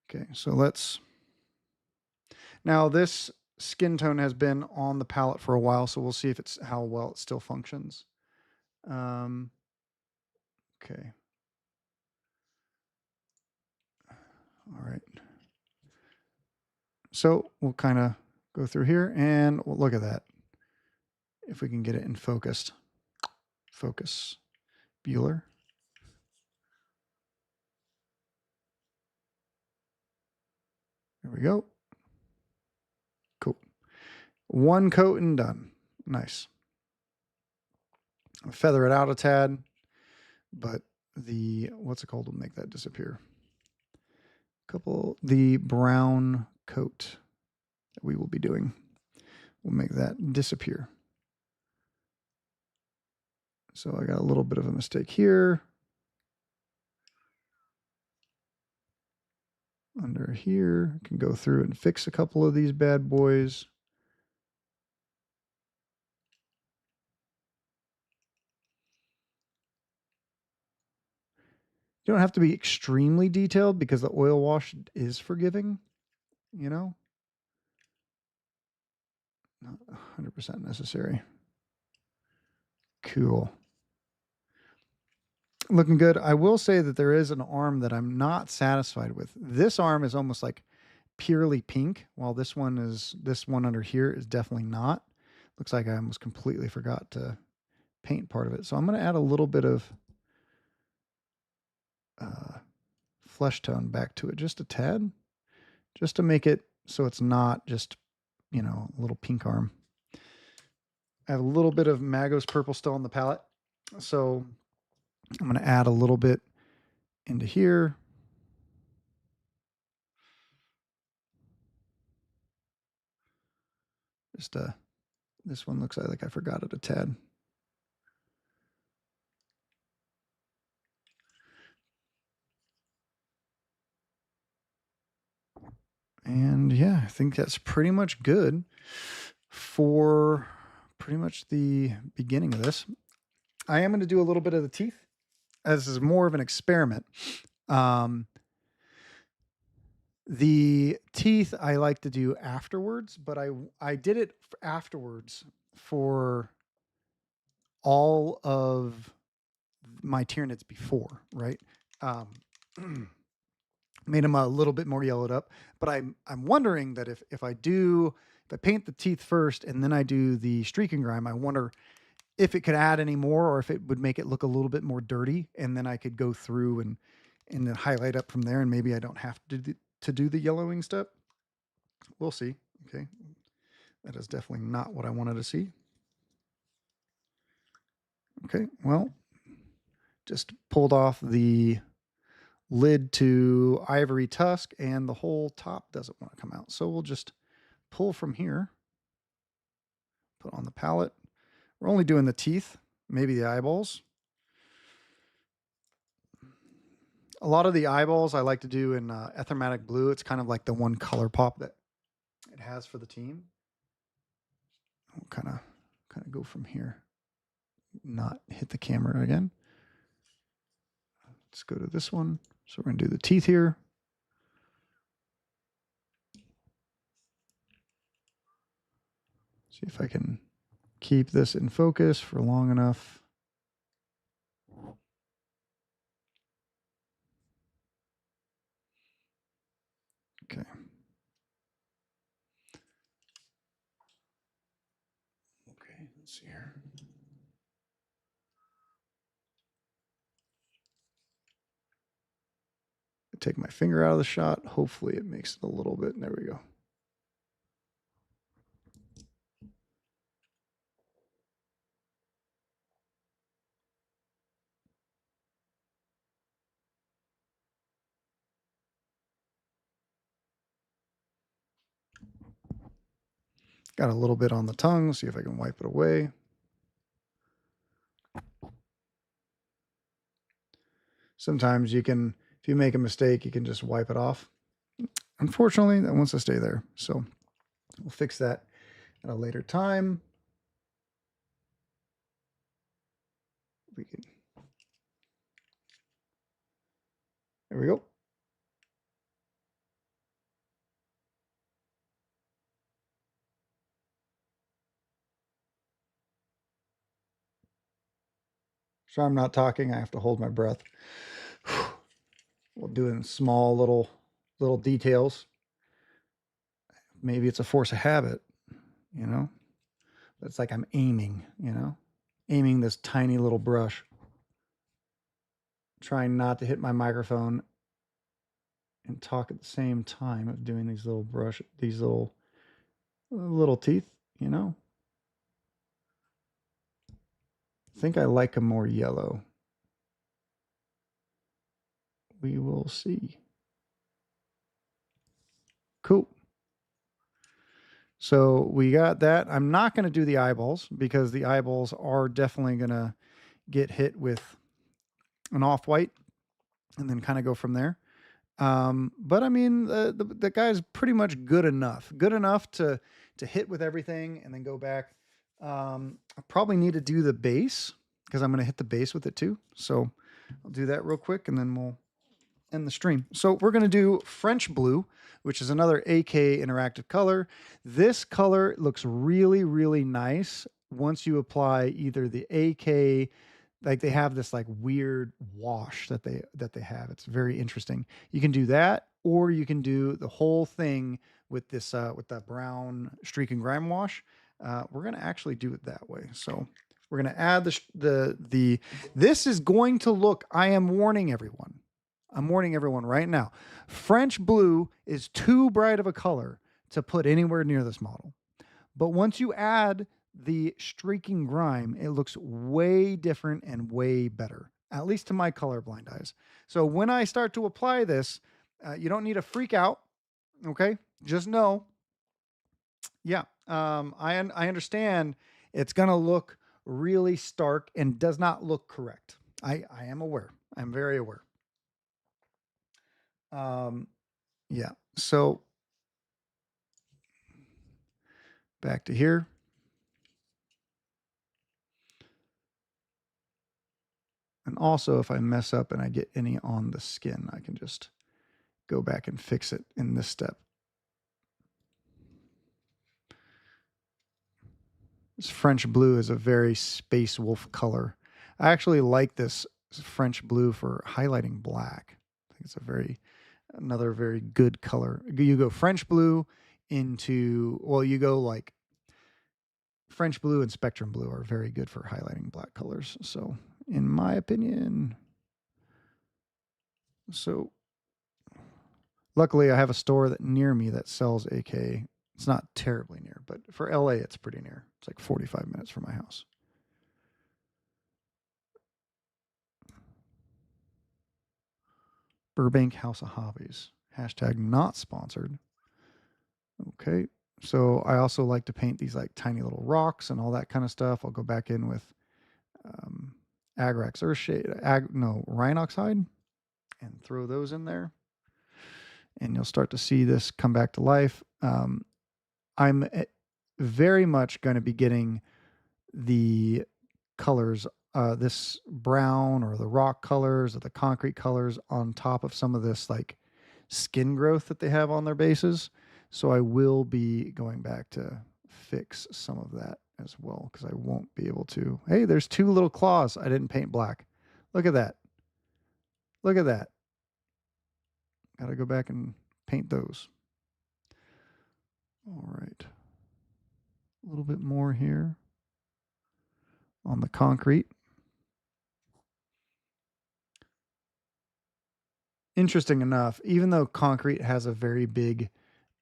Speaker 1: Okay, so let's. Now this skin tone has been on the palette for a while, so we'll see if it's how well it still functions. Okay. All right. So we'll kind of go through here and we'll look at that. If we can get it in focused. Focus. Bueller. There we go. Cool. One coat and done. Nice. I'll feather it out a tad, but the, what's it called, will make that disappear. The brown coat that we will be doing will make that disappear. So I got a little bit of a mistake here. Under here, I can go through and fix a couple of these bad boys. You don't have to be extremely detailed because the oil wash is forgiving, you know? Not 100% necessary. Cool. Looking good. I will say that there is an arm that I'm not satisfied with. This arm is almost like purely pink, while this one under here is definitely not. Looks like I almost completely forgot to paint part of it. So I'm going to add a little bit of flesh tone back to it, just a tad, just to make it so it's not just, a little pink arm. I have a little bit of Magos purple still on the palette, so I'm going to add a little bit into here. Just this one looks like I forgot it a tad. And yeah, I think that's pretty much good for pretty much the beginning of this. I am going to do a little bit of the teeth. This is more of an experiment. The teeth I like to do afterwards, but I did it afterwards for all of my Tyranids before, right? Made them a little bit more yellowed up, but I'm wondering that if I paint the teeth first and then I do the streak and grime, I wonder if it could add any more or if it would make it look a little bit more dirty, and then I could go through and then highlight up from there, and maybe I don't have to do the yellowing step. We'll see. Okay. That is definitely not what I wanted to see. Okay, well, just pulled off the lid to ivory tusk and the whole top doesn't want to come out. So we'll just pull from here, put on the palette. We're only doing the teeth, maybe the eyeballs. A lot of the eyeballs I like to do in Ethermatic Blue. It's kind of like the one color pop that it has for the team. We'll kind of go from here. Not hit the camera again. Let's go to this one. So we're going to do the teeth here. See if I can keep this in focus for long enough. Okay. Okay, let's see here. Take my finger out of the shot. Hopefully it makes it a little bit. There we go. Got a little bit on the tongue. See if I can wipe it away. Sometimes you can, if you make a mistake, you can just wipe it off. unfortunately, that wants to stay there. So we'll fix that at a later time. We can, there we go. So I'm not talking. I have to hold my breath. We'll do in small little details. Maybe it's a force of habit, you know. It's like I'm aiming, aiming this tiny little brush, trying not to hit my microphone and talk at the same time of doing these little teeth, you know. I think I like them more yellow. We will see. Cool. So we got that. I'm not going to do the eyeballs because the eyeballs are definitely going to get hit with an off white and then kind of go from there. But I mean, the guy's pretty much good enough to hit with everything and then go back. I probably need to do the base because I'm going to hit the base with it too. So I'll do that real quick and then we'll end the stream. So we're going to do French blue, which is another AK interactive color. This color looks really, really nice once you apply either the AK, like they have this like weird wash that they have. It's very interesting. You can do that, or you can do the whole thing with this with that brown streak and grime wash. We're going to actually do it that way. So we're going to add the this is going to look, I am warning everyone. I'm warning everyone right now. French blue is too bright of a color to put anywhere near this model. But once you add the streaking grime, it looks way different and way better, at least to my colorblind eyes. So when I start to apply this, you don't need to freak out. Okay. Just know, yeah, I understand it's going to look really stark and does not look correct. I am aware. I'm very aware. Um, yeah. So back to here. And also, if I mess up and I get any on the skin, I can just go back and fix it in this step. This French blue is a very space wolf color. I actually like this French blue for highlighting black. I think it's another very good color. You go French blue into, well, you go like French blue and spectrum blue are very good for highlighting black colors. So, in my opinion, so luckily I have a store that near me that sells AK. It's not terribly near, but for LA, it's pretty near. It's like 45 minutes from my house. Burbank House of Hobbies. Hashtag not sponsored. Okay. So I also like to paint these like tiny little rocks and all that kind of stuff. I'll go back in with um, Agrax Earthshade, Rhinoxide, and throw those in there. And you'll start to see this come back to life. I'm very much going to be getting the colors, this brown or the rock colors or the concrete colors on top of some of this like skin growth that they have on their bases. So I will be going back to fix some of that as well because I won't be able to. Hey, there's two little claws I didn't paint black. Look at that. Look at that. Got to go back and paint those. All right. A little bit more here on the concrete. Interesting enough, even though concrete has a very big,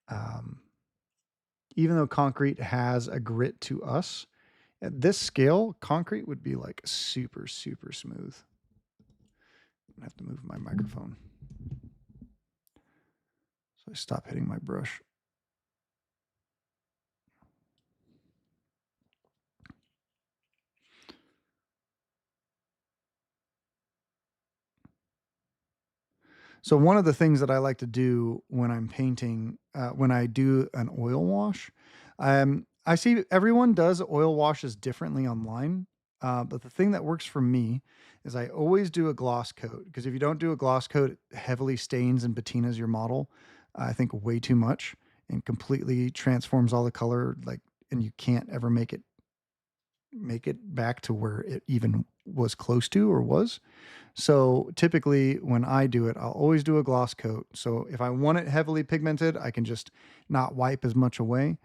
Speaker 1: um, even though concrete has a grit to us, at this scale, concrete would be like super, super smooth. I have to move my microphone. So I stop hitting my brush. So one of the things that I like to do when I'm painting, when I do an oil wash, I see everyone does oil washes differently online. But the thing that works for me is I always do a gloss coat, because if you don't do a gloss coat, it heavily stains and patinas your model. I think way too much, and completely transforms all the color. Like, and you can't ever make it back to where it even was close to or was. So typically, when I do it, I'll always do a gloss coat. So if I want it heavily pigmented, I can just not wipe as much away.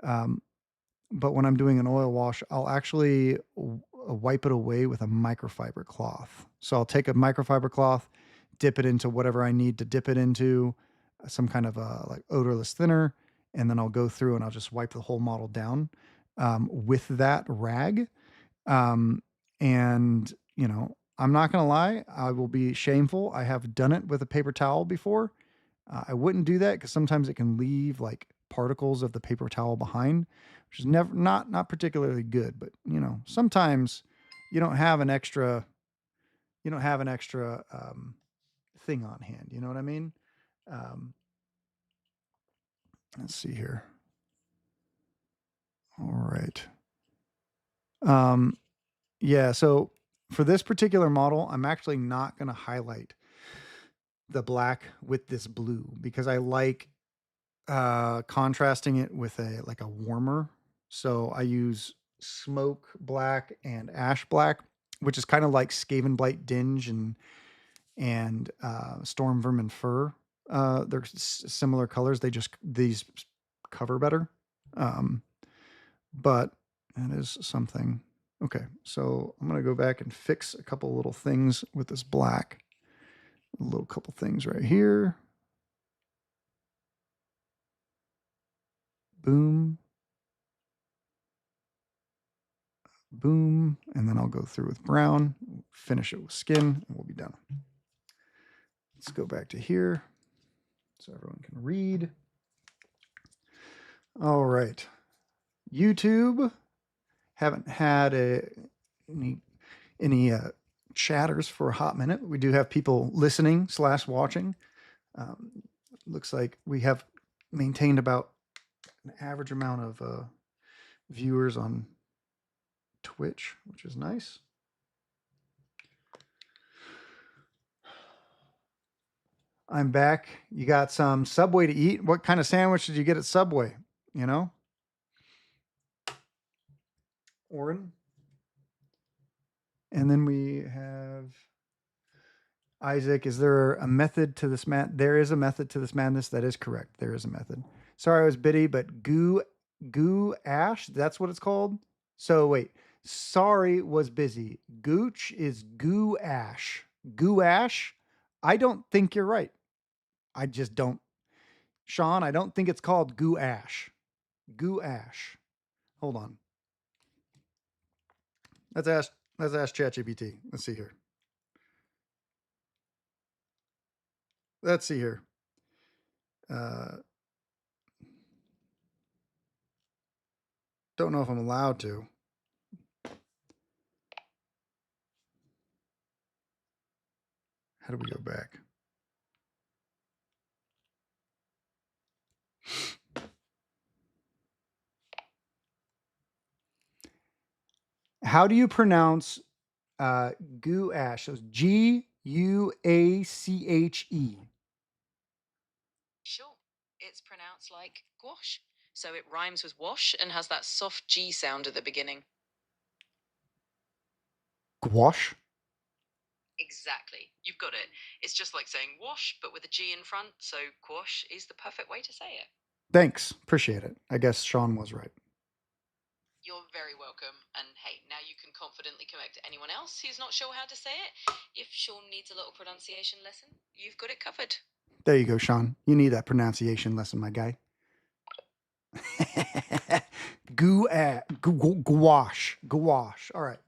Speaker 1: Um, but when I'm doing an oil wash, I'll actually wipe it away with a microfiber cloth. So I'll take a microfiber cloth, dip it into whatever I need to dip it into, some kind of like odorless thinner, and then I'll go through and I'll just wipe the whole model down with that rag. Um, and I'm not gonna lie, I will be shameful. I have done it with a paper towel before. I wouldn't do that because sometimes it can leave like particles of the paper towel behind, which is never not particularly good. But sometimes you don't have an extra you don't have an extra thing on hand. You know what I mean? Um, let's see here. All right. Um, yeah. So for this particular model, I'm actually not going to highlight the black with this blue because I like contrasting it with a like a warmer. So I use smoke black and ash black, which is kind of like Skaven Blight Dinge and Storm Vermin Fur. They're similar colors. These cover better. Um, but that is something. Okay, so I'm gonna go back and fix a couple little things with this black. A little couple things right here. Boom, boom, and then I'll go through with brown, finish it with skin, and we'll be done. Let's go back to here so everyone can read. All right. YouTube, haven't had any chatters for a hot minute. We do have people listening / watching. Um, looks like we have maintained about an average amount of viewers on Twitch, which is nice. I'm back. You got some Subway to eat? What kind of sandwich did you get at Subway? You know, Oren. And then we have Isaac. Is there a method to this There is a method to this madness. That is correct. There is a method. Sorry, I was bitty, but goo ash. That's what it's called. So wait. Sorry, was busy. Gooch is goo ash. Goo ash. I don't think you're right. I just don't. Sean, I don't think it's called goo ash. Goo ash. Hold on. Let's ask. Let's ask ChatGPT. Let's see here. Let's see here. Uh, don't know if I'm allowed to. How do we go back? How do you pronounce gouache? So Guache.
Speaker 2: Sure. It's pronounced like gouache. So it rhymes with wash and has that soft G sound at the beginning.
Speaker 1: Gouache.
Speaker 2: Exactly. You've got it. It's just like saying wash, but with a G in front. So gouache is the perfect way to say it.
Speaker 1: Thanks. Appreciate it. I guess Sean was right.
Speaker 2: You're very welcome. And hey, now you can confidently correct anyone else who's not sure how to say it. If Sean needs a little pronunciation lesson, you've got it covered.
Speaker 1: There you go, Sean. You need that pronunciation lesson, my guy. Gouache. Gouache. All right.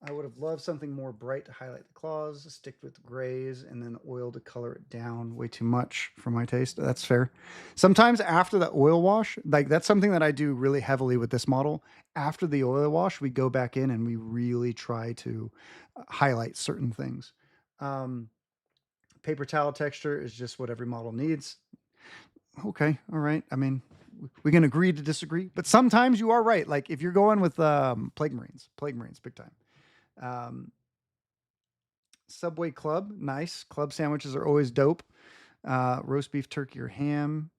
Speaker 1: I would have loved something more bright to highlight the claws, stick with grays, and then oil to color it down. Way too much for my taste. That's fair. Sometimes after the oil wash, like that's something that I do really heavily with this model. After the oil wash, we go back in and we really try to highlight certain things. Um, paper towel texture is just what every model needs. Okay, all right. I mean, we can agree to disagree, but sometimes you are right. Like if you're going with Plague Marines, big time. Um, Subway Club, nice. Club sandwiches are always dope. Roast beef, turkey, or ham.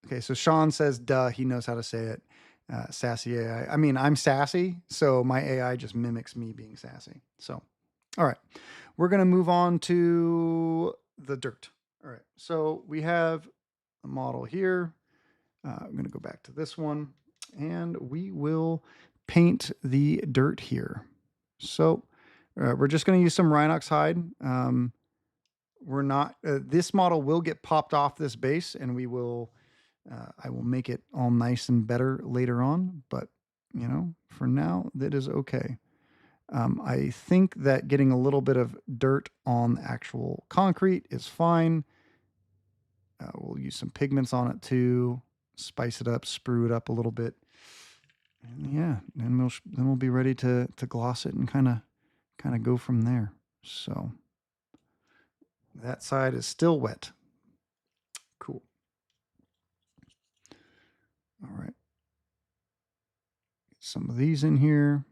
Speaker 1: Okay, so Sean says, duh, he knows how to say it. Sassy AI. I mean, I'm sassy, so my AI just mimics me being sassy. So, all right, we're going to move on to the dirt. All right, so we have a model here. I'm going to go back to this one and we will paint the dirt here. So, we're just going to use some Rhinox hide. We're not, this model will get popped off this base and we will I will make it all nice and better later on, but you know, for now, that is okay. I think that getting a little bit of dirt on the actual concrete is fine. We'll use some pigments on it too, spice it up, sprue it up a little bit. And yeah, then we'll be ready to gloss it and kind of go from there. So that side is still wet. Cool. All right. Some of these in here.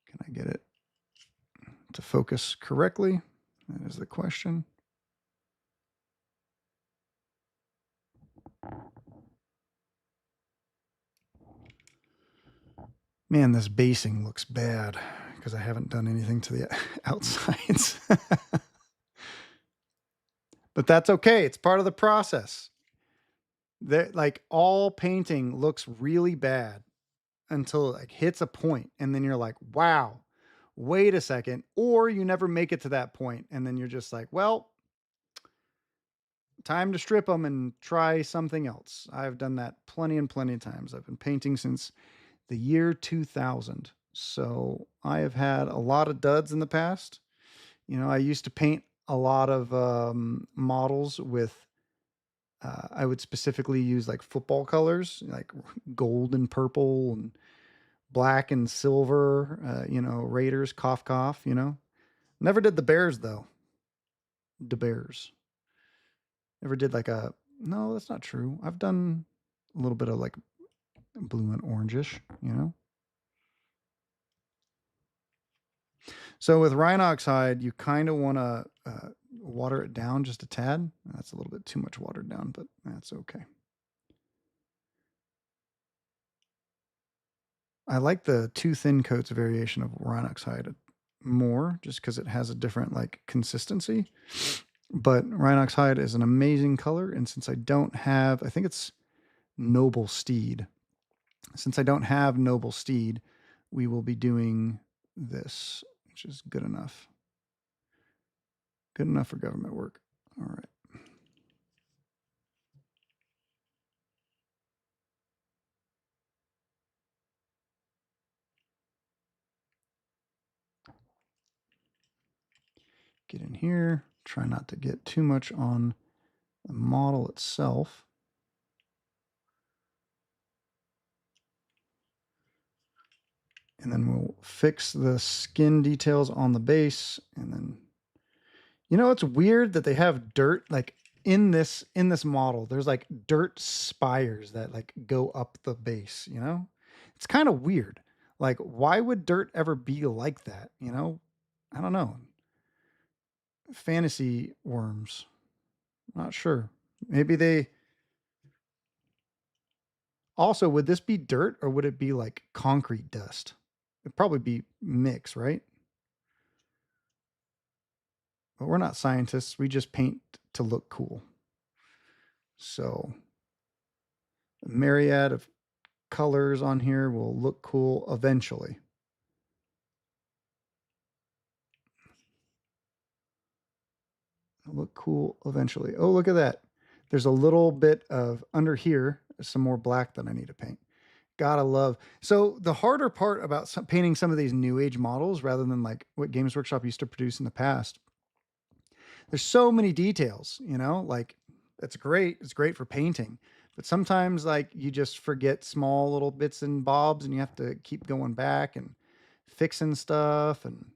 Speaker 1: Can I get it to focus correctly? That is the question. Man, this basing looks bad because I haven't done anything to the outsides. But that's okay. It's part of the process. Like all painting looks really bad until it like hits a point and then you're like, wow, wait a second. Or you never make it to that point and then you're just like, well, time to strip them and try something else. I've done that plenty and plenty of times. I've been painting since the year 2000. So I have had a lot of duds in the past. You know, I used to paint a lot of models with, I would specifically use like football colors, like gold and purple and black and silver, you know, Raiders, cough, cough, you know. Never did the Bears though. The Bears. Never did like a, no, that's not true. I've done a little bit of like blue and orangish, you know. So with Rhinox hide, you kind of want to water it down just a tad. That's a little bit too much watered down, but that's okay. I like the two thin coats variation of Rhinox hide more just because it has a different like consistency. But Rhinox hide is an amazing color. And since I don't have, I think it's Noble Steed. Since I don't have Noble Steed, we will be doing this, which is good enough. Good enough for government work. All right. Get in here. Try not to get too much on the model itself. And then we'll fix the skin details on the base. And then, you know, it's weird that they have dirt like in this model. There's like dirt spires that like go up the base, you know? It's kind of weird. Like, why would dirt ever be like that? You know? I don't know. Fantasy worms. Not sure. Maybe they also, would this be dirt or would it be like concrete dust? It'd probably be mix, right? But we're not scientists. We just paint to look cool. So, a myriad of colors on here will look cool eventually. Look cool eventually. Oh, look at that. There's a little bit of under here, some more black that I need to paint. Gotta love. So the harder part about painting some of these new age models, rather than like what Games Workshop used to produce in the past, there's so many details. You know, like it's great. It's great for painting, but sometimes like you just forget small little bits and bobs, and you have to keep going back. And fixing stuff and,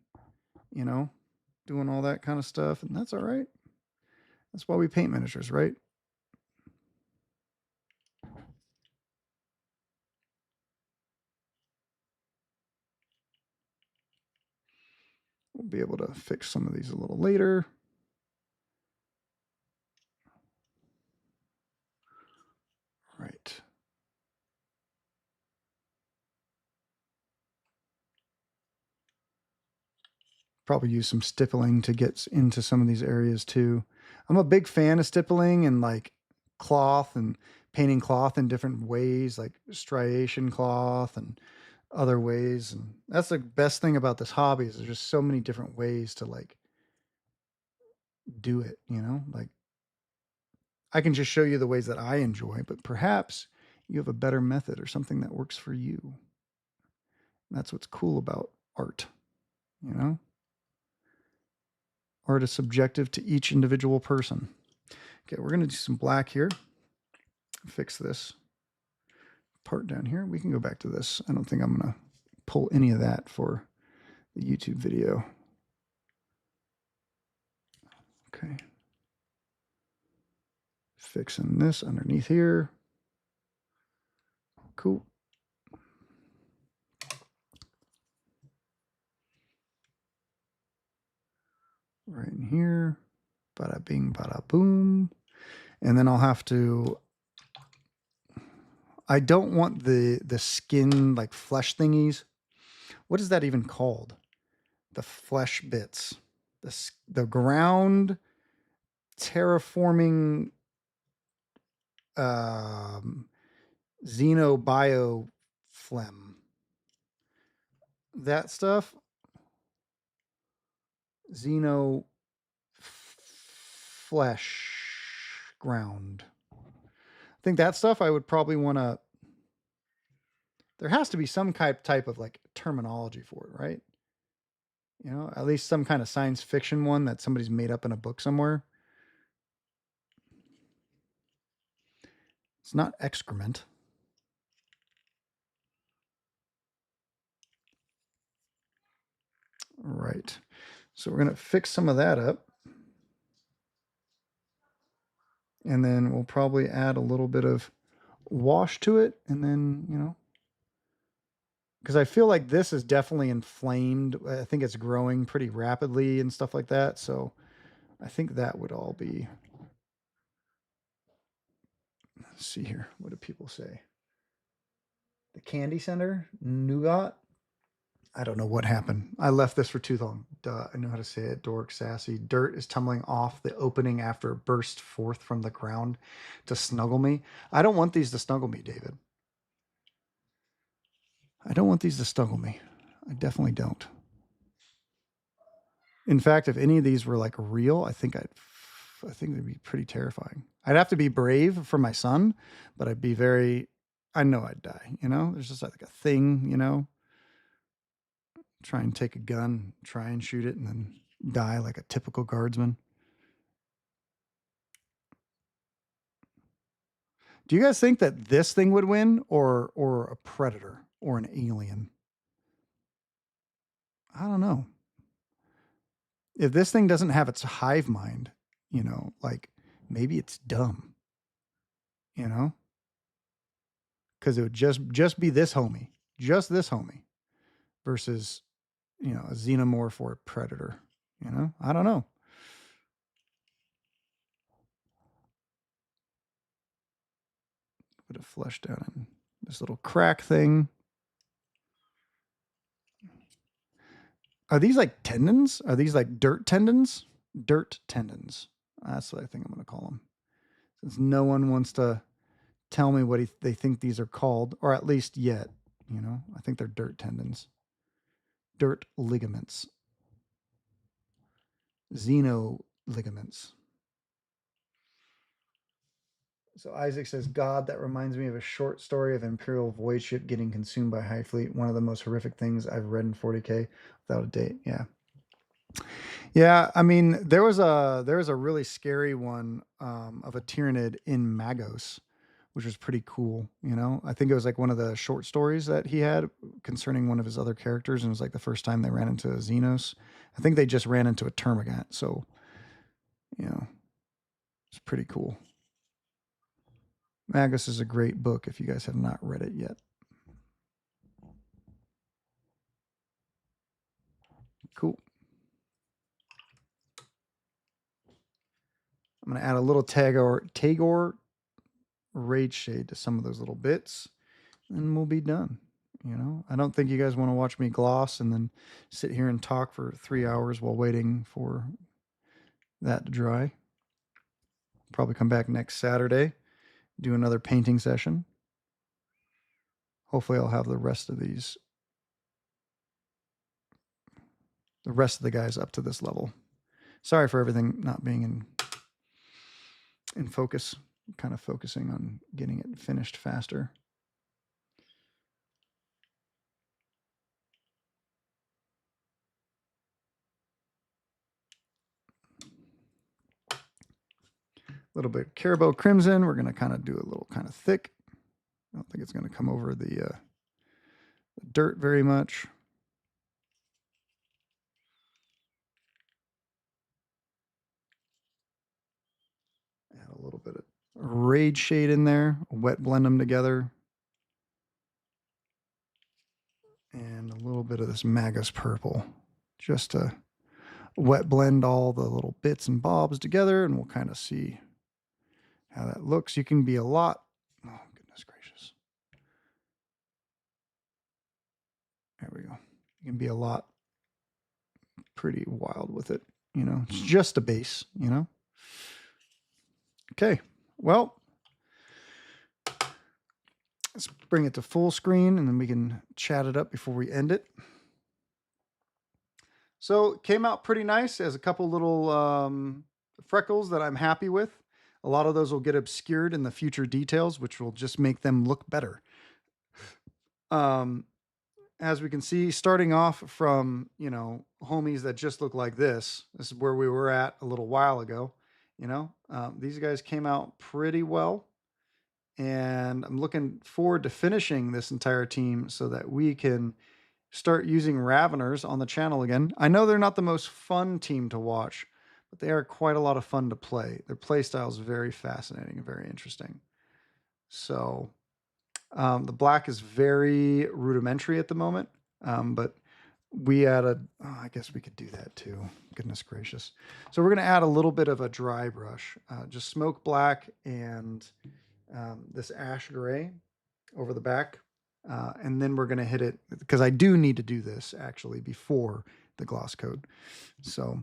Speaker 1: doing all that kind of stuff. And that's all right. That's why we paint miniatures, right? We'll be able to fix some of these a little later. Right. Probably use some stippling to get into some of these areas too. I'm a big fan of stippling and like cloth and painting cloth in different ways, like striation cloth and other ways. And that's the best thing about this hobby is there's just so many different ways to like do it, Like I can just show you the ways that I enjoy, but perhaps you have a better method or something that works for you. That's what's cool about art, you know? Art is subjective to each individual person. Okay, we're going to do some black here. Fix this part down here. We can go back to this. I don't think I'm going to pull any of that for the YouTube video. Okay. Fixing this underneath here. Cool. Right in here. Bada bing, bada boom. And then I'll have to, I don't want the skin like flesh thingies. What is that even called? The flesh bits. The ground terraforming xenobioflem. That stuff. Xeno flesh ground. I think that stuff I would probably want to. There has to be some type of like terminology for it, right? At least some kind of science fiction one that somebody's made up in a book somewhere. It's not excrement. Right. So we're going to fix some of that up. And then we'll probably add a little bit of wash to it. And then, because I feel like this is definitely inflamed. I think it's growing pretty rapidly and stuff like that. So I think that would all be. Let's see here. What do people say? The Candy Center, Nougat. I don't know what happened. I left this for too long. Duh, I know how to say it. Dork, sassy. Dirt is tumbling off the opening after it burst forth from the ground to snuggle me. I don't want these to snuggle me, David. I don't want these to snuggle me. I definitely don't. In fact, if any of these were like real, I think they'd be pretty terrifying. I'd have to be brave for my son, but I'd be very. I know I'd die. There's just like a thing. Try and take a gun, try and shoot it, and then die like a typical guardsman. Do you guys think that this thing would win, or a predator or an alien? I don't know. If this thing doesn't have its hive mind, like maybe it's dumb, because it would just be this homie, versus a xenomorph or a predator. I don't know. Put a flesh down in this little crack thing. Are these like tendons? Are these like dirt tendons? Dirt tendons. That's what I think I'm going to call them. Since no one wants to tell me what they think these are called, or at least yet, I think they're dirt tendons. Dirt ligaments. Xeno ligaments. So Isaac says, God, that reminds me of a short story of Imperial void ship getting consumed by Hive Fleet. One of the most horrific things I've read in 40K without a date. Yeah. Yeah, I mean, there was a really scary one of a Tyranid in Magos which was pretty cool. You know, I think it was like one of the short stories that he had concerning one of his other characters, and it was like the first time they ran into Xenos. I think they just ran into a Termagant, so you know, it's pretty cool. Magus is a great book if you guys have not read it yet. Cool. I'm going to add a little Tagore Rage Shade to some of those little bits, and we'll be done. You know, I don't think you guys want to watch me gloss and then sit here and talk for 3 hours while waiting for that to dry. Probably come back next Saturday, do another painting session. Hopefully, I'll have the rest of the guys up to this level. Sorry for everything not being in focus. I'm kind of focusing on getting it finished faster. A little bit of Caribou Crimson. We're going to kind of do a little kind of thick. I don't think it's going to come over the dirt very much. Add a little bit of Rage Shade in there. Wet blend them together. And a little bit of this Magus Purple. Just to wet blend all the little bits and bobs together, and we'll kind of see how that looks. You can be a lot. Oh, goodness gracious. There we go. You can be a lot pretty wild with it. You know, it's just a base, you know? Okay. Well, let's bring it to full screen and then we can chat it up before we end it. So it came out pretty nice. It has a couple little freckles that I'm happy with. A lot of those will get obscured in the future details, which will just make them look better. As we can see, starting off from, you know, homies that just look like this. This is where we were at a little while ago. You know, these guys came out pretty well. And I'm looking forward to finishing this entire team so that we can start using Raveners on the channel again. I know they're not the most fun team to watch, but they are quite a lot of fun to play. Their play style is very fascinating and very interesting. So the black is very rudimentary at the moment, but we added, oh, I guess we could do that too. Goodness gracious. So we're going to add a little bit of a dry brush, just smoke black and this ash gray over the back. And then we're going to hit it because I do need to do this actually before the gloss coat. So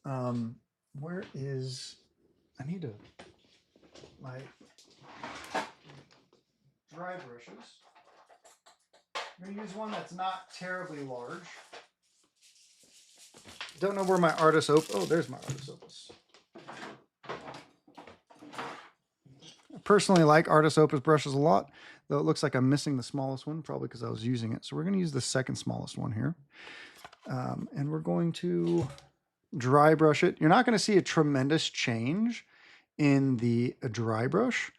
Speaker 1: where is, I need to, my dry brushes. I'm going to use one that's not terribly large. Don't know where my Artis Opus, oh, there's my Artis Opus. I personally like Artis Opus brushes a lot, though it looks like I'm missing the smallest one, probably because I was using it. So we're going to use the second smallest one here. And we're going to dry brush it. You're not going to see a tremendous change in the dry brush.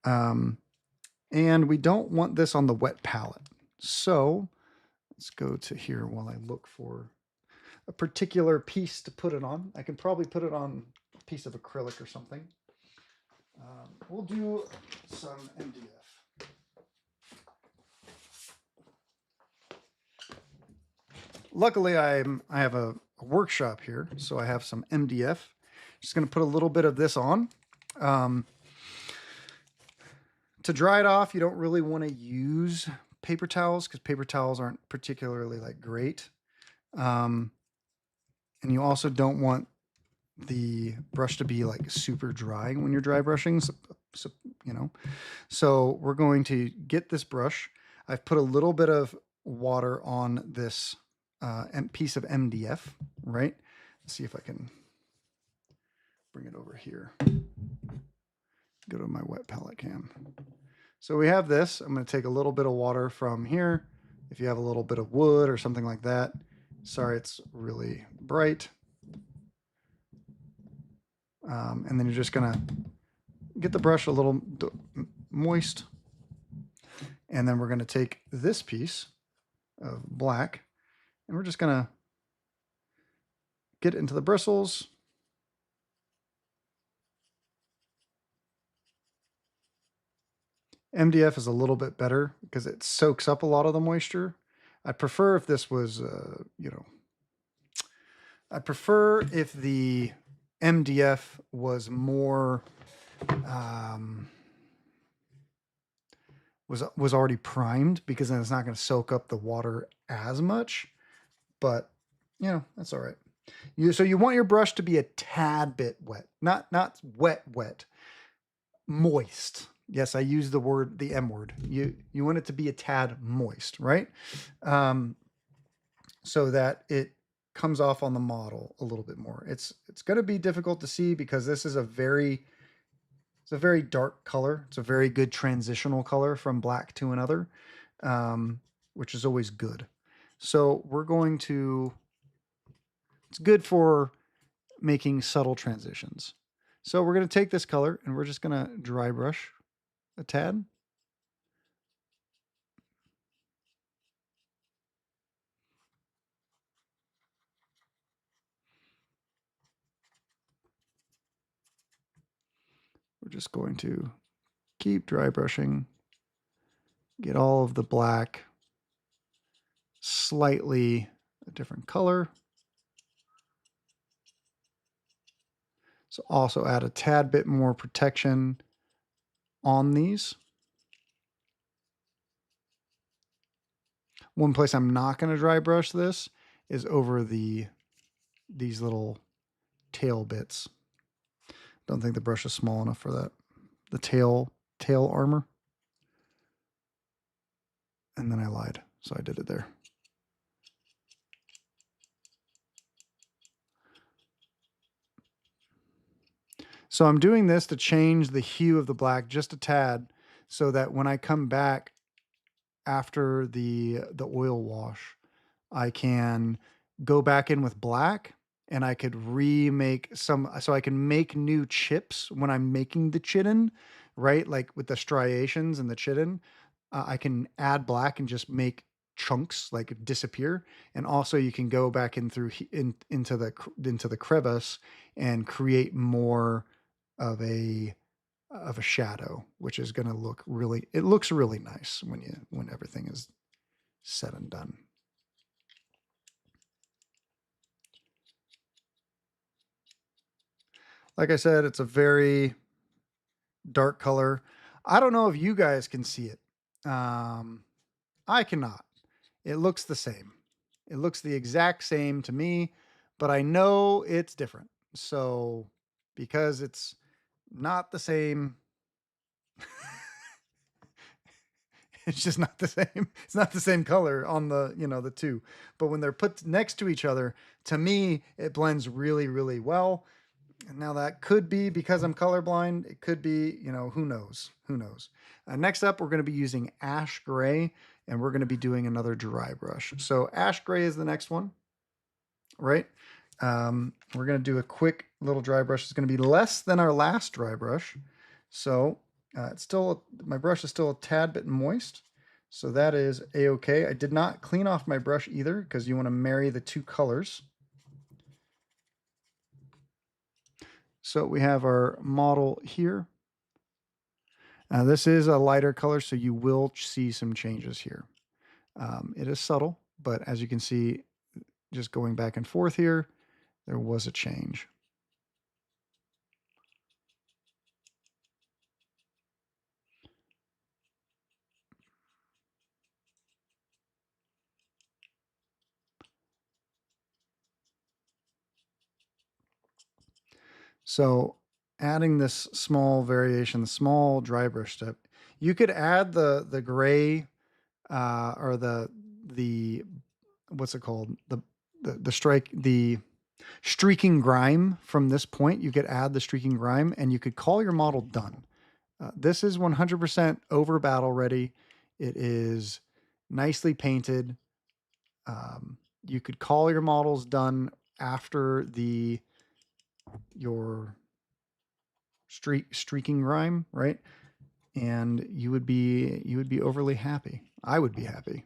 Speaker 1: And we don't want this on the wet palette. So let's go to here while I look for a particular piece to put it on. I can probably put it on a piece of acrylic or something. We'll do some MDF. Luckily, I have a workshop here, so I have some MDF. Just going to put a little bit of this on. To dry it off, you don't really want to use paper towels because paper towels aren't particularly like great. And you also don't want the brush to be like super dry when you're dry brushing. So, you know, so we're going to get this brush. I've put a little bit of water on this piece of MDF, right? Let's see if I can bring it over here. Go to my wet palette cam. So we have this. I'm going to take a little bit of water from here. If you have a little bit of wood or something like that. Sorry, it's really bright. And then you're just going to get the brush a little moist. And then we're going to take this piece of black and we're just going to get into the bristles. MDF is a little bit better because it soaks up a lot of the moisture. I'd prefer if this was, I prefer if the MDF was um, was already primed, because then it's not going to soak up the water as much. But that's all right. So you want your brush to be a tad bit wet, not wet, moist. Yes, I use the M word. You want it to be a tad moist, right? Um, so that it comes off on the model a little bit more. It's going to be difficult to see because this is a very dark color. It's a very good transitional color from black to another, which is always good. So we're going to. It's good for making subtle transitions. So we're going to take this color and we're just going to dry brush a tad. We're just going to keep dry brushing, get all of the black slightly a different color. So also add a tad bit more protection on these. One place I'm not going to dry brush this is over these little tail bits. Don't think the brush is small enough for that. The tail armor. And then I lied, so I did it there. So I'm doing this to change the hue of the black just a tad, so that when I come back after the oil wash, I can go back in with black and I could remake some, so I can make new chips when I'm making the chitin, right? Like with the striations and the chitin, I can add black and just make chunks like disappear. And also you can go back in through into the crevice and create more of a shadow, which is going to look it looks really nice when everything is said and done. Like I said, it's a very dark color. I don't know if you guys can see it. I cannot. It looks the same. It looks the exact same to me, but I know it's different. So, because it's not the same, it's just not the same. It's not the same color on the two. But when they're put next to each other, to me, it blends really, really well. And now that could be because I'm colorblind. It could be, who knows? Who knows? Next up, we're going to be using ash gray, and we're going to be doing another dry brush. So ash gray is the next one, right? We're going to do a quick little dry brush. It's going to be less than our last dry brush. So my brush is still a tad bit moist. So that is a-okay. I did not clean off my brush either, because you want to marry the two colors. So we have our model here. This is a lighter color, so you will see some changes here. It is subtle, but as you can see, just going back and forth here, there was a change. So adding this small variation, the small dry brush step, you could add the gray or the what's it called, the streaking grime from this point. You could add the streaking grime and you could call your model done. This is 100% over battle ready. It is nicely painted. You could call your models done after your streaking rhyme, right? And you would be overly happy. I would be happy.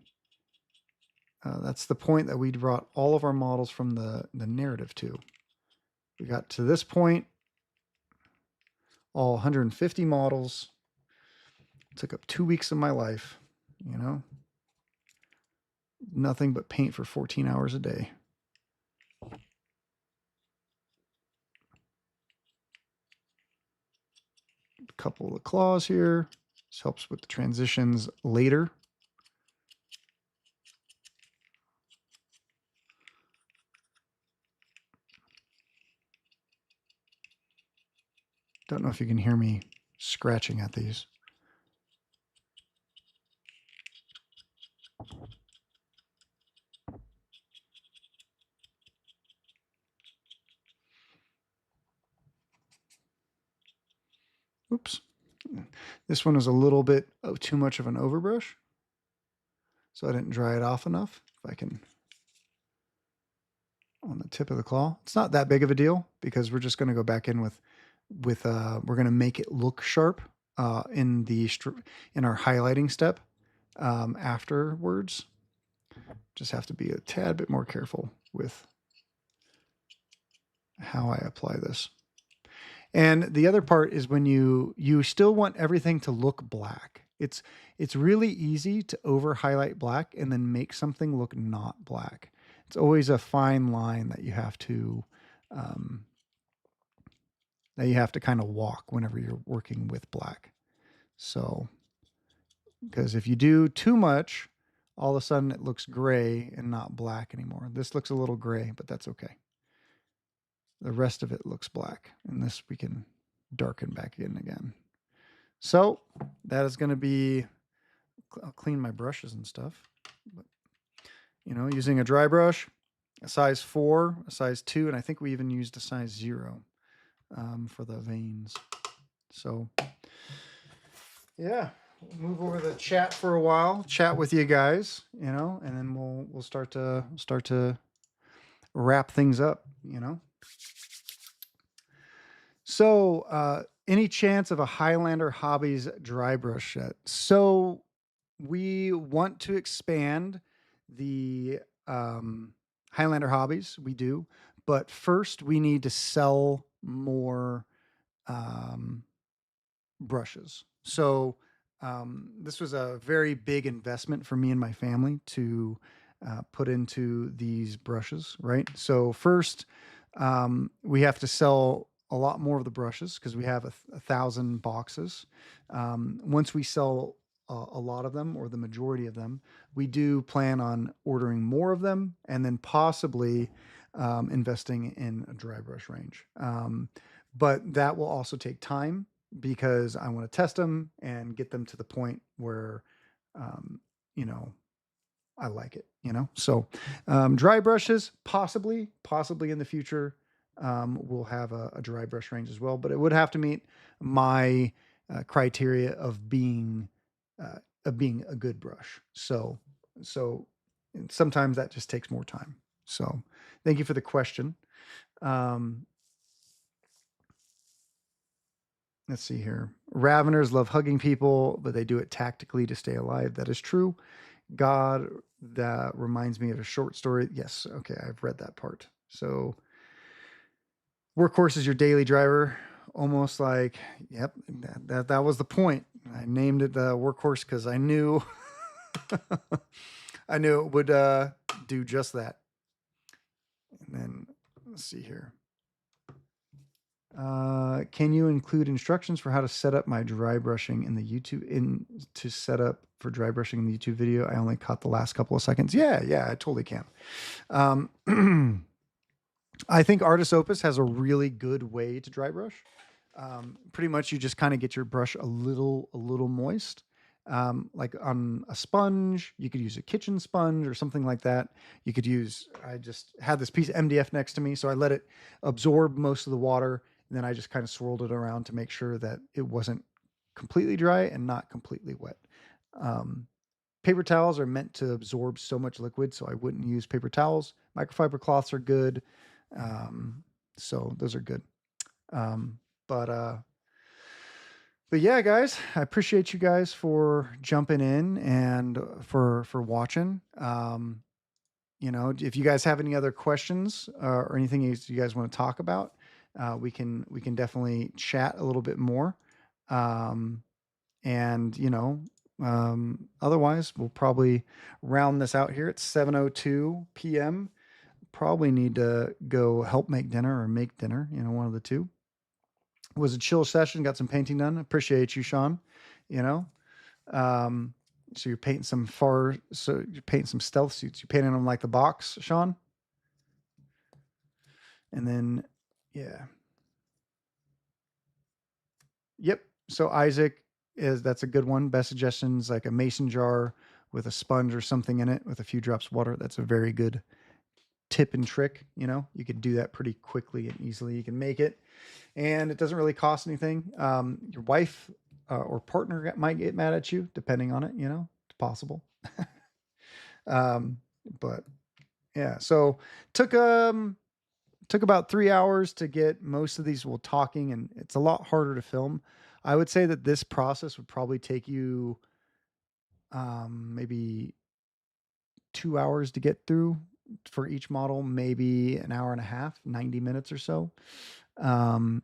Speaker 1: That's the point that we brought all of our models from the narrative to. We got to this point, all 150 models. It took up 2 weeks of my life, you know, nothing but paint for 14 hours a day. A couple of the claws here. This helps with the transitions later. Don't know if you can hear me scratching at these. Oops. This one is a little bit too much of an overbrush, so I didn't dry it off enough. If I can, on the tip of the claw, it's not that big of a deal because we're just going to go back in with we're going to make it look sharp in in our highlighting step afterwards. Just have to be a tad bit more careful with how I apply this. And the other part is when you still want everything to look black. It's really easy to over highlight black and then make something look not black. It's always a fine line that um, you have to kind of walk whenever you're working with black. So, because if you do too much, all of a sudden it looks gray and not black anymore. This looks a little gray, but that's okay. The rest of it looks black, and this we can darken back in again. So that is going to be, I'll clean my brushes and stuff. But, using a dry brush, a size 4, a size 2, and I think we even used a size 0 for the veins. So, yeah, we'll move over the chat for a while, chat with you guys, and then we'll start to wrap things up, So, any chance of a Highlander Hobbies dry brush set? So, we want to expand the Highlander Hobbies. We do, but first we need to sell more um, brushes. So, this was a very big investment for me and my family to put into these brushes, right? So, first, we have to sell a lot more of the brushes because we have 1,000 boxes. Once we sell a lot of them or the majority of them, we do plan on ordering more of them and then possibly investing in a dry brush range. But that will also take time because I want to test them and get them to the point where, um, you know, I like it. So, dry brushes, possibly in the future, we'll have a dry brush range as well, but it would have to meet my criteria of being a good brush. So and sometimes that just takes more time. So, thank you for the question. Um, let's see here. Raveners love hugging people, but they do it tactically to stay alive. That is true. God, that reminds me of a short story. Yes, okay, I've read that part. So, workhorse is your daily driver. Almost like, yep, that was the point. I named it the workhorse because I knew I knew it would do just that. And then let's see here. Can you include instructions for how to set up my dry brushing in the YouTube to set up for dry brushing in the YouTube video? I only caught the last couple of seconds. Yeah, I totally can. I think Artist Opus has a really good way to dry brush. Pretty much, you just kind of get your brush a little moist, like on a sponge. You could use a kitchen sponge or something like that. You could use. I just had this piece of MDF next to me, so I let it absorb most of the water, and then I just kind of swirled it around to make sure that it wasn't completely dry and not completely wet. Um, Paper towels are meant to absorb so much liquid, so I wouldn't use paper towels. Microfiber cloths are good. Um, so those are good. Um, but But yeah, guys, I appreciate you guys for jumping in and for watching. If you guys have any other questions or anything you guys want to talk about, we can definitely chat a little bit more. Um, and otherwise, we'll probably round this out here at 7:02 p.m. Probably need to go help make dinner or make dinner. One of the two. It was a chill session. Got some painting done. Appreciate you, Sean. You know. Um, so you're painting some far. So you're painting some stealth suits. You're painting them like the box, Sean. And then, yeah. Yep. So Isaac that's a good one. Best suggestions like a mason jar with a sponge or something in it with a few drops of water. That's a very good tip and trick. You can do that pretty quickly and easily. You can make it, and it doesn't really cost anything. Your wife or partner might get mad at you, depending on it. It's possible. um, but yeah, so took took about 3 hours to get most of these while talking, and it's a lot harder to film. I would say that this process would probably take you maybe 2 hours to get through for each model, maybe an hour and a half, 90 minutes or so. Um,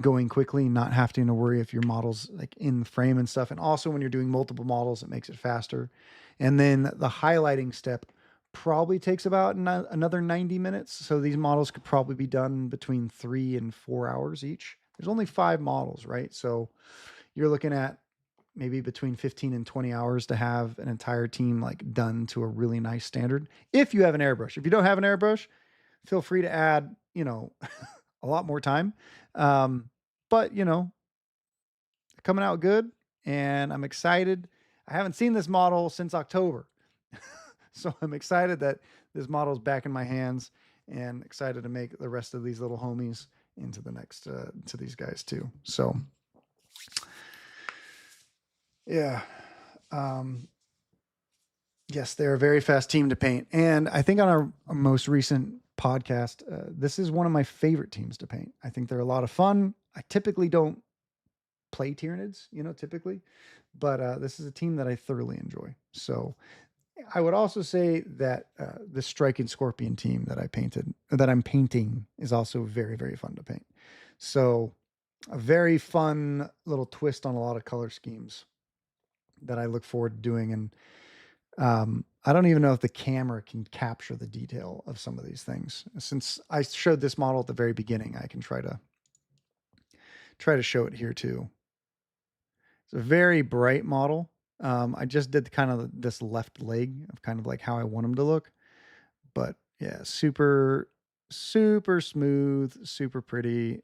Speaker 1: Going quickly, not having to worry if your model's like in the frame and stuff. And also when you're doing multiple models, it makes it faster. And then the highlighting step probably takes about another 90 minutes. So these models could probably be done between 3 and 4 hours each. There's only 5 models, right? So you're looking at maybe between 15 and 20 hours to have an entire team like done to a really nice standard. If you have an airbrush, if you don't have an airbrush, feel free to add, a lot more time. Um, but coming out good, and I'm excited. I haven't seen this model since October, so I'm excited that this model is back in my hands, and excited to make the rest of these little homies into the next to these guys too. So yeah, um, yes, they're a very fast team to paint, and I think on our most recent podcast, this is one of my favorite teams to paint. I think they're a lot of fun. I typically don't play Tyranids, typically, but this is a team that I thoroughly enjoy. So I would also say that the Striking Scorpion team that I'm painting, is also very, very fun to paint. So a very fun little twist on a lot of color schemes that I look forward to doing. And I don't even know if the camera can capture the detail of some of these things. Since I showed this model at the very beginning, I can try to show it here too. It's a very bright model. I just did kind of this left leg of kind of like how I want him to look. But yeah, super, super smooth, super pretty.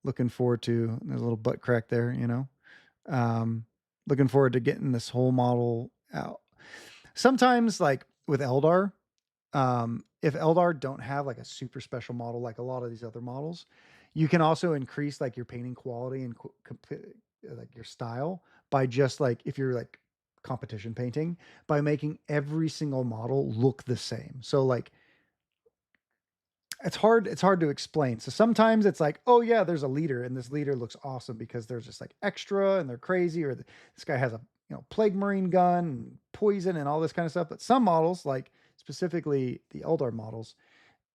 Speaker 1: Looking forward to, there's a little butt crack there. Um, Looking forward to getting this whole model out. Sometimes, like with Eldar, if Eldar don't have like a super special model like a lot of these other models, you can also increase like your painting quality and like your style by just like if you're like competition painting by making every single model look the same. So like it's hard to explain. So sometimes it's like, oh yeah, there's a leader and this leader looks awesome because they're just like extra and they're crazy, or this guy has a plague marine gun and poison and all this kind of stuff. But some models, like specifically the Eldar models,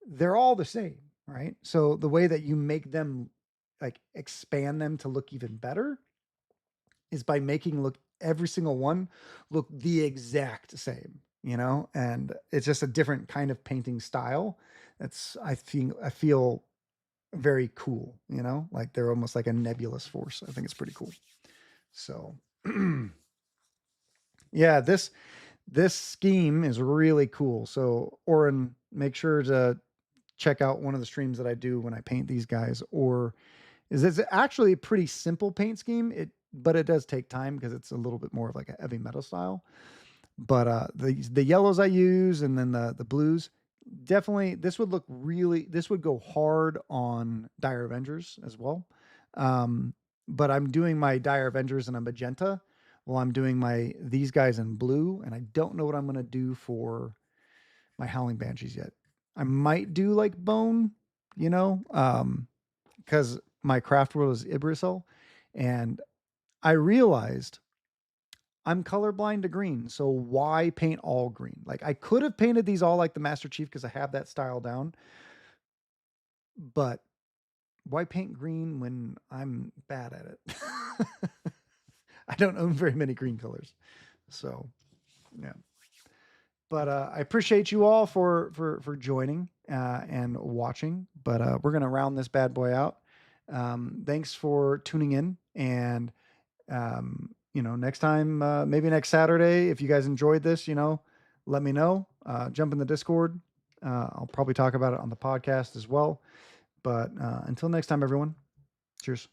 Speaker 1: they're all the same, right? So the way that you make them like expand them to look even better is by making look every single one look the exact same, and it's just a different kind of painting style. That's I feel very cool, like they're almost like a nebulous force. I think it's pretty cool. So yeah, this scheme is really cool. So Oren, make sure to check out one of the streams that I do when I paint these guys, or is it's actually a pretty simple paint scheme. But it does take time because it's a little bit more of like a heavy metal style. But the yellows I use and then the blues, definitely this would go hard on Dire Avengers as well. Um, but I'm doing my Dire Avengers in a magenta while I'm doing my these guys in blue, and I don't know what I'm gonna do for my Howling Banshees yet. I might do like bone, you know, because my craft world is Iberosol, and I realized I'm colorblind to green. So why paint all green? Like I could have painted these all like the Master Chief because I have that style down, but why paint green when I'm bad at it? I don't own very many green colors. So, yeah. But I appreciate you all for joining and watching. But we're gonna round this bad boy out. Thanks for tuning in, and next time, maybe next Saturday, if you guys enjoyed this, let me know. Jump in the Discord. I'll probably talk about it on the podcast as well. But until next time, everyone. Cheers.